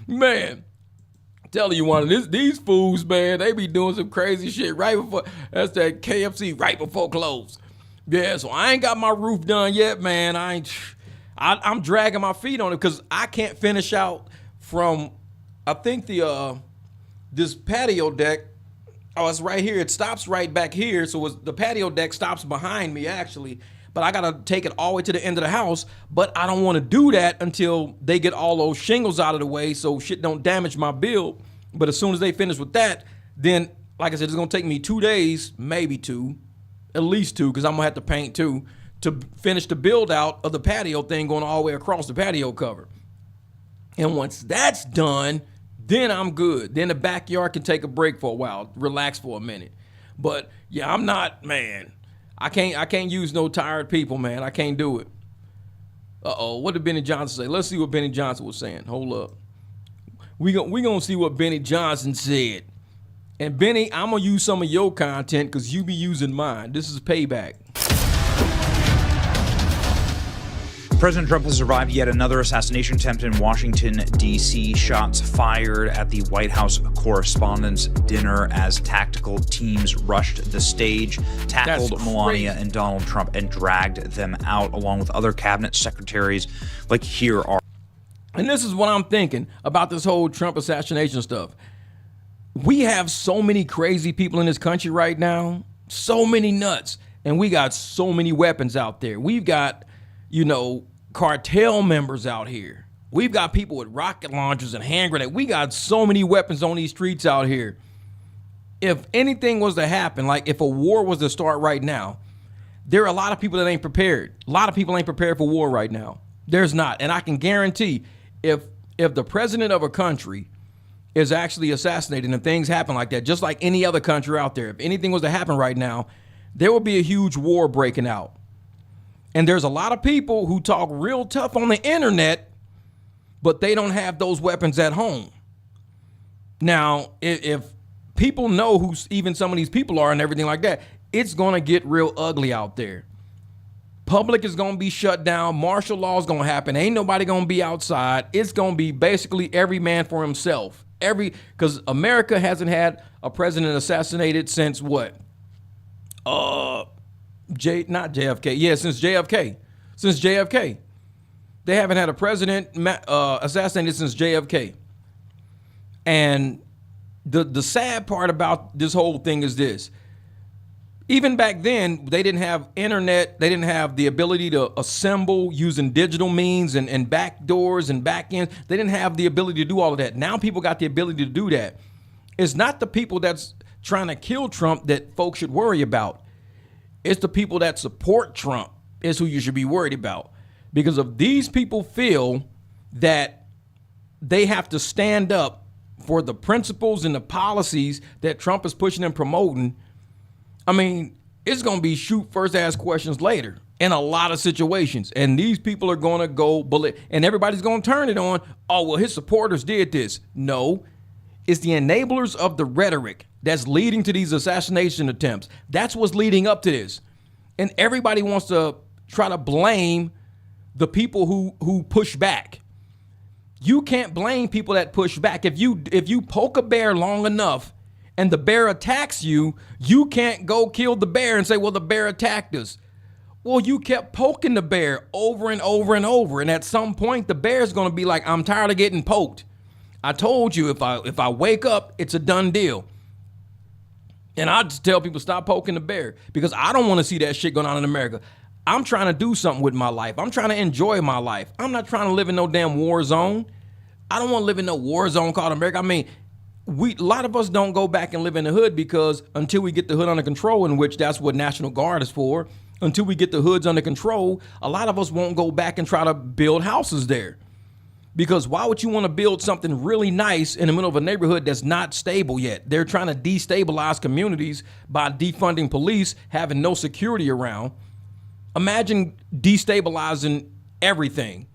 Man, telling you one of these fools, man, they be doing some crazy shit right before. That's that KFC right before close. Yeah, so I ain't got my roof done yet, man. I'm dragging my feet on it because I can't finish out from. I think this patio deck. Oh, it's right here. It stops right back here. So the patio deck stops behind me actually. But I gotta take it all the way to the end of the house. But I don't want to do that until they get all those shingles out of the way so shit don't damage my build. But as soon as they finish with that, then like I said, it's gonna take me 2 days, maybe 2, at least 2, because I'm gonna have to paint 2 to finish the build out of the patio thing going all the way across the patio cover. And once that's done, then I'm good. Then the backyard can take a break for a while, relax for a minute. But yeah, I'm not, man. I can't use no tired people, man. I can't do it. What did Benny Johnson say? Let's see what Benny Johnson was saying. Hold up. We gonna see what Benny Johnson said. And Benny, I'm gonna use some of your content because you be using mine. This is payback. President Trump has survived yet another assassination attempt in Washington, D.C. Shots fired at the White House Correspondents' Dinner as tactical teams rushed the stage, tackled Melania and Donald Trump, and dragged them out along with other cabinet secretaries. Like, here are. And this is what I'm thinking about this whole Trump assassination stuff. We have so many crazy people in this country right now, so many nuts, and we got so many weapons out there. We've got, cartel members out here. We've got people with rocket launchers and hand grenades. We got so many weapons on these streets out here. If anything was to happen, like if a war was to start right now, there are a lot of people that ain't prepared. A lot of people ain't prepared for war right now. There's not. And I can guarantee if the president of a country is actually assassinated and things happen like that, just like any other country out there, if anything was to happen right now, there will be a huge war breaking out. And there's a lot of people who talk real tough on the internet, but they don't have those weapons at home. Now, if people know who even some of these people are and everything like that, it's going to get real ugly out there. Public is going to be shut down. Martial law is going to happen. Ain't nobody going to be outside. It's going to be basically every man for himself. Because America hasn't had a president assassinated since what? Not JFK. Yeah, since JFK. Since JFK. They haven't had a president assassinated since JFK. And the sad part about this whole thing is this. Even back then, they didn't have internet. They didn't have the ability to assemble using digital means and back doors and back ends. They didn't have the ability to do all of that. Now people got the ability to do that. It's not the people that's trying to kill Trump that folks should worry about. It's the people that support Trump is who you should be worried about. Because if these people feel that they have to stand up for the principles and the policies that Trump is pushing and promoting, I mean, it's going to be shoot first, ask questions later in a lot of situations. And these people are going to go bullet, and everybody's going to turn it on. Oh, well, his supporters did this. No, it's the enablers of the rhetoric that's leading to these assassination attempts. That's what's leading up to this. And everybody wants to try to blame the people who push back. You can't blame people that push back. If you poke a bear long enough and the bear attacks you, you can't go kill the bear and say, well, the bear attacked us. Well, you kept poking the bear over and over and over. And at some point, the bear's going to be like, I'm tired of getting poked. I told you if I wake up, it's a done deal. And I just tell people, stop poking the bear, because I don't want to see that shit going on in America. I'm trying to do something with my life. I'm trying to enjoy my life. I'm not trying to live in no damn war zone. I don't want to live in no war zone called America. I mean, a lot of us don't go back and live in the hood because until we get the hood under control, in which that's what National Guard is for, until we get the hoods under control, a lot of us won't go back and try to build houses there. Because why would you want to build something really nice in the middle of a neighborhood that's not stable yet? They're trying to destabilize communities by defunding police, having no security around. Imagine destabilizing everything.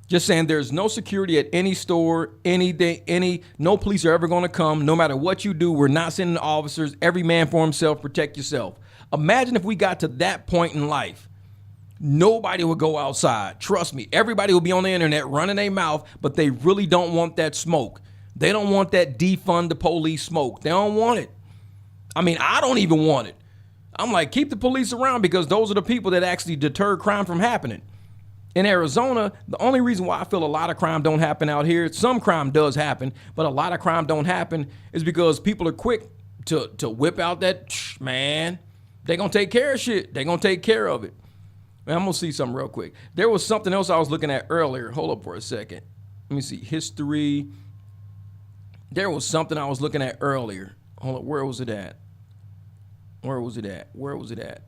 Just saying there's no security at any store, any day, no police are ever going to come. No matter what you do, we're not sending officers. Every man for himself, protect yourself. Imagine if we got to that point in life. Nobody would go outside. Trust me, everybody will be on the internet running their mouth, but they really don't want that smoke. They don't want that defund the police smoke. They don't want it. I mean, I don't even want it. I'm like, keep the police around because those are the people that actually deter crime from happening. In Arizona, the only reason why I feel a lot of crime don't happen out here, some crime does happen, but a lot of crime don't happen is because people are quick to whip out that, man, they're going to take care of shit. They're going to take care of it. Man, I'm going to see something real quick. There was something else I was looking at earlier. Hold up for a second. Let me see. History. There was something I was looking at earlier. Hold up. Where was it at? Where was it at? Where was it at?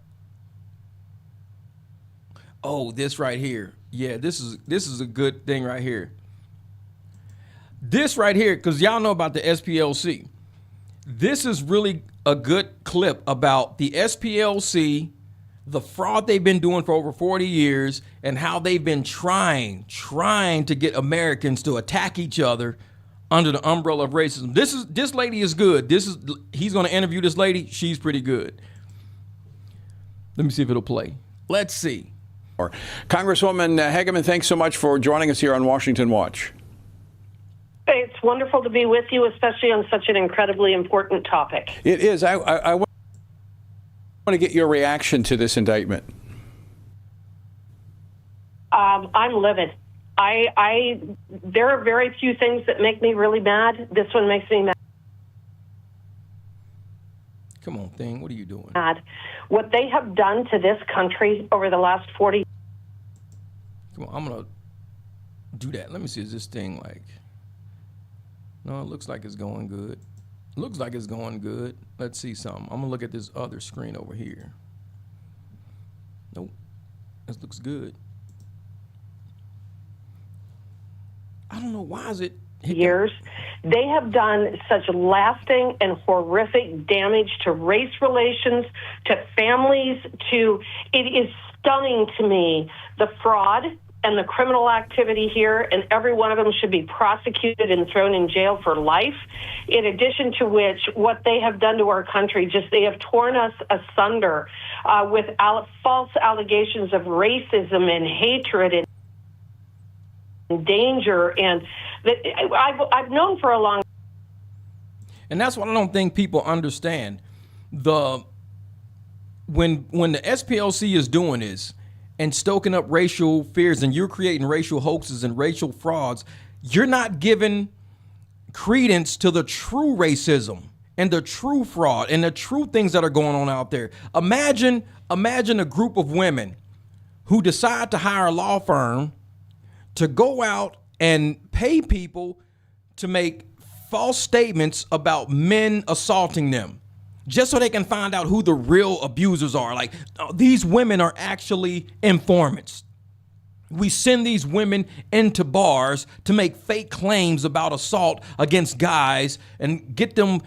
Oh, this right here. Yeah, this is a good thing right here. This right here, because y'all know about the SPLC. This is really a good clip about the SPLC, the fraud they've been doing for over 40 years, and how they've been trying to get Americans to attack each other under the umbrella of racism. This lady is good. He's going to interview this lady. She's pretty good. Let me see if it'll play. Let's see. Congresswoman Hageman, thanks so much for joining us here on Washington Watch. It's wonderful to be with you, especially on such an incredibly important topic. It is. I want to get your reaction to this indictment. I'm livid. There are very few things that make me really mad. This one makes me mad. Come on, thing. What are you doing? What they have done to this country over the last 40 years. Come on, I'm going to do that. Let me see. Is this thing like... No, it looks like it's going good. Looks like it's going good. Let's see something. I'm going to look at this other screen over here. Nope. This looks good. I don't know. Why is it... years. They have done such lasting and horrific damage to race relations, to families, it is stunning to me, the fraud and the criminal activity here, and every one of them should be prosecuted and thrown in jail for life. In addition to which, what they have done to our country, they have torn us asunder with false allegations of racism and hatred and danger, and I've known for a long time. And that's what I don't think people understand. When the SPLC is doing this and stoking up racial fears, and you're creating racial hoaxes and racial frauds, you're not giving credence to the true racism and the true fraud and the true things that are going on out there. Imagine a group of women who decide to hire a law firm to go out and pay people to make false statements about men assaulting them, just so they can find out who the real abusers are. Like, these women are actually informants. We send these women into bars to make fake claims about assault against guys and get them,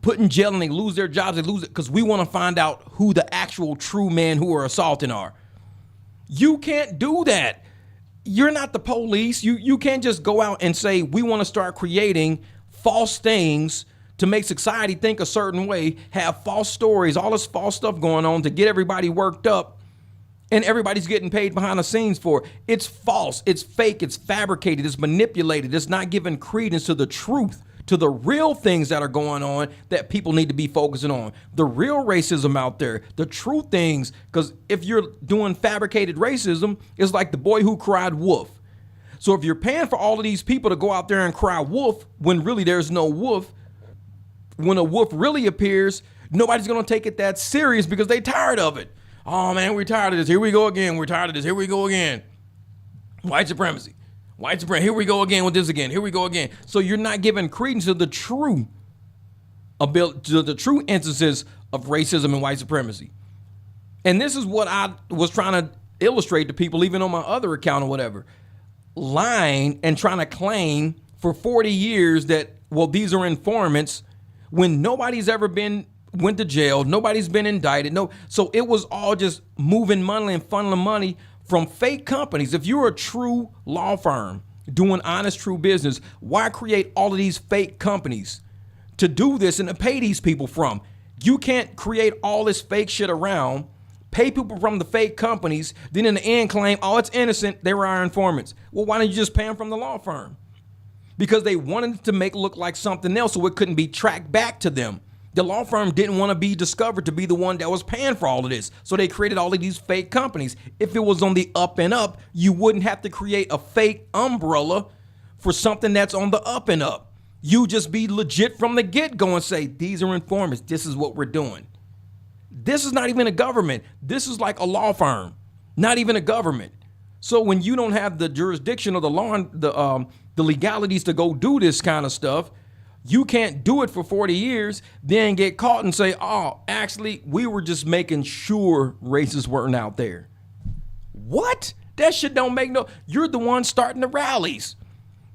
put in jail, and they lose their jobs. They lose it because we want to find out who the actual true men who are assaulting are. You can't do that. You're not the police. You can't just go out and say, we want to start creating false things to make society think a certain way, have false stories, all this false stuff going on to get everybody worked up, and everybody's getting paid behind the scenes for it. It's false. It's fake. It's fabricated. It's manipulated. It's not giving credence to the truth, to the real things that are going on that people need to be focusing on. The real racism out there, the true things, because if you're doing fabricated racism, it's like the boy who cried wolf. So if you're paying for all of these people to go out there and cry wolf when really there's no wolf, when a wolf really appears, nobody's going to take it that serious because they tired of it. Oh man, we're tired of this. Here we go again. We're tired of this. Here we go again. White supremacy. White supremacy, here we go again with this again. Here we go again. So you're not giving credence to the true instances of racism and white supremacy. And this is what I was trying to illustrate to people, even on my other account or whatever. Lying and trying to claim for 40 years that, well, these are informants when nobody's ever went to jail, nobody's been indicted. No, so it was all just moving money and funneling money from fake companies. If you're a true law firm doing honest, true business, why create all of these fake companies to do this and to pay these people from? You can't create all this fake shit around, pay people from the fake companies, then in the end claim, oh, it's innocent, they were our informants. Well, why don't you just pay them from the law firm? Because they wanted to make it look like something else so it couldn't be tracked back to them. The law firm didn't want to be discovered to be the one that was paying for all of this. So they created all of these fake companies. If it was on the up and up, you wouldn't have to create a fake umbrella for something that's on the up and up. You just be legit from the get-go and say, these are informants. This is what we're doing. This is not even a government. This is like a law firm, not even a government. So when you don't have the jurisdiction or the law, the legalities to go do this kind of stuff, you can't do it for 40 years, then get caught and say, oh, actually, we were just making sure racists weren't out there. What? That shit don't make no... You're the one starting the rallies.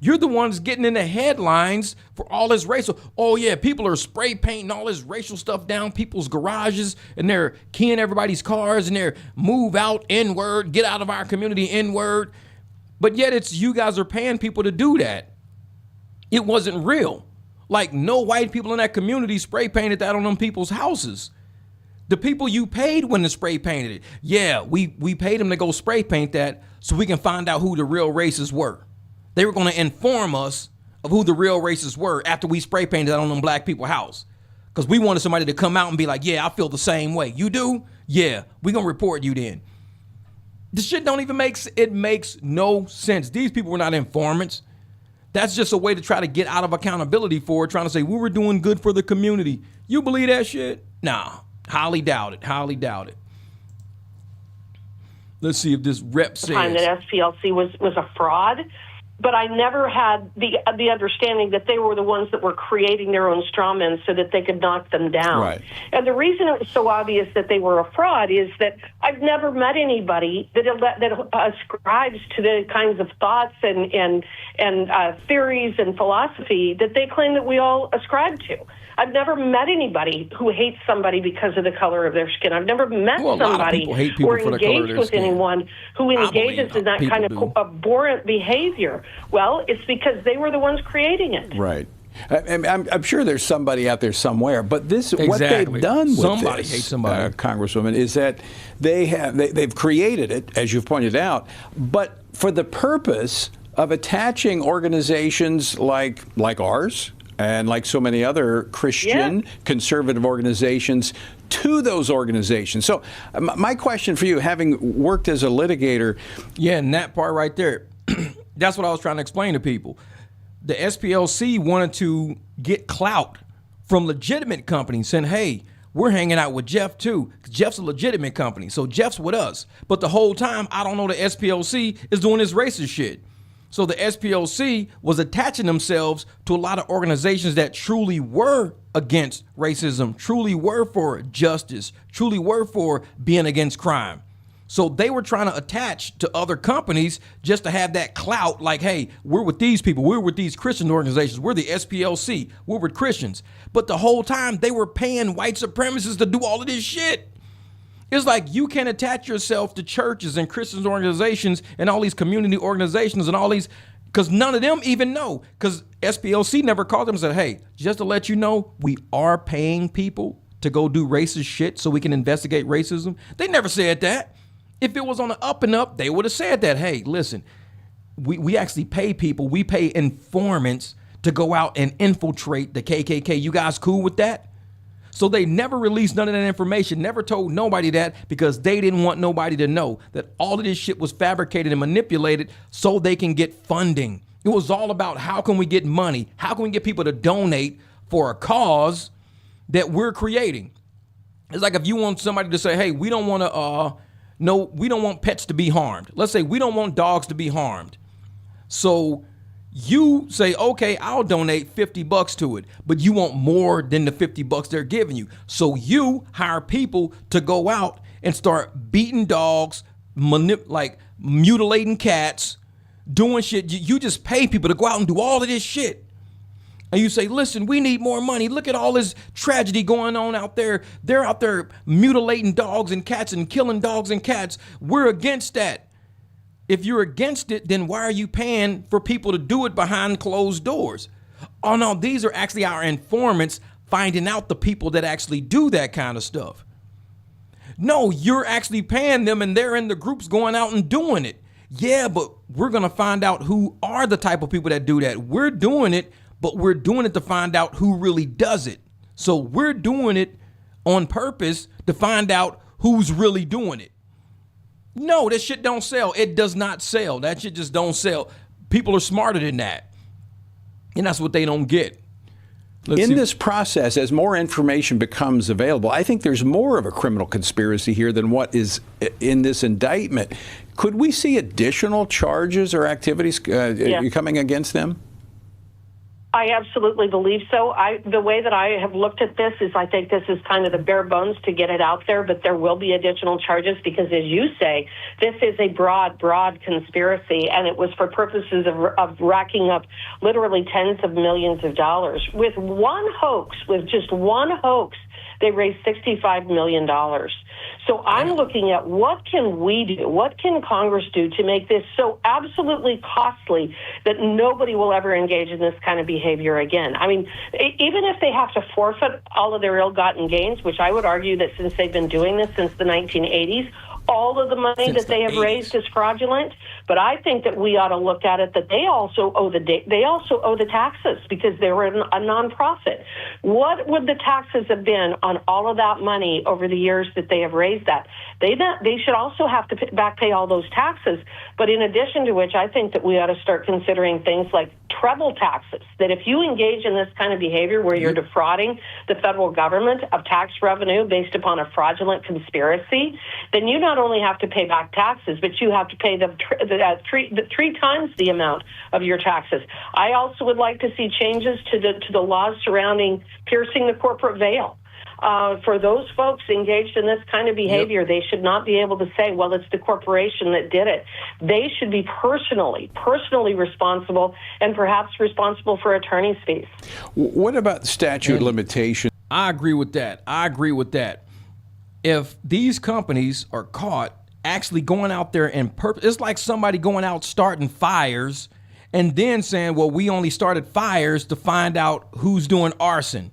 You're the ones getting in the headlines for all this racial. Oh, yeah, people are spray painting all this racial stuff down people's garages, and they're keying everybody's cars, and they're move out, N-word, get out of our community, N-word. But yet it's you guys are paying people to do that. It wasn't real. Like, no white people in that community spray painted that on them people's houses. The people you paid when they spray painted it. Yeah, we paid them to go spray paint that so we can find out who the real racists were. They were going to inform us of who the real racists were after we spray painted that on them black people's house. Because we wanted somebody to come out and be like, yeah, I feel the same way. You do? Yeah, we're going to report you then. This shit don't even makes no sense. These people were not informants. That's just a way to try to get out of accountability for it, trying to say we were doing good for the community. You believe that shit? Nah, highly doubt it, highly doubt it. Let's see if this rep says. Time that SPLC was a fraud. But I never had the understanding that they were the ones that were creating their own straw men so that they could knock them down. Right. And the reason it was so obvious that they were a fraud is that I've never met anybody that ascribes to the kinds of thoughts and theories and philosophy that they claim that we all ascribe to. I've never met anybody who hates somebody because of the color of their skin. I've never met somebody or engaged with anyone who engages in that kind of abhorrent behavior. Well, it's because they were the ones creating it. Right. I'm sure there's somebody out there somewhere, but this what they've done with somebody this, hates somebody. Congresswoman, is that they've created it, as you've pointed out, but for the purpose of attaching organizations like ours and like so many other Christian conservative organizations to those organizations. So my question for you, having worked as a litigator. Yeah, and that part right there, that's what I was trying to explain to people. The SPLC wanted to get clout from legitimate companies saying, hey, we're hanging out with Jeff too. Jeff's a legitimate company, so Jeff's with us. But the whole time, I don't know the SPLC is doing this racist shit. So the SPLC was attaching themselves to a lot of organizations that truly were against racism, truly were for justice, truly were for being against crime. So they were trying to attach to other companies just to have that clout like, hey, we're with these people. We're with these Christian organizations. We're the SPLC. We're with Christians. But the whole time they were paying white supremacists to do all of this shit. It's like you can attach yourself to churches and Christian organizations and all these community organizations and all these, because none of them even know, because SPLC never called them and said, hey, just to let you know, we are paying people to go do racist shit so we can investigate racism. They never said that. If it was on the up and up, they would have said that, hey, listen, we actually pay people. We pay informants to go out and infiltrate the KKK. You guys cool with that? So they never released none of that information, never told nobody that, because they didn't want nobody to know that all of this shit was fabricated and manipulated so they can get funding. It was all about how can we get money? How can we get people to donate for a cause that we're creating? It's like if you want somebody to say, hey, we don't want to, we don't want pets to be harmed. Let's say we don't want dogs to be harmed. So you say, okay, I'll donate $50 to it, but you want more than the $50 they're giving you. So you hire people to go out and start beating dogs, mutilating cats, doing shit. You just pay people to go out and do all of this shit. And you say, listen, we need more money. Look at all this tragedy going on out there. They're out there mutilating dogs and cats and killing dogs and cats. We're against that. If you're against it, then why are you paying for people to do it behind closed doors? Oh, no, these are actually our informants finding out the people that actually do that kind of stuff. No, you're actually paying them and they're in the groups going out and doing it. Yeah, but we're going to find out who are the type of people that do that. We're doing it, but we're doing it to find out who really does it. So we're doing it on purpose to find out who's really doing it. No, that shit don't sell. It does not sell. That shit just don't sell. People are smarter than that. And that's what they don't get. In this process, as more information becomes available, I think there's more of a criminal conspiracy here than what is in this indictment. Could we see additional charges or activities coming against them? I absolutely believe so. The way that I have looked at this is I think this is kind of the bare bones to get it out there, but there will be additional charges because, as you say, this is a broad conspiracy, and it was for purposes of racking up literally tens of millions of dollars. With just one hoax, they raised $65 million. So I'm looking at what can we do? What can Congress do to make this so absolutely costly that nobody will ever engage in this kind of behavior again? I mean, even if they have to forfeit all of their ill-gotten gains, which I would argue that since they've been doing this since the 1980s, all of the money that they have raised is fraudulent. But I think that we ought to look at it that they also owe the taxes because they were a nonprofit. What would the taxes have been on all of that money over the years that they have raised that? They should also have to back pay all those taxes. But in addition to which, I think that we ought to start considering things like treble taxes, that if you engage in this kind of behavior where you're defrauding the federal government of tax revenue based upon a fraudulent conspiracy, then you not only have to pay back taxes, but you have to pay them three times the amount of your taxes. I also would like to see changes to the laws surrounding piercing the corporate veil. For those folks engaged in this kind of behavior, they should not be able to say, well, it's the corporation that did it. They should be personally responsible and perhaps responsible for attorney's fees. What about statute limitation? I agree with that. If these companies are caught actually going out there and it's like somebody going out starting fires and then saying, well, we only started fires to find out who's doing arson.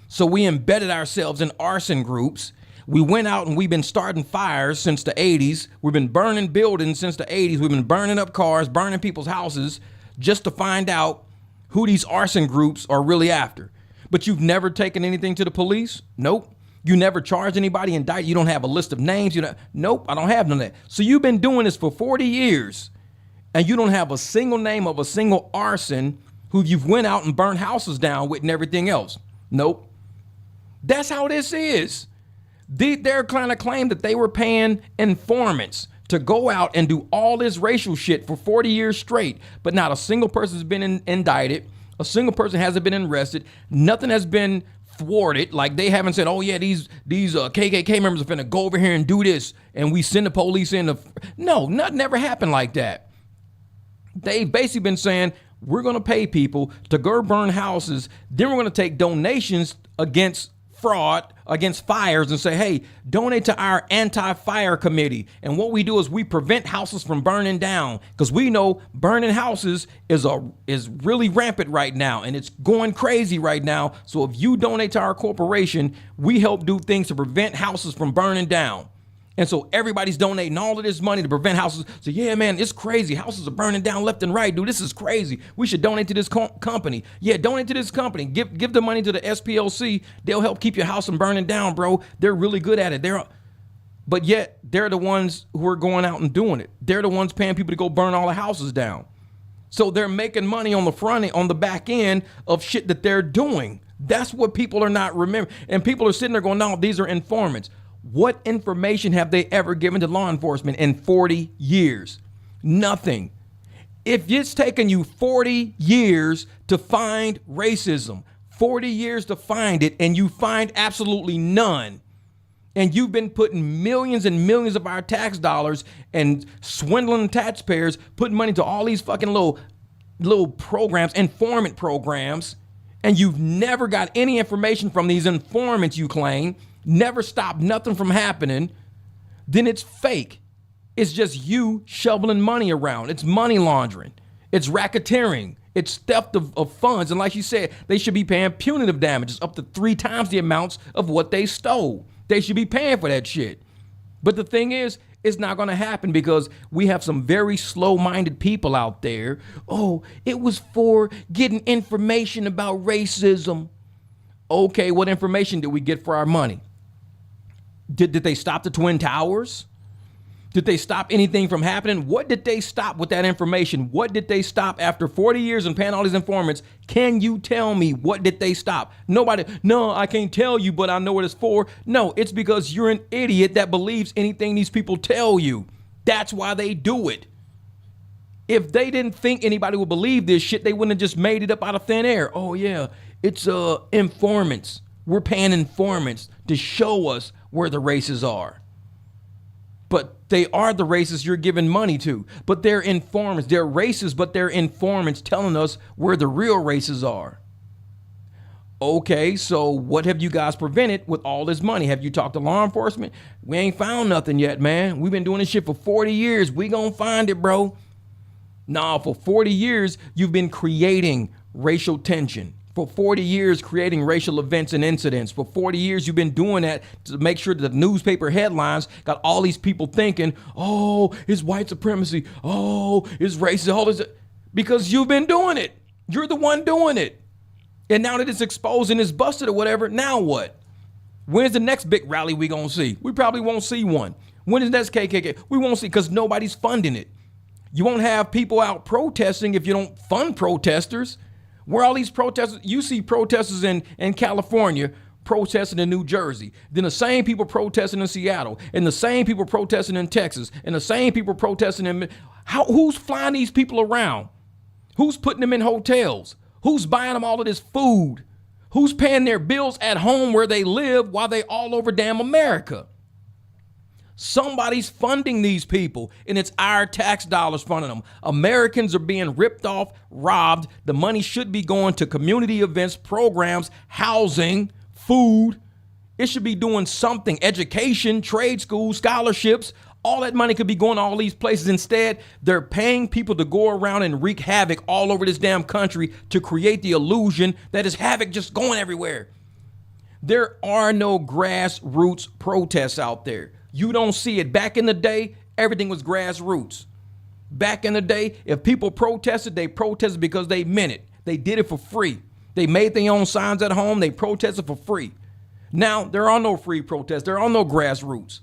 So we embedded ourselves in arson groups. We went out and we've been starting fires since the 80s. We've been burning buildings since the 80s. We've been burning up cars, burning people's houses just to find out who these arson groups are really after. But you've never taken anything to the police? Nope. You never charge anybody, indict. You don't have a list of names. Nope, I don't have none of that. So you've been doing this for 40 years and you don't have a single name of a single arson who you've went out and burned houses down with and everything else. Nope. That's how this is. They're trying to claim that they were paying informants to go out and do all this racial shit for 40 years straight, but not a single person has been indicted. A single person hasn't been arrested. Nothing has been thwarted. Like they haven't said, oh yeah, these KKK members are finna go over here and do this and we send the police in. No, nothing ever happened like that. They've basically been saying, we're going to pay people to go burn houses. Then we're going to take donations against fraud, against fires and say, hey, donate to our anti-fire committee. And what we do is we prevent houses from burning down because we know burning houses is really rampant right now and it's going crazy right now. So if you donate to our corporation, we help do things to prevent houses from burning down. And so everybody's donating all of this money to prevent houses. So yeah, man, it's crazy. Houses are burning down left and right, dude. This is crazy. We should donate to this company. Yeah, donate to this company. Give the money to the SPLC. They'll help keep your house from burning down, bro. They're really good at it. But yet they're the ones who are going out and doing it. They're the ones paying people to go burn all the houses down. So they're making money on the front end, on the back end of shit that they're doing. That's what people are not remembering. And people are sitting there going, no, these are informants. What information have they ever given to law enforcement in 40 years? Nothing. If it's taken you 40 years to find racism, 40 years to find it, and you find absolutely none, and you've been putting millions and millions of our tax dollars and swindling taxpayers, putting money to all these fucking little programs, informant programs, and you've never got any information from these informants you claim, never stopped nothing from happening, then it's fake. It's just you shoveling money around. It's money laundering. It's racketeering. It's theft of funds. And like you said, they should be paying punitive damages up to 3 times the amounts of what they stole. They should be paying for that shit. But the thing is, it's not going to happen because we have some very slow-minded people out there. Oh, it was for getting information about racism. Okay, what information did we get for our money? Did they stop the Twin Towers? Did they stop anything from happening? What did they stop with that information? What did they stop after 40 years and paying all these informants? Can you tell me what did they stop? Nobody, no, I can't tell you, but I know what it's for. No, it's because you're an idiot that believes anything these people tell you. That's why they do it. If they didn't think anybody would believe this shit, they wouldn't have just made it up out of thin air. Oh yeah, it's informants. We're paying informants to show us where the races are. But they are the racists you're giving money to. But they're informants. They're racist, but they're informants telling us where the real races are. Okay, so what have you guys prevented with all this money? Have you talked to law enforcement? We ain't found nothing yet, man. We've been doing this shit for 40 years. We gonna find it, bro. Nah, for 40 years, you've been creating racial tension. For 40 years, creating racial events and incidents. For 40 years, you've been doing that to make sure that the newspaper headlines got all these people thinking, oh, it's white supremacy. Oh, it's racist. All this, because you've been doing it. You're the one doing it. And now that it's exposed and it's busted or whatever, now what? When's the next big rally we gonna see? We probably won't see one. When is next KKK? We won't see because nobody's funding it. You won't have people out protesting if you don't fund protesters. Where all these protesters, you see protesters in California protesting in New Jersey, then the same people protesting in Seattle, and the same people protesting in Texas, and the same people protesting in, who's flying these people around? Who's putting them in hotels? Who's buying them all of this food? Who's paying their bills at home where they live while they all over damn America? Somebody's funding these people, and it's our tax dollars funding them. Americans are being ripped off, robbed. The money should be going to community events, programs, housing, food. It should be doing something, education, trade schools, scholarships. All that money could be going to all these places. Instead, they're paying people to go around and wreak havoc all over this damn country to create the illusion that is havoc just going everywhere. There are no grassroots protests out there. You don't see it. Back in the day, everything was grassroots. Back in the day, if people protested, they protested because they meant it. They did it for free. They made their own signs at home. They protested for free. Now, there are no free protests. There are no grassroots.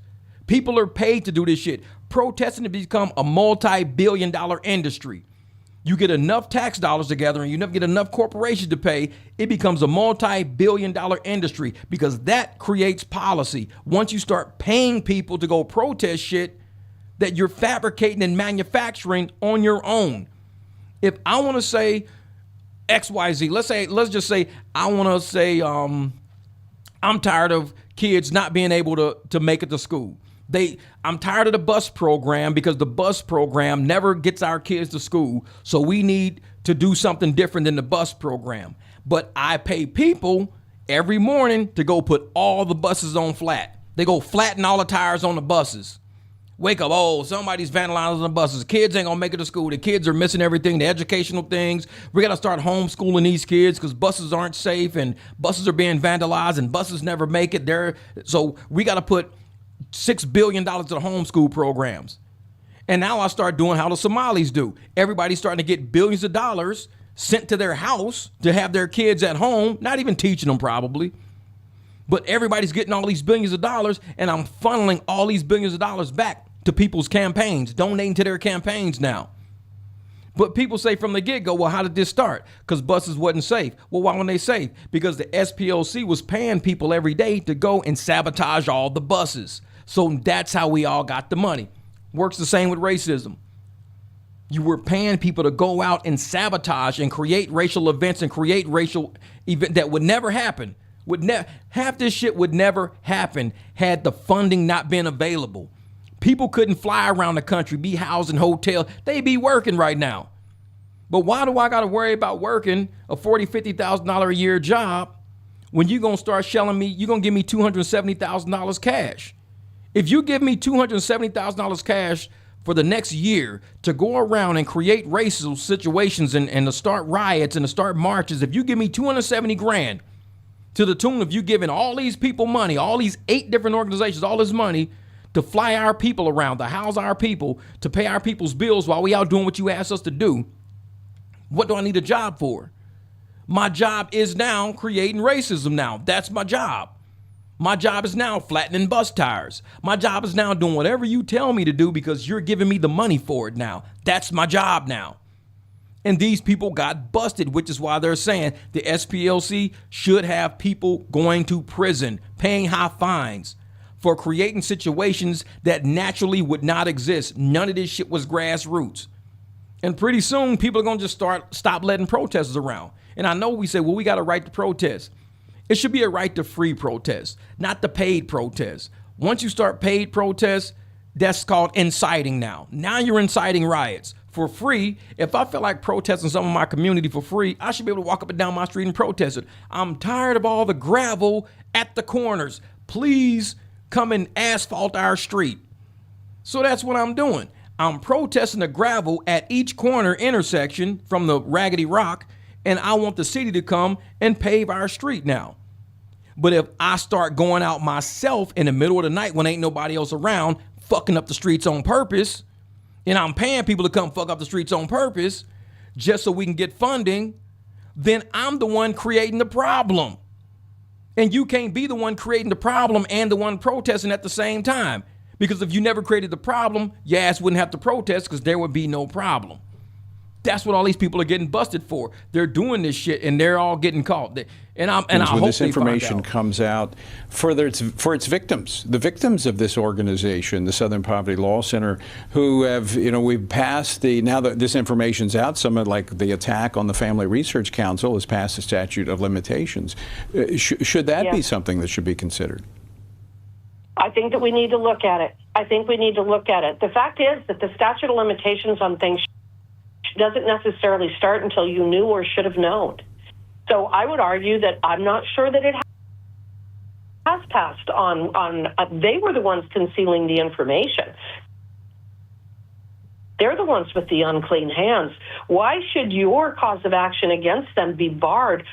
People are paid to do this shit. Protesting to become a multi-billion-dollar industry. You get enough tax dollars together and you never get enough corporations to pay, it becomes a multi-billion-dollar industry because that creates policy. Once you start paying people to go protest shit that you're fabricating and manufacturing on your own. If I want to say XYZ, let's just say I want to say I'm tired of kids not being able to make it to school. I'm tired of the bus program because the bus program never gets our kids to school. So we need to do something different than the bus program. But I pay people every morning to go put all the buses on flat. They go flatten all the tires on the buses. Wake up, oh, somebody's vandalizing the buses. Kids ain't gonna make it to school. The kids are missing everything, the educational things. We gotta start homeschooling these kids because buses aren't safe and buses are being vandalized and buses never make it there. So we gotta put $6 billion to the homeschool programs. And now I start doing how the Somalis do. Everybody's starting to get billions of dollars sent to their house to have their kids at home, not even teaching them probably. But everybody's getting all these billions of dollars and I'm funneling all these billions of dollars back to people's campaigns, donating to their campaigns now. But people say from the get-go, well, how did this start? Because buses wasn't safe. Well, why weren't they safe? Because the SPLC was paying people every day to go and sabotage all the buses. So that's how we all got the money. Works the same with racism. You were paying people to go out and sabotage and create racial events and create racial event that would never happen. Half this shit would never happen had the funding not been available. People couldn't fly around the country, be housed in hotels. They'd be working right now. But why do I got to worry about working a $40,000, $50,000 a year job when you're going to start shelling me, you're going to give me $270,000 cash? If you give me $270,000 cash for the next year to go around and create racial situations and to start riots and to start marches, if you give me 270 grand to the tune of you giving all these people money, all these 8 different organizations, all this money to fly our people around, to house our people, to pay our people's bills while we out doing what you asked us to do, what do I need a job for? My job is now creating racism now. That's my job. My job is now flattening bus tires. My job is now doing whatever you tell me to do because you're giving me the money for it now. That's my job now. And these people got busted, which is why they're saying the SPLC should have people going to prison, paying high fines for creating situations that naturally would not exist. None of this shit was grassroots. And pretty soon people are going to just stop letting protesters around. And I know we say, well, we got a right to protest. It should be a right to free protest, not the paid protest. Once you start paid protests, that's called inciting now. Now you're inciting riots. For free, if I feel like protesting some of my community for free, I should be able to walk up and down my street and protest it. I'm tired of all the gravel at the corners. Please come and asphalt our street. So that's what I'm doing. I'm protesting the gravel at each corner intersection from the Raggedy Rock, and I want the city to come and pave our street now. But if I start going out myself in the middle of the night when ain't nobody else around, fucking up the streets on purpose, and I'm paying people to come fuck up the streets on purpose just so we can get funding, then I'm the one creating the problem. And you can't be the one creating the problem and the one protesting at the same time. Because if you never created the problem, your ass wouldn't have to protest because there would be no problem. That's what all these people are getting busted for. They're doing this shit and they're all getting caught. And I when hope this they information find out. comes out for its victims, the victims of this organization, the Southern Poverty Law Center, who have, we've passed now that this information's out, some of like the attack on the Family Research Council has passed the statute of limitations. Should that be something that should be considered? I think that we need to look at it. The fact is that the statute of limitations on things doesn't necessarily start until you knew or should have known. So I would argue that I'm not sure that it has passed on they were the ones concealing the information. They're the ones with the unclean hands. Why should your cause of action against them be barred?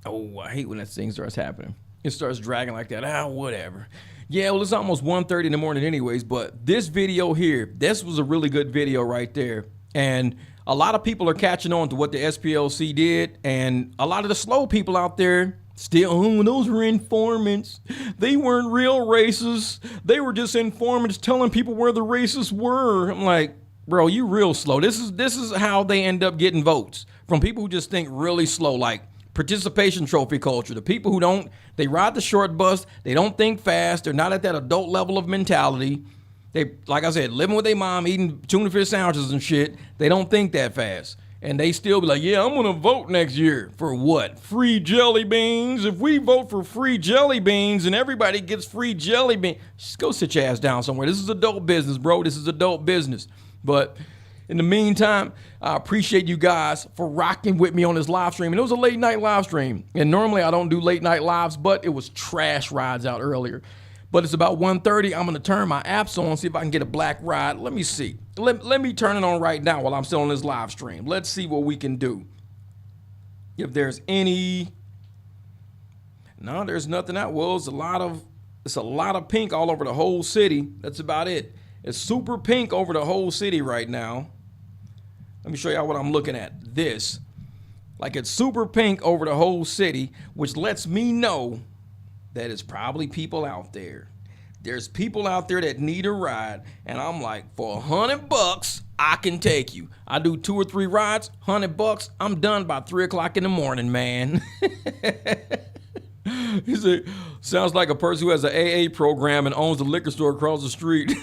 Oh, I hate when that thing starts happening. It starts dragging like that. Whatever. Yeah, well, it's almost 1:30 in the morning anyways, but this video here, this was a really good video right there. And a lot of people are catching on to what the SPLC did, and a lot of the slow people out there still, those were informants. They weren't real racists. They were just informants telling people where the racists were. I'm like, bro, you real slow. This is how they end up getting votes from people who just think really slow, like participation trophy culture. The people who they ride the short bus, they don't think fast, they're not at that adult level of mentality. They, like I said, living with their mom, eating tuna fish sandwiches and shit, they don't think that fast. And they still be like, yeah, I'm gonna vote next year. For what? Free jelly beans? If we vote for free jelly beans and everybody gets free jelly beans, just go sit your ass down somewhere. This is adult business, bro. This is adult business. But in the meantime, I appreciate you guys for rocking with me on this live stream. And it was a late night live stream. And normally I don't do late night lives, but it was trash rides out earlier. But it's about 1:30. I'm going to turn my apps on, see if I can get a black ride. Let me see. Let me turn it on right now while I'm still on this live stream. Let's see what we can do. If there's any. No, there's nothing out. Well, it's a lot of pink all over the whole city. That's about it. It's super pink over the whole city right now. Let me show y'all what I'm looking at. This. Like it's super pink over the whole city, which lets me know that it's probably people out there. There's people out there that need a ride, and I'm like, for $100, I can take you. I do 2 or 3 rides, $100, I'm done by 3 o'clock in the morning, man. He said, sounds like a person who has an AA program and owns a liquor store across the street.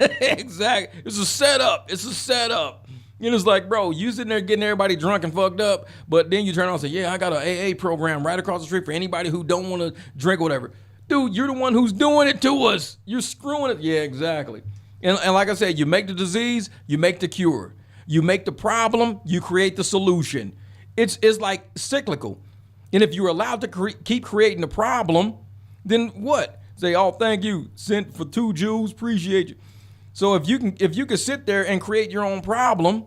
Exactly. It's a setup. It's a setup. You know, it's like, bro, you sitting there getting everybody drunk and fucked up, but then you turn around and say, yeah, I got an AA program right across the street for anybody who don't want to drink or whatever. Dude, you're the one who's doing it to us. You're screwing it. Yeah, exactly. And like I said, you make the disease, you make the cure. You make the problem, you create the solution. It's like cyclical. And if you're allowed to keep creating the problem, then what? Say, oh, thank you. Sent for 2 Jews, appreciate you. So if you can sit there and create your own problem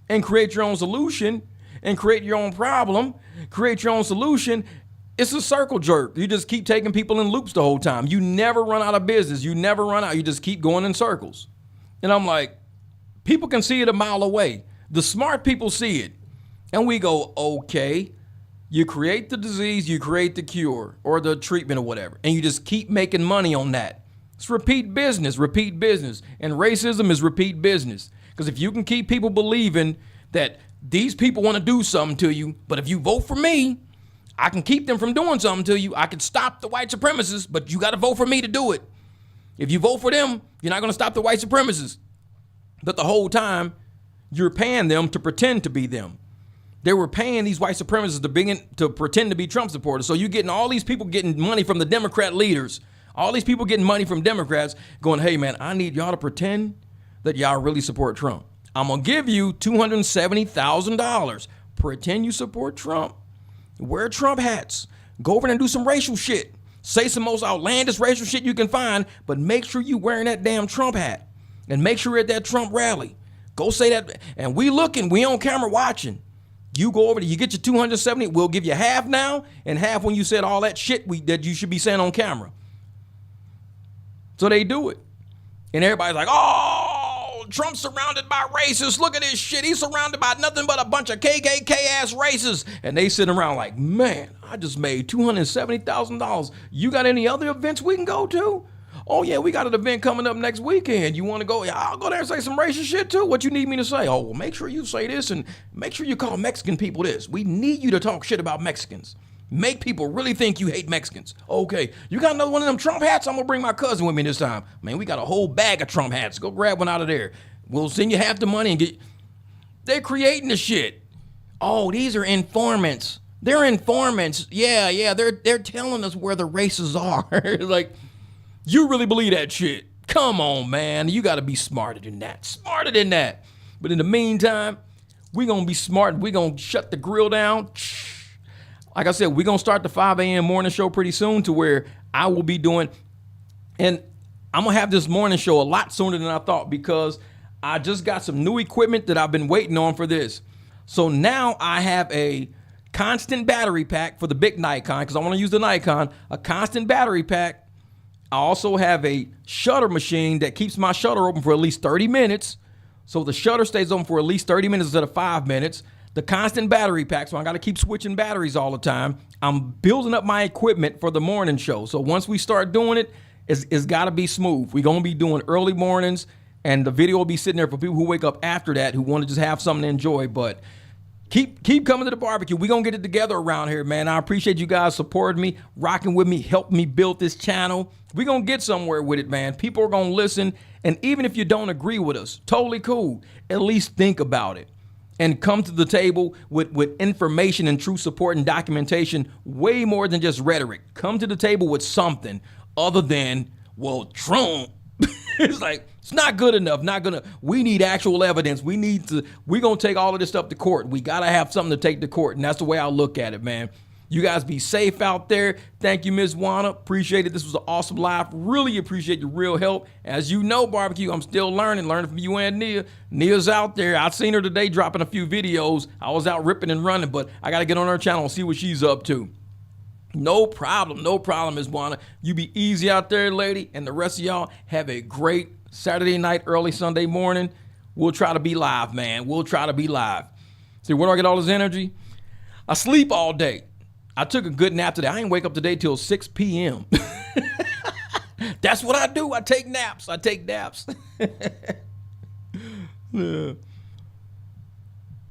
and create your own solution and create your own problem, create your own solution, it's a circle jerk. You just keep taking people in loops the whole time. You never run out of business. You never run out. You just keep going in circles. And I'm like, people can see it a mile away. The smart people see it. And we go, okay, you create the disease, you create the cure or the treatment or whatever. And you just keep making money on that. It's repeat business. And racism is repeat business. Because if you can keep people believing that these people want to do something to you, but if you vote for me, I can keep them from doing something to you. I can stop the white supremacists, but you got to vote for me to do it. If you vote for them, you're not going to stop the white supremacists. But the whole time, you're paying them to pretend to be them. They were paying these white supremacists to pretend to be Trump supporters. So you're getting all these people getting money from the Democrat leaders. All these people getting money from Democrats going, hey, man, I need y'all to pretend that y'all really support Trump. I'm going to give you $270,000. Pretend you support Trump. Wear Trump hats. Go over there and do some racial shit. Say some most outlandish racial shit you can find, but make sure you wearing that damn Trump hat. And make sure you're at that Trump rally. Go say that. And we looking. We on camera watching. You go over there. You get your 270. We'll give you half now and half when you said all that shit that you should be saying on camera. So they do it. And everybody's like, oh, Trump's surrounded by racists. Look at this shit. He's surrounded by nothing but a bunch of KKK ass racists. And they sitting around like, man, I just made $270,000. You got any other events we can go to? Oh, yeah, we got an event coming up next weekend. You want to go? Yeah, I'll go there and say some racist shit, too. What you need me to say? Oh, well, make sure you say this and make sure you call Mexican people this. We need you to talk shit about Mexicans. Make people really think you hate Mexicans. Okay, you got another one of them Trump hats? I'm going to bring my cousin with me this time. Man, we got a whole bag of Trump hats. Go grab one out of there. We'll send you half the money and get... They're creating the shit. Oh, these are informants. They're informants. Yeah, they're telling us where the races are. Like... You really believe that shit? Come on, man. You got to be smarter than that. But in the meantime, we're going to be smart. We're going to shut the grill down. Like I said, we're going to start the 5 a.m. morning show pretty soon to where I will be doing. And I'm going to have this morning show a lot sooner than I thought because I just got some new equipment that I've been waiting on for this. So now I have a constant battery pack for the big Nikon because I want to use the Nikon. A constant battery pack. I also have a shutter machine that keeps my shutter open for at least 30 minutes. So the shutter stays open for at least 30 minutes instead of 5 minutes. The constant battery pack, so I got to keep switching batteries all the time. I'm building up my equipment for the morning show. So once we start doing it, it's got to be smooth. We're going to be doing early mornings, and the video will be sitting there for people who wake up after that who want to just have something to enjoy. But keep coming to the barbecue. We're going to get it together around here, man. I appreciate you guys supporting me, rocking with me, helping me build this channel. We're going to get somewhere with it, man. People are going to listen. And even if you don't agree with us, totally cool. At least think about it and come to the table with information and true support and documentation, way more than just rhetoric. Come to the table with something other than, well, Trump. It's like, it's not good enough. We need actual evidence. We're going to take all of this stuff to court. We got to have something to take to court. And that's the way I look at it, man. You guys be safe out there. Thank you, Ms. Juana. Appreciate it. This was an awesome live. Really appreciate your real help. As you know, barbecue, I'm still learning from you and Nia. Nia's out there. I seen her today dropping a few videos. I was out ripping and running, but I got to get on her channel and see what she's up to. No problem, Ms. Juana. You be easy out there, lady. And the rest of y'all have a great Saturday night, early Sunday morning. We'll try to be live, man. We'll try to be live. See, where do I get all this energy? I sleep all day. I took a good nap today. I ain't wake up today till 6 p.m. That's what I do. I take naps. Yeah.